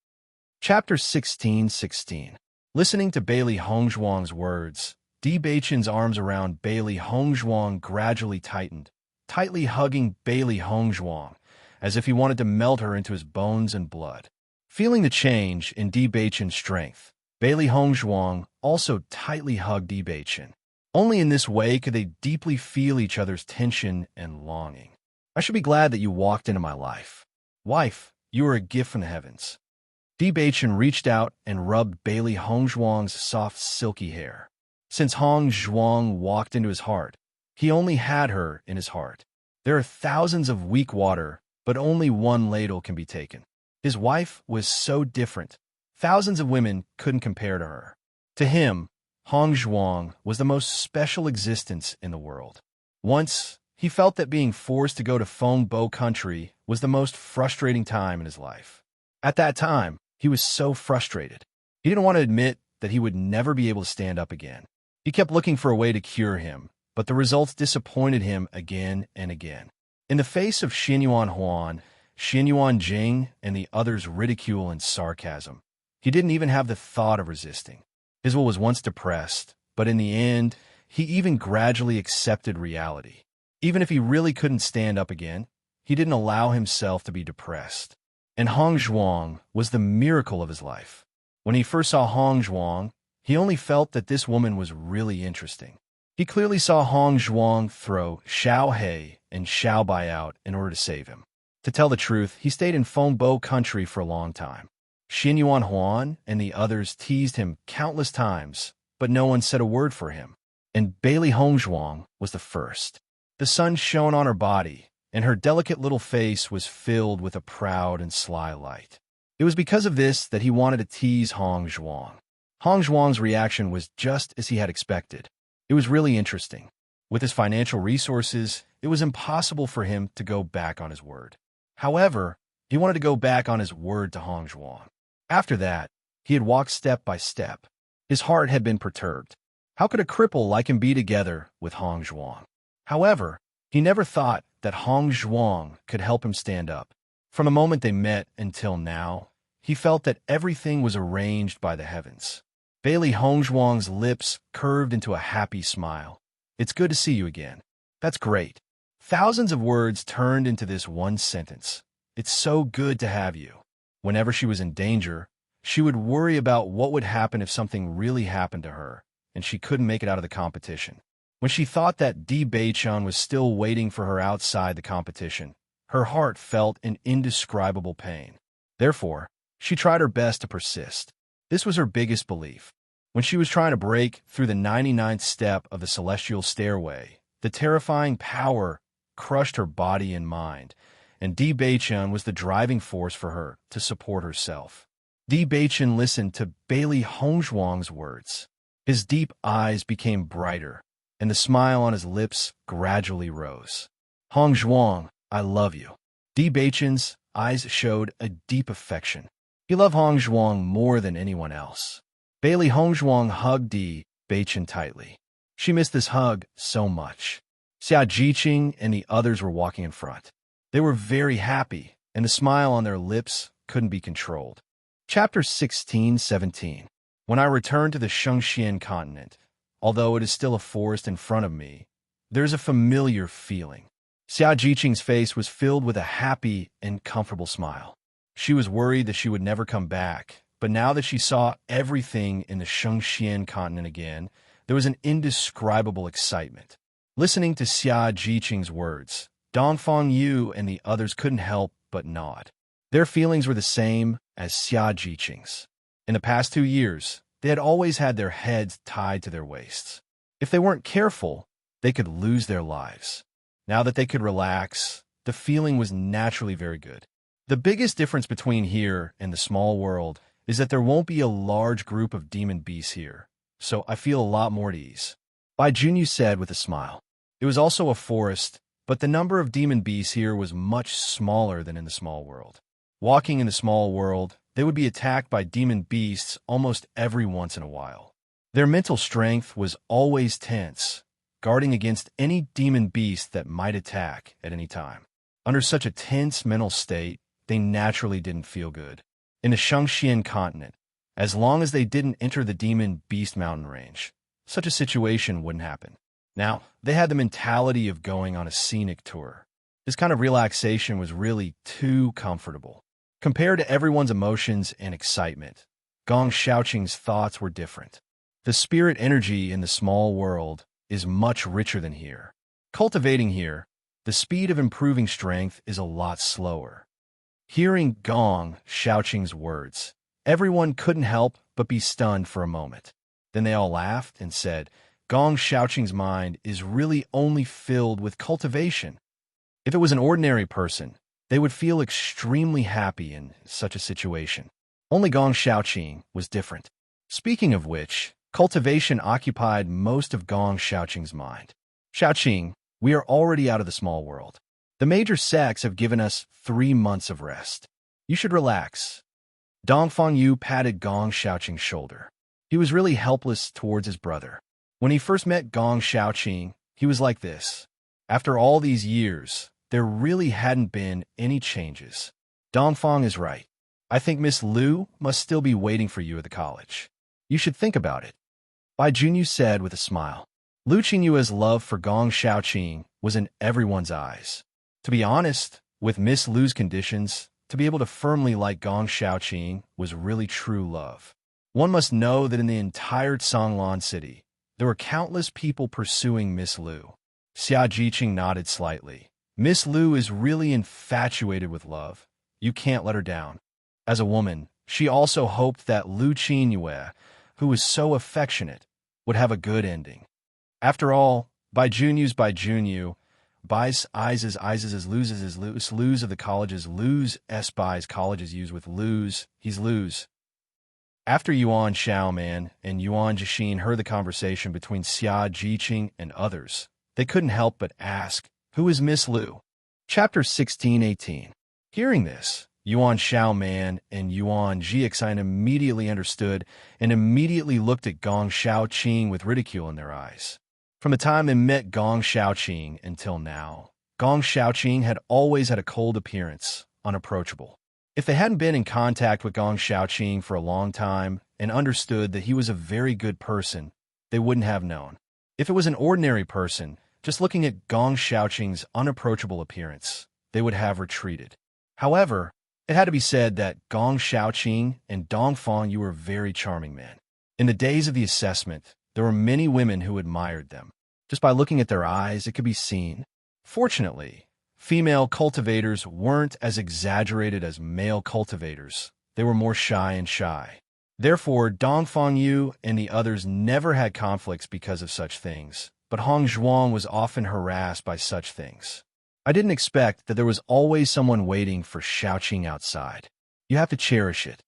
Chapter 16:16. Listening to Bailey Hongzhuang's words, Di Beichen's arms around Bailey Hongzhuang gradually tightened, tightly hugging Bailey Hongzhuang, as if he wanted to melt her into his bones and blood. Feeling the change in Di Beichen's strength, Bailey Hongzhuang also tightly hugged Di Beichen. Only in this way could they deeply feel each other's tension and longing. I should be glad that you walked into my life. Wife, you are a gift from the heavens. Di Beichen reached out and rubbed Bailey Hongzhuang's soft, silky hair. Since Hongzhuang walked into his heart, he only had her in his heart. There are thousands of weak water, but only one ladle can be taken. His wife was so different. Thousands of women couldn't compare to her. To him, Hongzhuang was the most special existence in the world. Once, he felt that being forced to go to Fengbo country was the most frustrating time in his life. At that time, he was so frustrated. He didn't want to admit that he would never be able to stand up again. He kept looking for a way to cure him, but the results disappointed him again and again. In the face of Xinyuan Huan, Xinyuan Jing, and the others' ridicule and sarcasm, he didn't even have the thought of resisting. His will was once depressed, but in the end, he even gradually accepted reality. Even if he really couldn't stand up again, he didn't allow himself to be depressed. And Hongzhuang was the miracle of his life. When he first saw Hongzhuang, he only felt that this woman was really interesting. He clearly saw Hongzhuang throw Xiao He and Xiao Bai out in order to save him. To tell the truth, he stayed in Fengbo country for a long time. Xinyuan Huan and the others teased him countless times, but no one said a word for him. And Bailey Hongzhuang was the first. The sun shone on her body, and her delicate little face was filled with a proud and sly light. It was because of this that he wanted to tease Hongzhuang. Hongzhuang's reaction was just as he had expected. It was really interesting. With his financial resources, it was impossible for him to go back on his word. However, he wanted to go back on his word to Hongzhuang. After that, he had walked step by step. His heart had been perturbed. How could a cripple like him be together with Hongzhuang? However, he never thought that Hongzhuang could help him stand up. From the moment they met until now, he felt that everything was arranged by the heavens. Bailey Hongzhuang's lips curved into a happy smile. It's good to see you again. That's great. Thousands of words turned into this one sentence. It's so good to have you. Whenever she was in danger, she would worry about what would happen if something really happened to her, and she couldn't make it out of the competition. When she thought that Di Beichen was still waiting for her outside the competition, her heart felt an indescribable pain. Therefore, she tried her best to persist. This was her biggest belief. When she was trying to break through the 99th step of the celestial stairway, the terrifying power crushed her body and mind, and Di Beichen was the driving force for her to support herself. Di Beichen listened to Bailey Hongzhuang's words. His deep eyes became brighter, and the smile on his lips gradually rose. Hongzhuang, I love you. Di Beichen's eyes showed a deep affection. He loved Hongzhuang more than anyone else. Bailey Hongzhuang hugged Di Beichen tightly. She missed this hug so much. Xia Jiqing and the others were walking in front. They were very happy, and the smile on their lips couldn't be controlled. Chapter 16-17. When I return to the Shengxian continent, although it is still a forest in front of me, there's a familiar feeling. Xia Jiqing's face was filled with a happy and comfortable smile. She was worried that she would never come back, but now that she saw everything in the Shengxian continent again, there was an indescribable excitement. Listening to Xia Jiqing's words, Dongfang Yu and the others couldn't help but nod. Their feelings were the same as Xia Jiqing's. In the past 2 years, they had always had their heads tied to their waists. If they weren't careful, they could lose their lives. Now that they could relax, the feeling was naturally very good. The biggest difference between here and the small world is that there won't be a large group of demon beasts here, so I feel a lot more at ease. Bai Junyu said with a smile. It was also a forest, but the number of demon beasts here was much smaller than in the small world. Walking in the small world, they would be attacked by demon beasts almost every once in a while. Their mental strength was always tense, guarding against any demon beast that might attack at any time. Under such a tense mental state, they naturally didn't feel good. In the Shengxian continent, as long as they didn't enter the demon beast mountain range, such a situation wouldn't happen. Now, they had the mentality of going on a scenic tour. This kind of relaxation was really too comfortable. Compared to everyone's emotions and excitement, Gong Xiaoqing's thoughts were different. The spirit energy in the small world is much richer than here. Cultivating here, the speed of improving strength is a lot slower. Hearing Gong Xiaoqing's words, everyone couldn't help but be stunned for a moment. Then they all laughed and said, Gong Xiaoqing's mind is really only filled with cultivation. If it was an ordinary person, they would feel extremely happy in such a situation. Only Gong Xiaoqing was different. Speaking of which, cultivation occupied most of Gong Xiaoqing's mind. Xiaoqing, we are already out of the small world. The major sects have given us 3 months of rest. You should relax. Dongfang Yu patted Gong Xiaoqing's shoulder. He was really helpless towards his brother. When he first met Gong Xiaoqing, he was like this. After all these years, there really hadn't been any changes. Dongfang is right. I think Miss Liu must still be waiting for you at the college. You should think about it. Bai Junyu said with a smile. Lu Qingyue's love for Gong Xiaoqing was in everyone's eyes. To be honest, with Miss Liu's conditions, to be able to firmly like Gong Xiaoqing was really true love. One must know that in the entire Canglan city, there were countless people pursuing Miss Liu. Xia Jiqing nodded slightly. Miss Liu is really infatuated with love. You can't let her down. As a woman, she also hoped that Lu Qingyue, who was so affectionate, would have a good ending. After all, Bai Junyu's Bai Junyu, Bai's I's Lu's of the colleges, Lu's Bai's colleges use with Lu's, he's Lu's. After Yuan Xiaoman and Yuan Jixin heard the conversation between Xia Jiqing and others, they couldn't help but ask, who is Miss Liu? Chapter 16-18. Hearing this, Yuan Xiaoman and Yuan Jiexin immediately understood and immediately looked at Gong Xiaoqing with ridicule in their eyes. From the time they met Gong Xiaoqing until now, Gong Xiaoqing had always had a cold appearance, unapproachable. If they hadn't been in contact with Gong Xiaoqing for a long time and understood that he was a very good person, they wouldn't have known. If it was an ordinary person, just looking at Gong Xiaoqing's unapproachable appearance, they would have retreated. However, it had to be said that Gong Xiaoqing and Dongfang Yu were very charming men. In the days of the assessment, there were many women who admired them. Just by looking at their eyes, it could be seen. Fortunately, female cultivators weren't as exaggerated as male cultivators. They were more shy and shy. Therefore, Dongfang Yu and the others never had conflicts because of such things, but Hong Zhuang was often harassed by such things. I didn't expect that there was always someone waiting for Xiaoqing outside. You have to cherish it.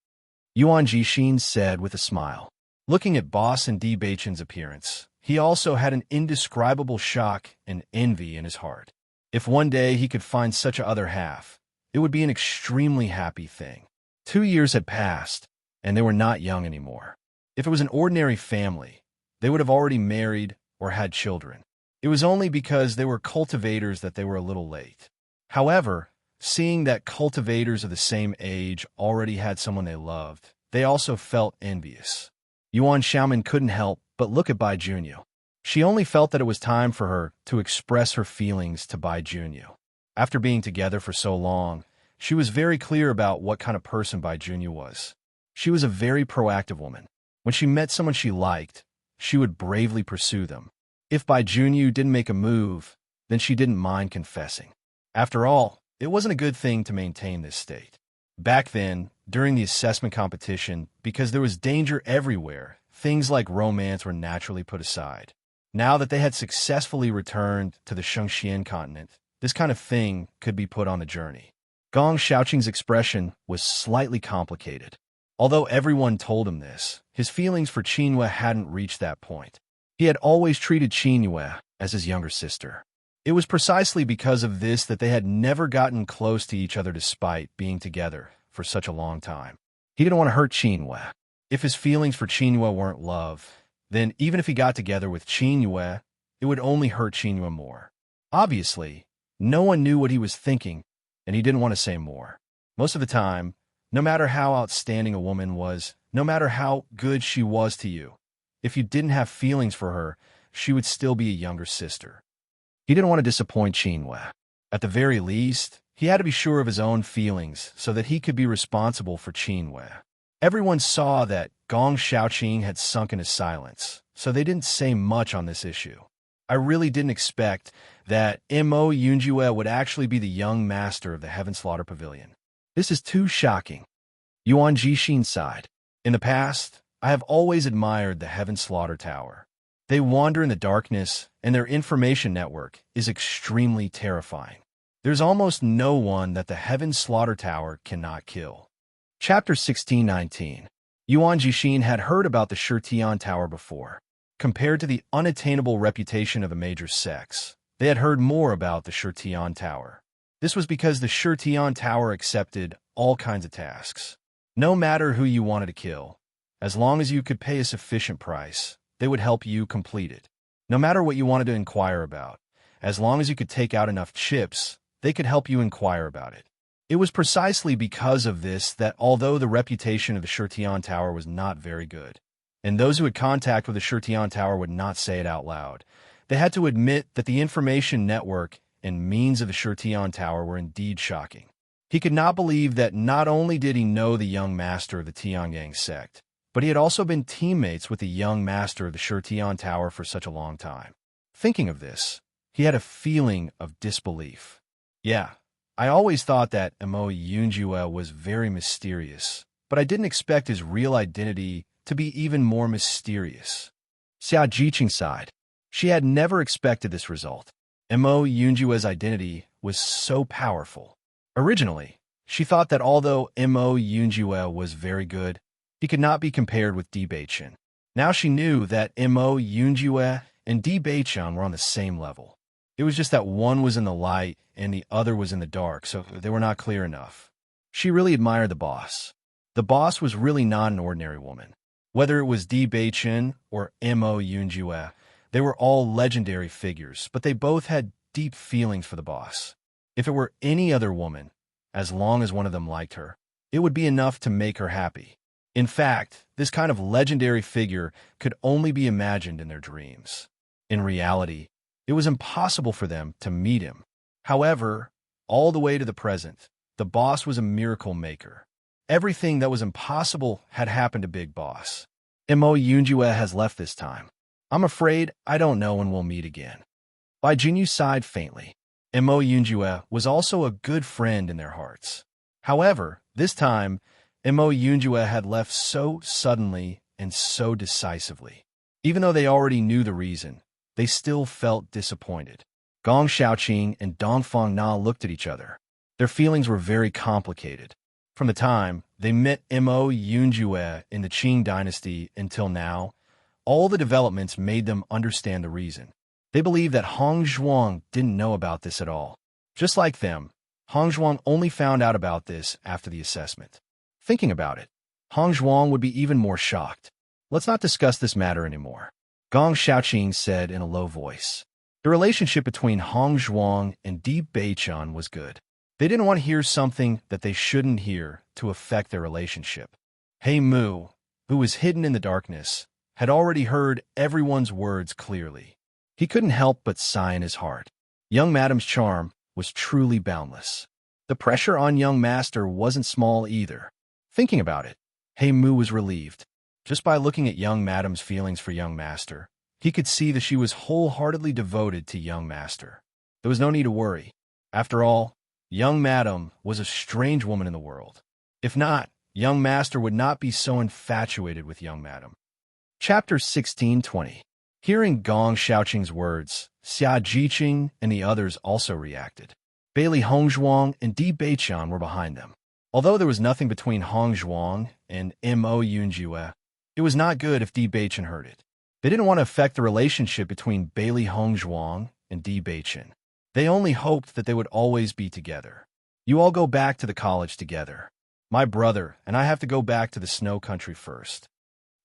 Yuan Jixin said with a smile. Looking at Boss and Di Beichen's appearance, he also had an indescribable shock and envy in his heart. If one day he could find such a other half, it would be an extremely happy thing. 2 years had passed, and they were not young anymore. If it was an ordinary family, they would have already married or had children. It was only because they were cultivators that they were a little late. However, seeing that cultivators of the same age already had someone they loved, they also felt envious. Yuan Xiaoman couldn't help but look at Bai Junyu. She only felt that it was time for her to express her feelings to Bai Junyu. After being together for so long, she was very clear about what kind of person Bai Junyu was. She was a very proactive woman. When she met someone she liked, she would bravely pursue them. If Bai Junyu didn't make a move, then she didn't mind confessing. After all, it wasn't a good thing to maintain this state. Back then, during the assessment competition, because there was danger everywhere, things like romance were naturally put aside. Now that they had successfully returned to the Shengxian continent, this kind of thing could be put on the journey. Gong Xiaoqing's expression was slightly complicated. Although everyone told him this, his feelings for Qingyue hadn't reached that point. He had always treated Qingyue as his younger sister. It was precisely because of this that they had never gotten close to each other despite being together for such a long time. He didn't want to hurt Qingyue. If his feelings for Qingyue weren't love, then even if he got together with Qingyue, it would only hurt Qingyue more. Obviously, no one knew what he was thinking, and he didn't want to say more. Most of the time, no matter how outstanding a woman was, no matter how good she was to you, if you didn't have feelings for her, she would still be a younger sister. He didn't want to disappoint Qinghua. At the very least, he had to be sure of his own feelings so that he could be responsible for Qinghua. Everyone saw that Gong Xiaoqing had sunk into silence, so they didn't say much on this issue. I really didn't expect that Mo Yunjue would actually be the young master of the Heaven Slaughter Pavilion. This is too shocking. Yuan Jixin sighed. In the past, I have always admired the Heaven Slaughter Tower. They wander in the darkness, and their information network is extremely terrifying. There's almost no one that the Heaven Slaughter Tower cannot kill. Chapter 1619. Yuan Jixin had heard about the Shitian Tower before. Compared to the unattainable reputation of the major sects, they had heard more about the Shitian Tower. This was because the Shitian Tower accepted all kinds of tasks. No matter who you wanted to kill, as long as you could pay a sufficient price, they would help you complete it. No matter what you wanted to inquire about, as long as you could take out enough chips, they could help you inquire about it. It was precisely because of this that although the reputation of the Shitian Tower was not very good, and those who had contact with the Shitian Tower would not say it out loud, they had to admit that the information network and means of the Shitian Tower were indeed shocking. He could not believe that not only did he know the young master of the Tianyang sect, but he had also been teammates with the young master of the Shitian Tower for such a long time. Thinking of this, he had a feeling of disbelief. Yeah, I always thought that Mo Yunjue was very mysterious, but I didn't expect his real identity to be even more mysterious. Xia Jiqing sighed. She had never expected this result. Mo Yunjue's identity was so powerful. Originally, she thought that although Mo Yunjue was very good, he could not be compared with Di Beichen. Now she knew that Mo Yunjue and Di Beichen were on the same level. It was just that one was in the light and the other was in the dark, so they were not clear enough. She really admired the boss. The boss was really not an ordinary woman. Whether it was Di Beichen or Mo Yunjue, they were all legendary figures, but they both had deep feelings for the boss. If it were any other woman, as long as one of them liked her, it would be enough to make her happy. In fact, this kind of legendary figure could only be imagined in their dreams. In reality, it was impossible for them to meet him. However, all the way to the present, the boss was a miracle maker. Everything that was impossible had happened to Big Boss. Mo Yunjue has left this time. I'm afraid I don't know when we'll meet again. Bai Jinyu sighed faintly. Mo Yunjue was also a good friend in their hearts. However, this time, Mo Yunjue had left so suddenly and so decisively. Even though they already knew the reason, they still felt disappointed. Gong Xiaoqing and Dongfeng Na looked at each other. Their feelings were very complicated. From the time they met Mo Yunjue in the Qing dynasty until now, all the developments made them understand the reason. They believed that Hong Zhuang didn't know about this at all. Just like them, Hong Zhuang only found out about this after the assessment. Thinking about it, Hong Zhuang would be even more shocked. Let's not discuss this matter anymore, Gong Xiaoqing said in a low voice. The relationship between Hong Zhuang and Di Beichen was good. They didn't want to hear something that they shouldn't hear to affect their relationship. He Mu, who was hidden in the darkness, had already heard everyone's words clearly. He couldn't help but sigh in his heart. Young Madam's charm was truly boundless. The pressure on young master wasn't small either. Thinking about it, He Mu was relieved. Just by looking at young Madam's feelings for young master, he could see that she was wholeheartedly devoted to young master. There was no need to worry. After all, young Madam was a strange woman in the world. If not, young master would not be so infatuated with young Madam. Chapter 1620. Hearing Gong Xiaoqing's words, Xia Jiqing and the others also reacted. Bailey Hongzhuang and Di Beichen were behind them. Although there was nothing between Hong Zhuang and Mo Yunjue, it was not good if Di Beichen heard it. They didn't want to affect the relationship between Bailey Hongzhuang and Di Beichen. They only hoped that they would always be together. You all go back to the college together. My brother and I have to go back to the snow country first.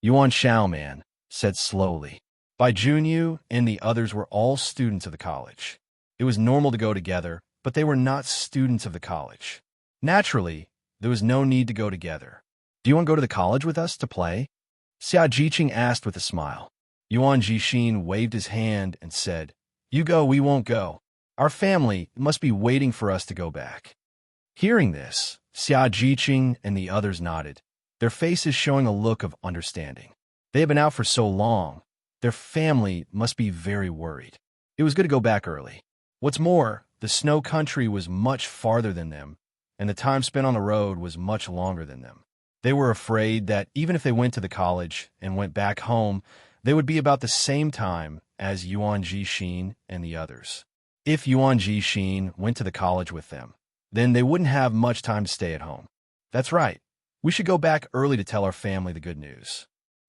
Yuan Xiaoman said slowly. Bai Junyu and the others were all students of the college. It was normal to go together, but they were not students of the college. Naturally, there was no need to go together. Do you want to go to the college with us to play? Xia Jiqing asked with a smile. Yuan Jixin waved his hand and said, "You go, we won't go. Our family must be waiting for us to go back." Hearing this, Xia Jiqing and the others nodded, their faces showing a look of understanding. They had been out for so long, their family must be very worried. It was good to go back early. What's more, the snow country was much farther than them, and the time spent on the road was much longer than them. They were afraid that even if they went to the college and went back home, they would be about the same time as Yuan Jixin and the others. If Yuan Jixin went to the college with them, then they wouldn't have much time to stay at home. That's right. We should go back early to tell our family the good news.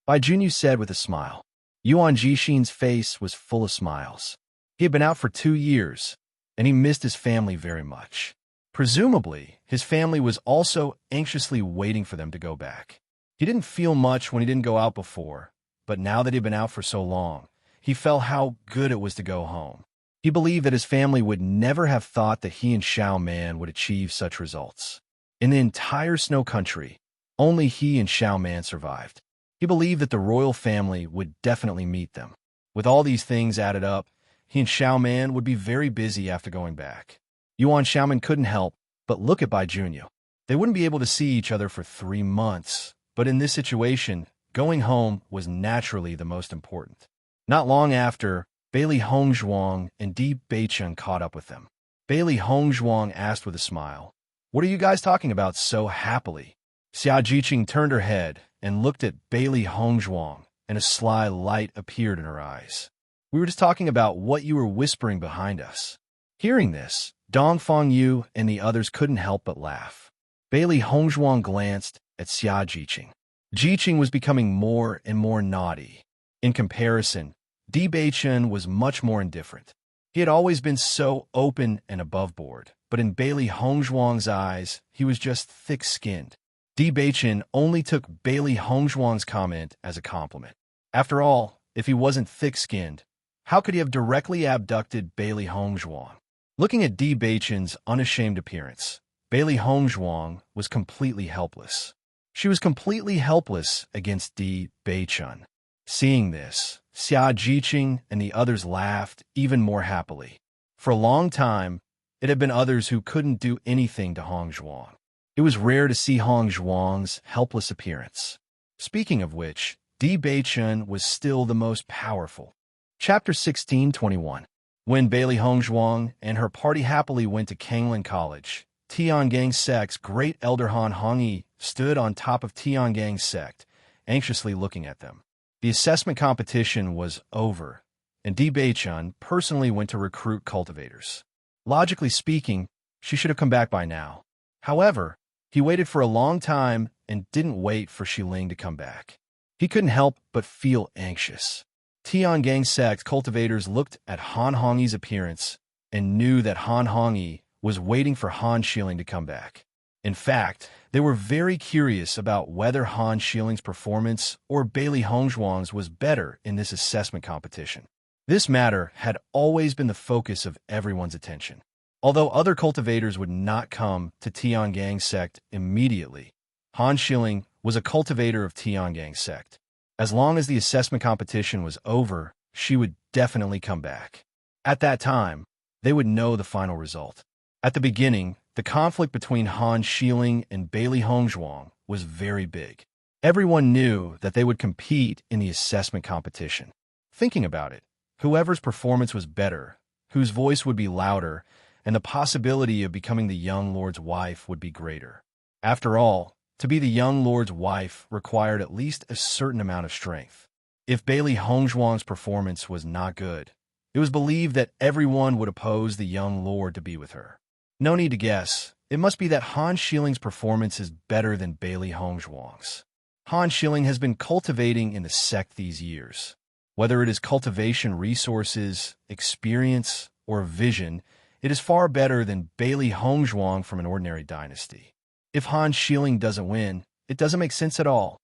Bai Junyu said with a smile. Yuan Jixin's face was full of smiles. He had been out for 2 years, and he missed his family very much. Presumably, his family was also anxiously waiting for them to go back. He didn't feel much when he didn't go out before, but now that he'd been out for so long, he felt how good it was to go home. He believed that his family would never have thought that he and Xiao Man would achieve such results. In the entire snow country, only he and Xiao Man survived. He believed that the royal family would definitely meet them. With all these things added up, he and Xiao Man would be very busy after going back. Yuan Xiaoman couldn't help but look at Bai Junyu. They wouldn't be able to see each other for 3 months, but in this situation, going home was naturally the most important. Not long after, Bailey Hongzhuang and Di Beichun caught up with them. Bailey Hongzhuang asked with a smile, "What are you guys talking about so happily?" Xia Jiqing turned her head and looked at Bailey Hongzhuang, and a sly light appeared in her eyes. "We were just talking about what you were whispering behind us." Hearing this, Dong Fengyu and the others couldn't help but laugh. Bailey Hongzhuang glanced at Xia Jiqing. Jiqing was becoming more and more naughty. In comparison, Di Beichun was much more indifferent. He had always been so open and above board, but in Bailey Hongzhuang's eyes, he was just thick-skinned. Di Beichun only took Bailey Hongzhuang's comment as a compliment. After all, if he wasn't thick-skinned, how could he have directly abducted Bailey Hongzhuang? Looking at Di Beichun's unashamed appearance, Bailey Hongzhuang was completely helpless. She was completely helpless against Di Beichun. Seeing this, Xia Jiqing and the others laughed even more happily. For a long time, it had been others who couldn't do anything to Hongzhuang. It was rare to see Hongzhuang's helpless appearance. Speaking of which, Di Beichun was still the most powerful. Chapter 16:21. When Bailey Hongzhuang and her party happily went to Kanglin College, Tiangang sect's great elder Han Hongyi stood on top of Tiangang sect, anxiously looking at them. The assessment competition was over, and Di Beichun personally went to recruit cultivators. Logically speaking, she should have come back by now. However, he waited for a long time and didn't wait for Xiling to come back. He couldn't help but feel anxious. Tiangang sect cultivators looked at Han Hongyi's appearance and knew that Han Hongyi was waiting for Han Xiling to come back. In fact, they were very curious about whether Han Xiling's performance or Bailey Hongzhuang's was better in this assessment competition. This matter had always been the focus of everyone's attention. Although other cultivators would not come to Tiangang sect immediately, Han Xiling was a cultivator of Tiangang sect. As long as the assessment competition was over, she would definitely come back. At that time, they would know the final result. At the beginning, the conflict between Han Xiling and Bailey Hongzhuang was very big. Everyone knew that they would compete in the assessment competition. Thinking about it, whoever's performance was better, whose voice would be louder, and the possibility of becoming the young lord's wife would be greater. After all, to be the young lord's wife required at least a certain amount of strength. If Bailey Hongzhuang's performance was not good, it was believed that everyone would oppose the young lord to be with her. No need to guess, it must be that Han Xiling's performance is better than Bailey Hongzhuang's. Han Xiling has been cultivating in the sect these years. Whether it is cultivation resources, experience, or vision, it is far better than Bailey Hongzhuang from an ordinary dynasty. If Han Xiling doesn't win, it doesn't make sense at all.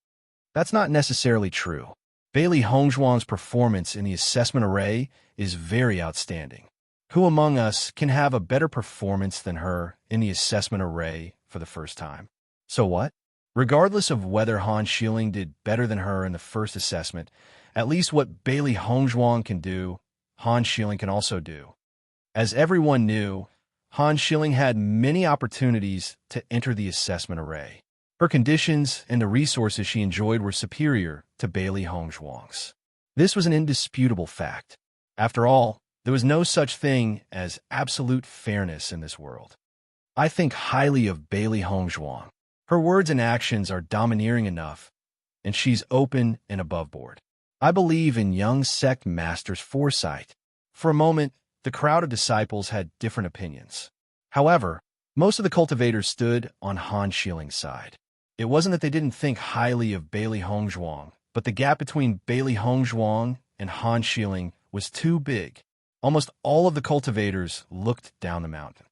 That's not necessarily true. Bailey Hongzhuang's performance in the assessment array is very outstanding. Who among us can have a better performance than her in the assessment array for the first time? So what? Regardless of whether Han Shilling did better than her in the first assessment, at least what Bailey Hongzhuang can do, Han Shilling can also do. As everyone knew, Han Shilling had many opportunities to enter the assessment array. Her conditions and the resources she enjoyed were superior to Bailey Hongzhuang's. This was an indisputable fact. After all, there was no such thing as absolute fairness in this world. I think highly of Bailey Hongzhuang. Her words and actions are domineering enough, and she's open and aboveboard. I believe in young sect master's foresight. For a moment, the crowd of disciples had different opinions. However, most of the cultivators stood on Han Shilling's side. It wasn't that they didn't think highly of Bailey Hongzhuang, but the gap between Bailey Hongzhuang and Han Shilling was too big. Almost all of the cultivators looked down the mountain.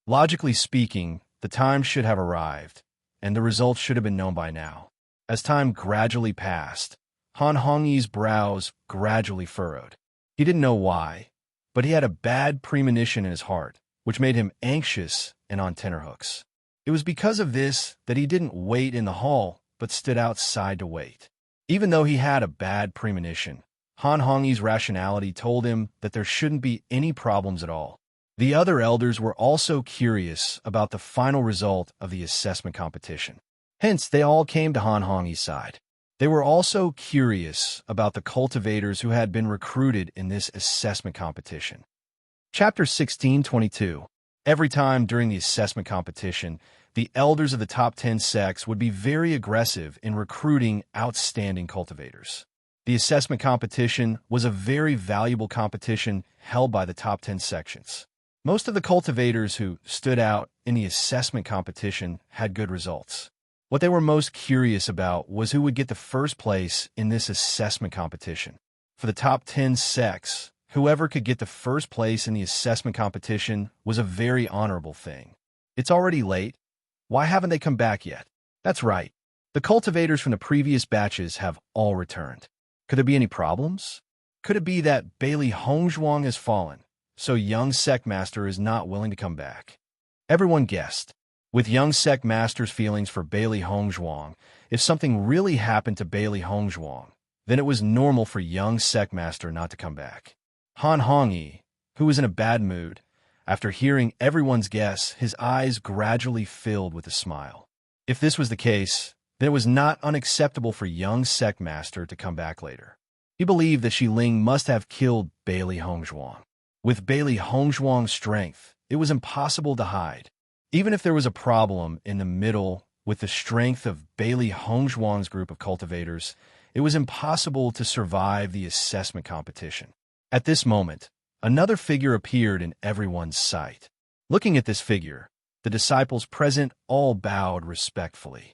Logically speaking, the time should have arrived, and the results should have been known by now. As time gradually passed, Han Hongyi's brows gradually furrowed. He didn't know why, but he had a bad premonition in his heart, which made him anxious and on tenterhooks. It was because of this that he didn't wait in the hall, but stood outside to wait. Even though he had a bad premonition, Han Hongyi's rationality told him that there shouldn't be any problems at all. The other elders were also curious about the final result of the assessment competition. Hence, they all came to Han Hongyi's side. They were also curious about the cultivators who had been recruited in this assessment competition. Chapter 16:22. Every time during the assessment competition, the elders of the top 10 sects would be very aggressive in recruiting outstanding cultivators. The assessment competition was a very valuable competition held by the top 10 sections. Most of the cultivators who stood out in the assessment competition had good results. What they were most curious about was who would get the first place in this assessment competition. For the top 10 sects, whoever could get the first place in the assessment competition was a very honorable thing. It's already late. Why haven't they come back yet? That's right. The cultivators from the previous batches have all returned. Could there be any problems? Could it be that Bailey Hongzhuang has fallen, so young sect master is not willing to come back? Everyone guessed. With young sect master's feelings for Bailey Hongzhuang, if something really happened to Bailey Hongzhuang, then it was normal for young sect master not to come back. Han Hongyi, who was in a bad mood, after hearing everyone's guess, his eyes gradually filled with a smile. If this was the case, then it was not unacceptable for young sect master to come back later. He believed that Xiling must have killed Bailey Hongzhuang. With Bailey Hongzhuang's strength, it was impossible to hide. Even if there was a problem in the middle with the strength of Bailey Hongzhuang's group of cultivators, it was impossible to survive the assessment competition. At this moment, another figure appeared in everyone's sight. Looking at this figure, the disciples present all bowed respectfully.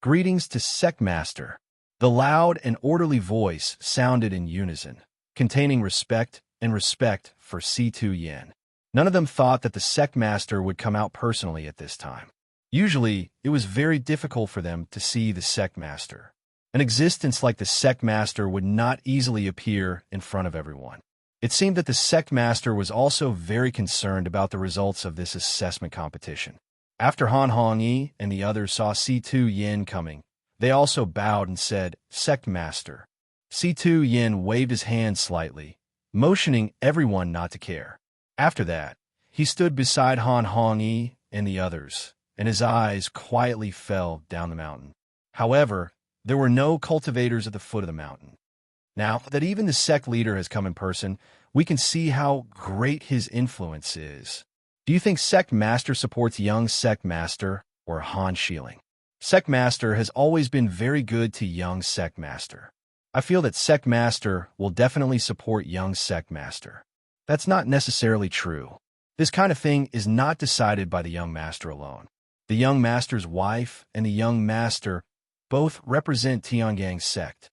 Greetings to Sect Master. The loud and orderly voice sounded in unison, containing respect and respect for C2 Yen. None of them thought that the sect master would come out personally at this time. Usually, it was very difficult for them to see the sect master. An existence like the sect master would not easily appear in front of everyone. It seemed that the sect master was also very concerned about the results of this assessment competition. After Han Hongyi and the others saw C2 Yin coming, they also bowed and said, "Sect master." C2 Yin waved his hand slightly, motioning everyone not to care. After that, he stood beside Han Hongyi and the others, and his eyes quietly fell down the mountain. However, there were no cultivators at the foot of the mountain. Now that even the sect leader has come in person, we can see how great his influence is. Do you think Sect Master supports young Sect Master or Han Shilling? Sect Master has always been very good to young Sect Master. I feel that Sect Master will definitely support young Sect Master. That's not necessarily true. This kind of thing is not decided by the young master alone. The young master's wife and the young master both represent Tiangang's sect.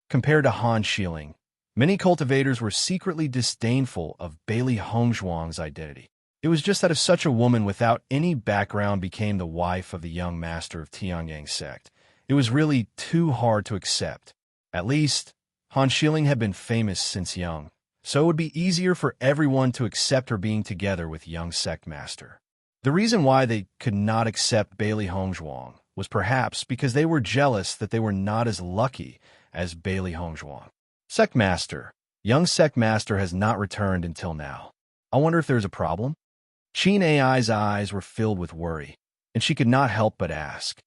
Compared to Han Shilling, many cultivators were secretly disdainful of Bailey Hongzhuang's identity. It was just that if such a woman without any background became the wife of the young master of Tiangang's sect, it was really too hard to accept. At least, Han Shilling had been famous since young, so it would be easier for everyone to accept her being together with young sect master. The reason why they could not accept Bailey Hongzhuang was perhaps because they were jealous that they were not as lucky as Bailey Hongzhuang. Sect Master. Young Sect Master has not returned until now. I wonder if there's a problem? Qin Ai's eyes were filled with worry, and she could not help but ask.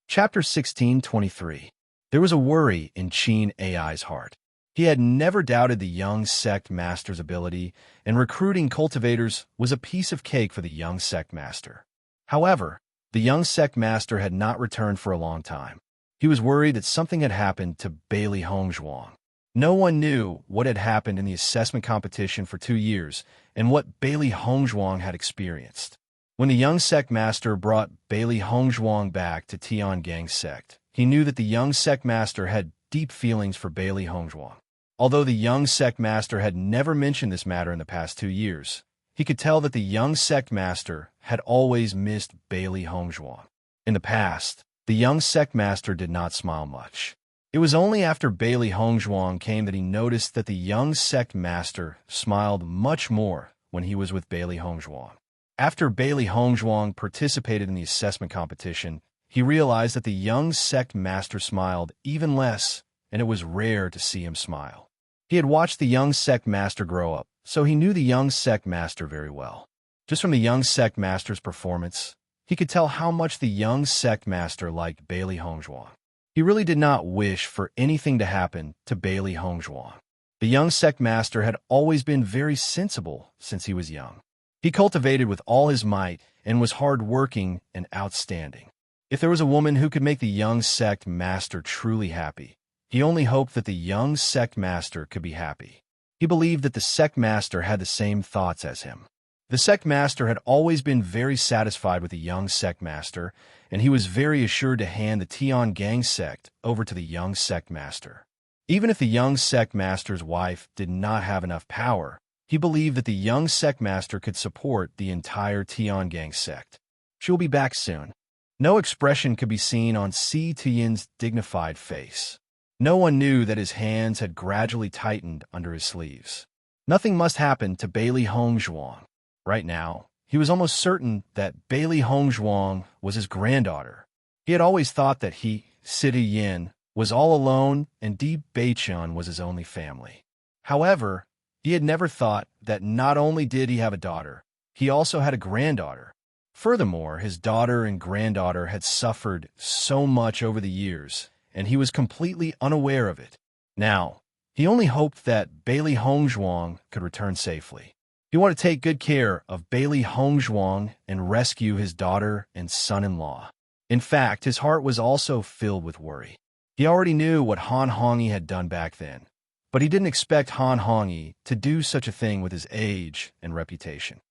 Chapter 16:23. There was a worry in Qin Ai's heart. He had never doubted the young Sect Master's ability, and recruiting cultivators was a piece of cake for the young Sect Master. However, the young Sect Master had not returned for a long time. He was worried that something had happened to Bailey Hongzhuang. No one knew what had happened in the assessment competition for 2 years and what Bailey Hongzhuang had experienced. When the young Sect Master brought Bailey Hongzhuang back to Tiangang Sect, he knew that the young Sect Master had deep feelings for Bailey Hongzhuang. Although the young Sect Master had never mentioned this matter in the past 2 years, he could tell that the young Sect Master had always missed Bailey Hongzhuang. In the past, the young Sect Master did not smile much. It was only after Bailey Hongzhuang came that he noticed that the young Sect Master smiled much more when he was with Bailey Hongzhuang. After Bailey Hongzhuang participated in the assessment competition, he realized that the young Sect Master smiled even less, and it was rare to see him smile. He had watched the young Sect Master grow up, so he knew the young Sect Master very well. Just from the young Sect Master's performance, he could tell how much the young Sect Master liked Bailey Hongzhuang. He really did not wish for anything to happen to Bailey Hongzhuang. The young Sect Master had always been very sensible since he was young. He cultivated with all his might and was hard-working and outstanding. If there was a woman who could make the young Sect Master truly happy, he only hoped that the young Sect Master could be happy. He believed that the Sect Master had the same thoughts as him. The Sect Master had always been very satisfied with the young Sect Master, and he was very assured to hand the Tiangang Sect over to the young Sect Master. Even if the young Sect Master's wife did not have enough power, he believed that the young Sect Master could support the entire Tiangang Sect. She will be back soon. No expression could be seen on Si Tian's dignified face. No one knew that his hands had gradually tightened under his sleeves. Nothing must happen to Bailey Hongzhuang. Right now, he was almost certain that Bailey Hongzhuang was his granddaughter. He had always thought that he, Si Tian, was all alone and Di Beichun was his only family. However, he had never thought that not only did he have a daughter, he also had a granddaughter. Furthermore, his daughter and granddaughter had suffered so much over the years, and he was completely unaware of it. Now, he only hoped that Bailey Hongzhuang could return safely. He wanted to take good care of Bailey Hongzhuang and rescue his daughter and son-in-law. In fact, his heart was also filled with worry. He already knew what Han Hongyi had done back then, but he didn't expect Han Hongyi to do such a thing with his age and reputation.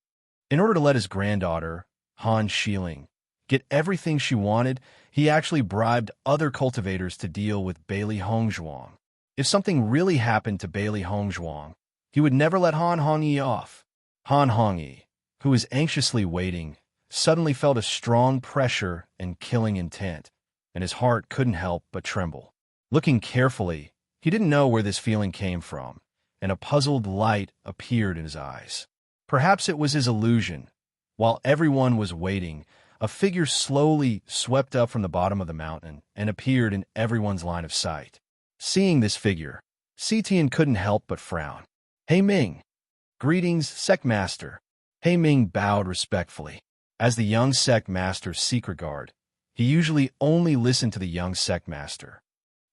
In order to let his granddaughter, Han Xiling, get everything she wanted, he actually bribed other cultivators to deal with Bailey Hongzhuang. If something really happened to Bailey Hongzhuang, he would never let Han Hongyi off. Han Hongyi, who was anxiously waiting, suddenly felt a strong pressure and killing intent, and his heart couldn't help but tremble. Looking carefully, he didn't know where this feeling came from, and a puzzled light appeared in his eyes. Perhaps it was his illusion. While everyone was waiting, a figure slowly swept up from the bottom of the mountain and appeared in everyone's line of sight. Seeing this figure, Si Tian couldn't help but frown. "Hey Ming." "Greetings, Sect Master." Hey Ming bowed respectfully. As the young Sect Master's secret guard, he usually only listened to the young Sect Master.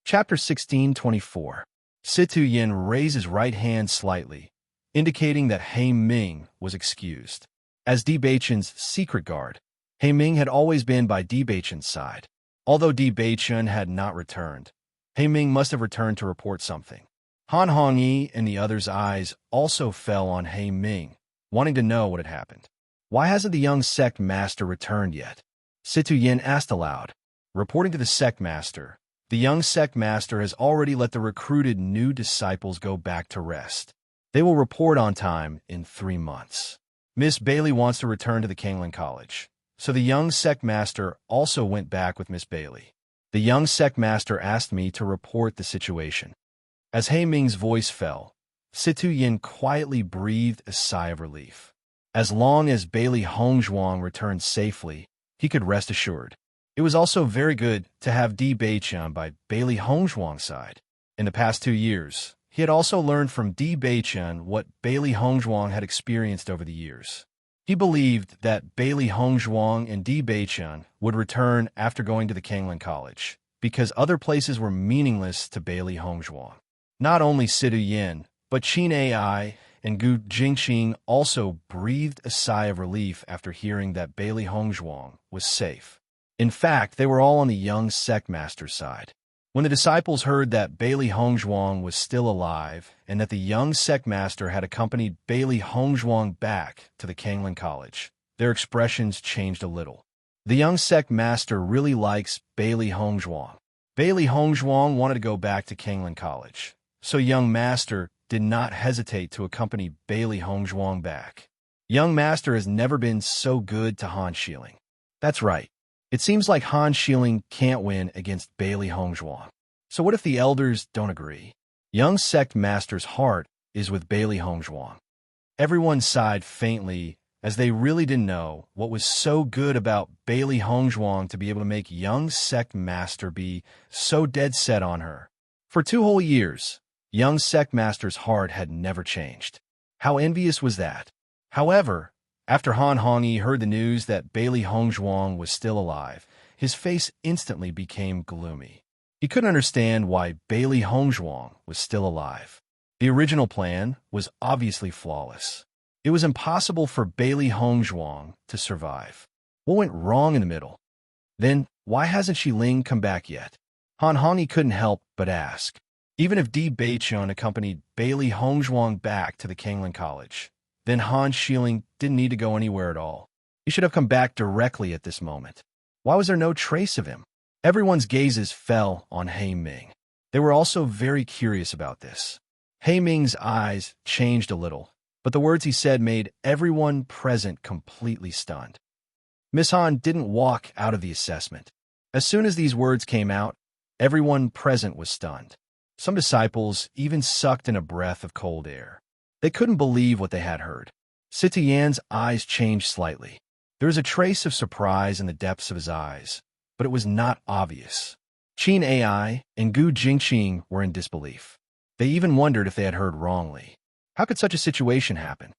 Chapter 16:24. Si Tian raised his right hand slightly, indicating that He Ming was excused. As Di Beichun's secret guard, He Ming had always been by Di Beichun's side. Although Di Beichun had not returned, He Ming must have returned to report something. Han Hongyi and the others' eyes also fell on He Ming, wanting to know what had happened. "Why hasn't the young Sect Master returned yet?" Si Tian asked aloud. Reporting to the Sect Master, the young Sect Master has already let the recruited new disciples go back to rest. They will report on time in 3 months. Miss Bailey wants to return to the Kangling College, so the young Sect Master also went back with Miss Bailey. The young Sect Master asked me to report the situation. As He Ming's voice fell, Si Tian quietly breathed a sigh of relief. As long as Bailey Hongzhuang returned safely, he could rest assured. It was also very good to have Di Beiqian by Bailey Hongzhuang's side. In the past 2 years, he had also learned from Di Beiqian what Bailey Hongzhuang had experienced over the years. He believed that Bailey Hongzhuang and Di Beiqian would return after going to the Kanglin College, because other places were meaningless to Bailey Hongzhuang. Not only Sidu Yin, but Qin Ai and Gu Jingqing also breathed a sigh of relief after hearing that Bailey Hongzhuang was safe. In fact, they were all on the young sect master's side. When the disciples heard that Bailey Hongzhuang was still alive and that the young sect master had accompanied Bailey Hongzhuang back to the Kanglin College, their expressions changed a little. The young sect master really likes Bailey Hongzhuang. Bailey Hongzhuang wanted to go back to Kanglin College, so young master did not hesitate to accompany Bailey Hongzhuang back. Young master has never been so good to Han Xiling. That's right. It seems like Han Xiling can't win against Bailey Hongzhuang. So what if the elders don't agree? Young sect master's heart is with Bailey Hongzhuang. Everyone sighed faintly as they really didn't know what was so good about Bailey Hongzhuang to be able to make young sect master be so dead set on her. For 2 whole years, young sect master's heart had never changed. How envious was that? However, after Han Hongyi heard the news that Bailey Hongzhuang was still alive, his face instantly became gloomy. He couldn't understand why Bailey Hongzhuang was still alive. The original plan was obviously flawless. It was impossible for Bailey Hongzhuang to survive. What went wrong in the middle? Then, why hasn't Xiling come back yet? Han Hongyi couldn't help but ask. Even if Di Beiqian accompanied Bailey Hongzhuang back to the Kanglin College, then Han Xiling didn't need to go anywhere at all. He should have come back directly at this moment. Why was there no trace of him? Everyone's gazes fell on He Ming. They were also very curious about this. He Ming's eyes changed a little, but the words he said made everyone present completely stunned. Miss Han didn't walk out of the assessment. As soon as these words came out, everyone present was stunned. Some disciples even sucked in a breath of cold air. They couldn't believe what they had heard. Situ Yan's eyes changed slightly. There was a trace of surprise in the depths of his eyes, but it was not obvious. Qin Ai and Gu Jingqing were in disbelief. They even wondered if they had heard wrongly. How could such a situation happen?